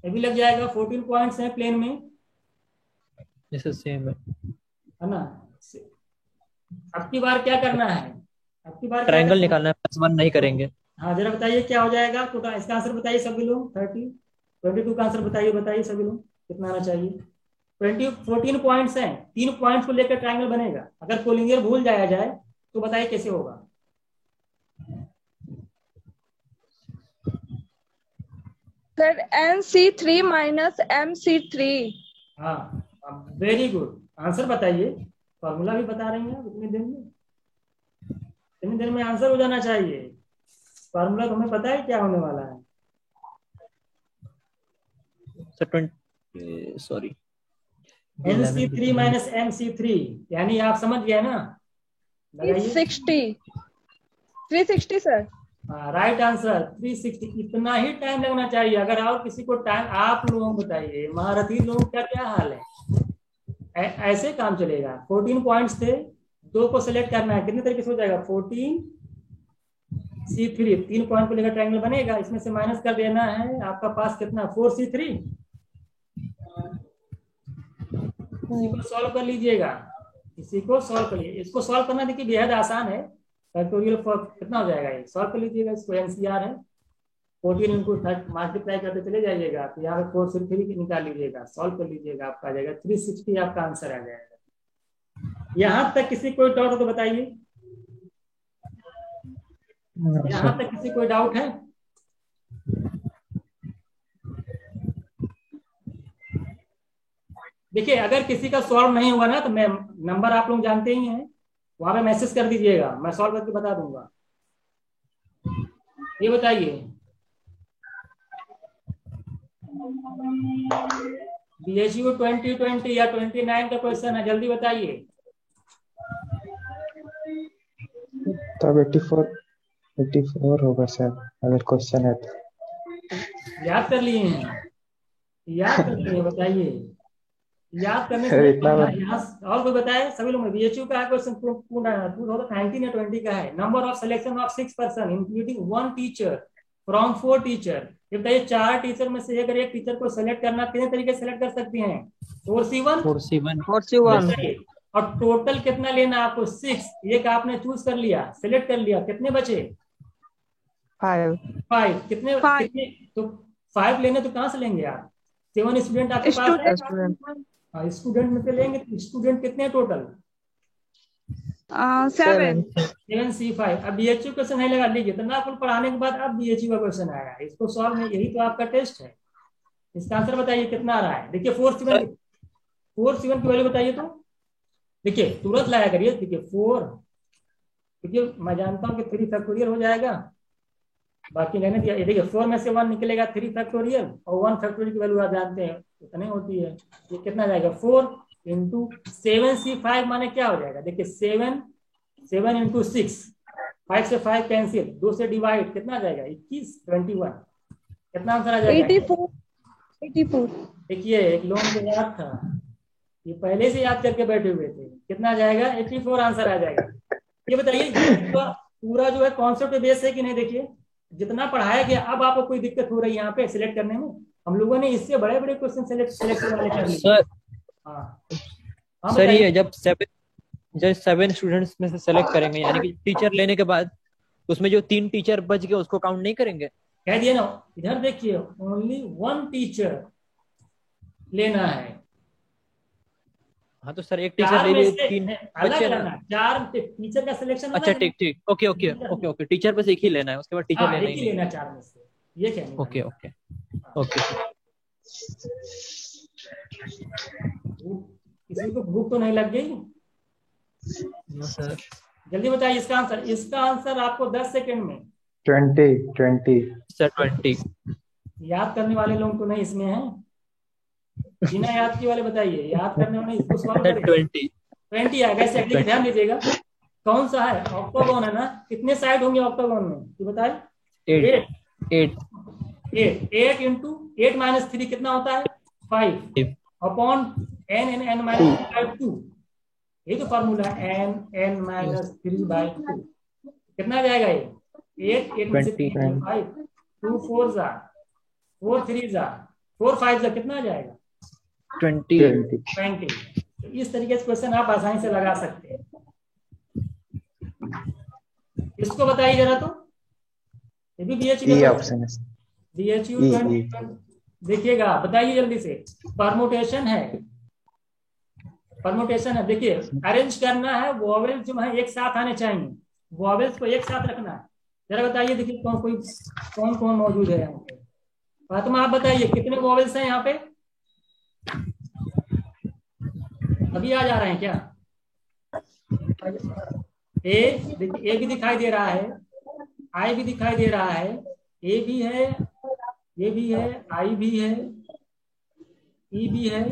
ये भी लग जाएगा। 14 पॉइंट्स हैं प्लेन में, जैसे सेम है ना? अब की बार क्या करना है? अब की बार ट्रायंगल निकालना है, +1 नहीं करेंगे। हाँ जरा बताइए क्या हो जाएगा, तो इसका आंसर बताइए सभी लोग। 22 का आंसर बताइए सभी लोग, कितना आना चाहिए? 14 पॉइंट्स हैं, 3 पॉइंट्स को लेकर ट्रायंगल बनेगा। अगर कोलिनियर भूल जाया जाए तो बताइए कैसे होगा? Sir NC3 minus MC3। हाँ वेरी गुड, आंसर बताइए। फॉर्मूला भी बता रही हैं आप, इतनी देर में आंसर हो जाना चाहिए। फॉर्मूला तो हमें पता है क्या होने वाला है। सॉरी, NC3 माइनस MC3, यानी आप समझ गए ना? 360 सर। Right answer 360। इतना ही टाइम लगना चाहिए। अगर और किसी को टाइम, आप लोगों को बताइए, महारथी लोगों का क्या हाल है? ऐसे काम चलेगा। 14 पॉइंट्स थे, 2 को सिलेक्ट करना है, कितने तरीके से हो जाएगा? 14C3, 3 पॉइंट को लेकर ट्रायंगल बनेगा। इसमें से माइनस कर देना है, आपका पास कितना? 4C3। इसी को सॉल्व कर लीजिएगा, इसी को सॉल्व करिए। इसको सॉल्व करना देखिए बेहद आसान है। फैक्टोरियल कितना हो जाएगा, ये सॉल्व कर लीजिएगा। इसको एनसीआर है, 14 इंटू 30 मल्टीप्लाई करते चले जाइएगा, तो यहाँ पे 4C3 निकाल लीजिएगा, सॉल्व कर लीजिएगा, आपका आ जाएगा 360, आपका आंसर आ जाएगा। यहाँ तक किसी कोई डाउट हो तो बताइए। यहाँ तक किसी कोई डाउट है? देखिए अगर किसी का सॉल्व नहीं हुआ ना, तो मैं नंबर आप लोग जानते ही हैं, वहां पे मैसेज कर दीजिएगा, मैं सॉल्व करके बता दूंगा। ये बताइए, BHU 2020 या 29 का क्वेश्चन है, जल्दी बताइए। तब 84 होगा सर, अगर क्वेश्चन है तो। याद कर लिए हैं? याद कर लिए, बताइए। याद करने से और कोई बताए? सभी लोग BHU का है क्वेश्चन, 2019 या 20 का है। Number of selection of 6 person including 1 teacher from 4 teacher. ये बताइए, 4 टीचर में से अगर एक टीचर को सेलेक्ट करना, कितने तरीके से सेलेक्ट कर सकते हैं? 4C1। और टोटल कितना लेना आपको? 6। एक आपने चूज कर लिया, सेलेक्ट कर लिया, कितने बचे? 5। कितने? तो 5 लेने तो कहाँ से लेंगे आप? 7 स्टूडेंट आपके पास है। स्टूडेंट में से लेंगे, स्टूडेंट कितने टोटल? 7C5। अब BHU क्वेश्चन नहीं लगा लीजिए, इतना कुल पढ़ाने के बाद अब BHU का क्वेश्चन आया, इसको सॉल्व में, यही तो आपका टेस्ट है। इसका आंसर बताइए कितना आ रहा है? देखिए 4C1 की वैल्यू बताइए तो। देखिए तुरंत लाया करिए। देखिए 4, देखिए मैं जानता हूँ कि 3 फैक्टोरियल हो जाएगा, बाकी लेने दिया। देखिए 4 में से 1 निकलेगा 3 फैक्टोरियल, और 1 फैक्टोरियल की वैल्यू आप जानते हैं कितने होती है। ये कितना जाएगा? 4 इंटू 7C5 माने क्या हो जाएगा? देखिए 7 इंटू 6, 5 से 5 कैंसिल, 2 से डिवाइड, कितना आ जाएगा? 21, 21। कितना आंसर आ जाएगा? 84। देखिए एक लोगों को याद था, ये पहले से याद करके बैठे हुए थे। कितना आ जाएगा? 84 आंसर आ जाएगा। ये बताइए पूरा जो है कॉन्सेप्ट बेस है कि नहीं? देखिए जितना पढ़ाया गया, अब आपको कोई दिक्कत हो रही है यहाँ पे सिलेक्ट करने में? हम लोगों ने इससे बड़े बड़े क्वेश्चन सिलेक्ट वाले कर लिए। सर ये जब 7 स्टूडेंट्स में से सेलेक्ट करेंगे, यानी कि टीचर लेने के बाद उसमें जो 3 टीचर बच गए उसको काउंट नहीं करेंगे? कह दिए ना, इधर देखिए ओनली 1 टीचर लेना है। हाँ तो सर एक टीचर ले लिए, 3 बच्चे ना। 4 टीचर का सिलेक्शन। अच्छा ठीक, ओके, टीचर बस एक ही लेना है, उसके बाद टीचर लेना ही नहीं। लेना 4 में से, ये कहने। ओके। किसी को भूख तो नहीं लग गई? सर जल्दी बताइए इसका आंसर। इसका आंसर आपको 10 सेकंड में 20 सर 20। याद करने वाले लोग तो नहीं इसमें हैं, बिना याद किए वाले बताइए, याद करने वाले इसको सॉल्व सर करें। 20। 20 आ गया। सेकंड ध्यान दीजिएगा, कौन सा है? ऑक्टागोन है ना? कितने साइड होंगे ऑक्टागोन में, ये बताए? 8 8 8 इंटू 8 माइनस 3 कितना होता है? 5 अपॉन n माइनस 2। ये तो फॉर्मूला है, n माइनस 3/2। कितना आ जाएगा ये? 8 में से 3 5, 2 4 जा, 4 3 जा, 4 5 जा, कितना आ जाएगा? 20। तो इस तरीके से क्वेश्चन आप आसानी से लगा सकते हैं। इसको बताइए जरा, तो ये भी बीएचयू ऑप्शन है। बीएचयू 20। देखिएगा, बताइए जल्दी से। परमुटेशन है, परमुटेशन है। देखिए, अरेंज करना है, वॉवेल्स जो है एक साथ आने चाहिए, वॉवेल्स को एक साथ रखना है। जरा बताइए, देखिए कौन कौन मौजूद है यहाँ पे। फातिमा आप बताइए कितने वॉवेल्स हैं यहाँ पे? अभी आ जा रहे हैं क्या? ए, देखिए ए भी दिखाई दे रहा है, आई भी दिखाई दे रहा है, ए भी है, ये भी है, आई भी है, ई भी है,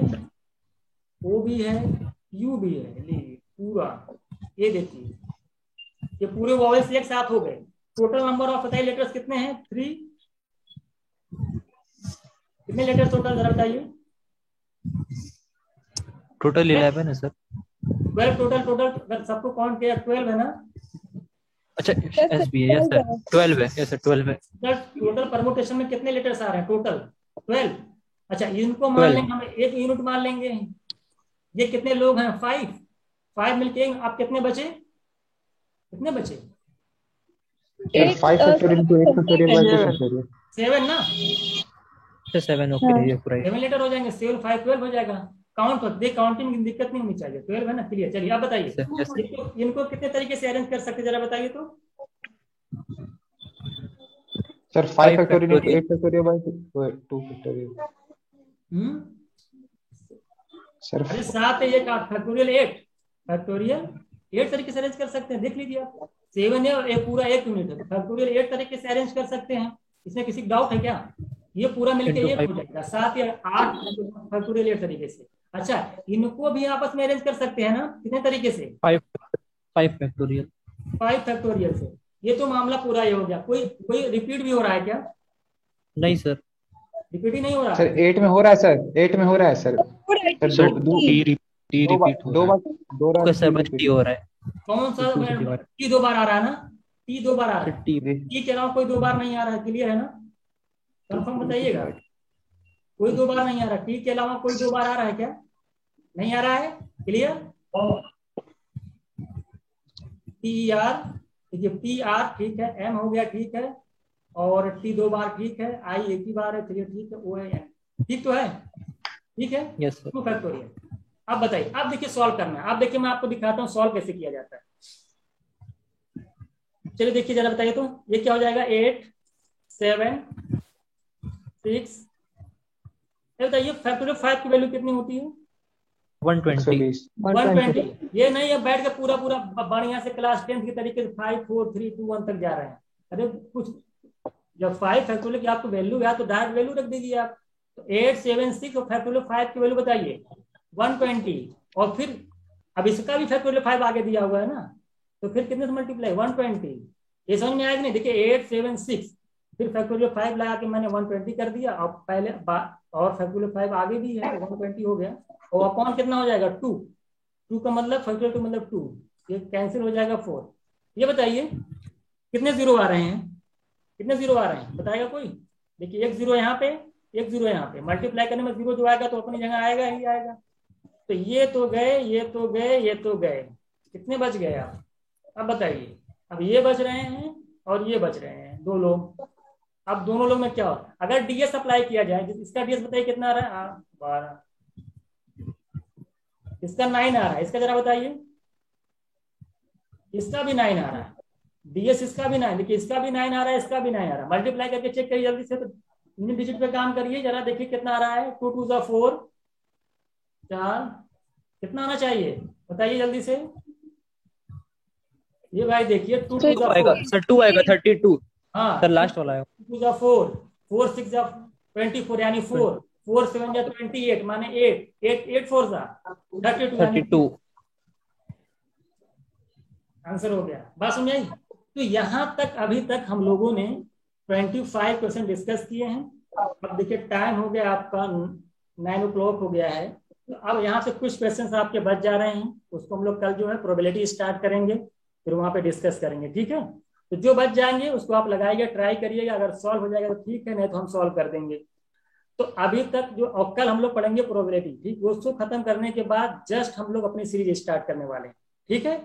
ओ भी है, यू भी है। पूरा ये देखिए, ये पूरे वॉवेल्स एक साथ हो गए। टोटल नंबर ऑफ बताइए लेटर्स कितने हैं? 3। कितने लेटर्स टोटल, जरा बताइए। टोटल 11 है सर। 12 टोटल अगर सबको काउंट किया 12 है ना? अच्छा एस बी है, यस सर 12 है, यस सर 12 है। टोटल परमुटेशन में कितने लेटर्स आ रहे हैं? टोटल 12। अच्छा, इनको मान लेंगे हम, एक यूनिट मान लेंगे। ये कितने लोग हैं? 5 मिलके आप कितने बचे? कितने बचे? 5 फैक्टोरियल को 1 फैक्टोरियल बाय 2 फैक्टोरियल 7 ना? 7 ओके, ये पूरा 7 लेटर हो जाएंगे। 7 5 12 हो जाएगा। काउंट दे, काउंटिंग की दिक्कत नहीं होनी चाहिए। 12 है ना? क्लियर। चलिए आप बताइए, इनको कितने तरीके से अरेंज कर सकते जरा बताइए तो। सर 5 फैक्टोरियल को 1 फैक्टोरियल बाय 2 फैक्टोरियल। सर अरे 7 है, 1 8 फैक्टोरियल 8 तरीके से अरेंज कर सकते हैं। देख लीजिए आप, 7 है और ये पूरा 1 यूनिट है, फैक्टोरियल 8 तरीके से अरेंज कर सकते हैं। इसमें किसी डाउट है क्या? ये पूरा मिलकर 1 हो जाएगा। 7 या 8 फैक्टोरियल 8 तरीके से। अच्छा, इनको भी आपस में अरेंज कर सकते हैं ना? कितने तरीके से? 5 फैक्टोरियल 5 फैक्टोरियल से। ये तो मामला पूरा ही हो गया। कोई रिपीट भी हो रहा है क्या? नहीं सर, रिपीट ही नहीं हो रहा सर 8 में हो रहा है सर, 8 में हो रहा है सर। सर टी रिपीट हो रहा है। दो बार सर बस टी हो रहा है। कौन सा? टी 2 बार आ रहा है ना? टी 2 बार आ रहा है। टी के अलावा कोई 2 बार नहीं आ रहा है। क्लियर है ना? कंफर्म बताइएगा। कोई 2 बार नहीं आ रहा। टी के अलावा कोई 2 बार आ रहा है क्या? नहीं आ रहा है। क्लियर? टी आर, देखिए पी आर ठीक है, एम हो गया ठीक है, और टी 2 बार ठीक है, आई एक ही बार है। चलिए ठीक है, ओ है एम ठीक तो है। ठीक है, यस सर। 2 फैक्टोरियल। अब बताइए, आप देखिए सॉल्व करना है। आप देखिए, मैं आपको दिखाता हूँ सॉल्व कैसे किया जाता है। चलिए देखिए जरा बताइए तो, ये क्या हो जाएगा? 8 7 6। बताइए फैक्टोरियल 5 की वैल्यू कितनी होती है? 120। 120। ये नहीं है बैठ के पूरा बढ़िया से क्लास 10 के तरीके से 5 4 3 2 1 तक जा रहे हैं। अरे कुछ, जब 5 फैक्टोरियल की आपको वैल्यू है तो डायरेक्ट वैल्यू रख दीजिए आप। तो 8 7 6 और फैक्टोरियल 5 की वैल्यू बताइए 120। और फिर अब इसका भी फैक्टोरियल 5 आगे दिया हुआ है ना, तो फिर कितने से मल्टीप्लाई? 120। ये समझ में आएगा नहीं? देखिए 8 7 6 फिर फैक्टोरियल 5 लगा के मैंने 120 कर दिया। अब पहले और फैक्टोरियल 5 आगे भी है, 120 हो गया। और अपॉन कितना हो जाएगा? 2 का मतलब फैक्टोरियल 2 मतलब 2, ये कैंसिल हो जाएगा 4। ये बताइए कितने जीरो आ रहे हैं? कितने जीरो आ रहे हैं बताएगा कोई? देखिए 1 0 यहाँ पे, 1 0 यहाँ पे, मल्टीप्लाई करने में 0 जो आएगा तो अपनी जगह आएगा ही आएगा। तो ये तो गए, ये तो गए, ये तो गए। कितने बच गए आप? अब बताइए। अब ये बच रहे हैं और ये बच रहे हैं, 2 लोग। अब दोनों लोग में क्या हो? अगर डीएस अप्लाई किया जाए, इसका डीएस बताइए कितना आ रहा है? 12। इसका 9 आ रहा है। इसका जरा बताइए। इसका भी 9 आ रहा है। डीएस इसका भी 9। देखिए इसका भी 9 आ रहा है, इसका भी 9 आ रहा है। मल्टीप्लाई करके चेक करिए जल्दी से। तो यूनिट डिजिट पे काम करिए जरा, देखिए कितना आ रहा है। 2 2 जा 4, 4। कितना आना चाहिए बताइए जल्दी से। ये भाई देखिए 2 2 जा 4 सर 2 आएगा 32। हाँ सर लास्ट वाला है 2 जा 4, 4 6 जा 24 यानी 4, 4 7 जा 28 माने 8, 8 8 4 जा 32 यानी 32। आंसर हो गया। बात समझ आई? तो यहाँ तक अभी तक हम लोगों ने 25% डिस्कस किए हैं। अब देखिए टाइम हो गया आपका 9 o'clock हो गया है। तो अब यहाँ से कुछ क्वेश्चंस आपके बच जा रहे हैं, उसको हम लोग कल जो है प्रोबेबिलिटी स्टार्ट करेंगे, फिर वहां पे डिस्कस करेंगे। ठीक है, तो जो बच जाएंगे उसको आप लगाइएगा, ट्राई करिएगा, अगर सॉल्व हो जाएगा तो ठीक है, नहीं तो हम सॉल्व कर देंगे। तो अभी तक जो, और कल हम लोग पढ़ेंगे प्रोबेबिलिटी, ठीक, उसको खत्म करने के बाद जस्ट हम लोग अपनी सीरीज स्टार्ट करने वाले हैं। ठीक है,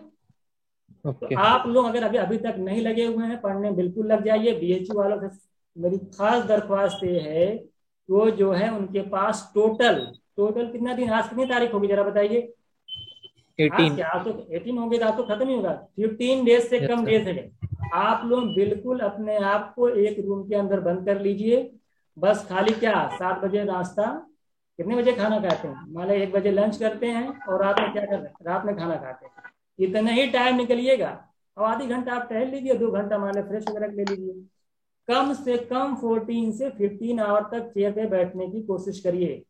तो आप लोग अगर अभी अभी तक नहीं लगे हुए हैं पढ़ने, बिल्कुल लग जाइए। बीएचयू वालों से मेरी खास दरख्वास्त ये है, वो जो है उनके पास टोटल कितना दिन, आज कितनी तारीख होगी जरा बताइए? 18। आज तो 18 होंगे, तो आज तो खत्म ही होगा। 15 डेज से कम डेज है। आप लोग बिल्कुल अपने आप को एक रूम के अंदर बंद कर लीजिए, बस खाली क्या 7 बजे नाश्ता, कितने बजे खाना खाते हैं? मान लो 1 बजे लंच करते हैं और रात में क्या करते हैं? रात में खाना खाते हैं। इतना ही टाइम निकलिएगा, और आधी घंटा आप टहल लीजिए, 2 घंटा मान लो फ्रेश वगैरह ले लीजिए। कम से कम 14 से 15 आवर तक चेयर पे बैठने की कोशिश करिए।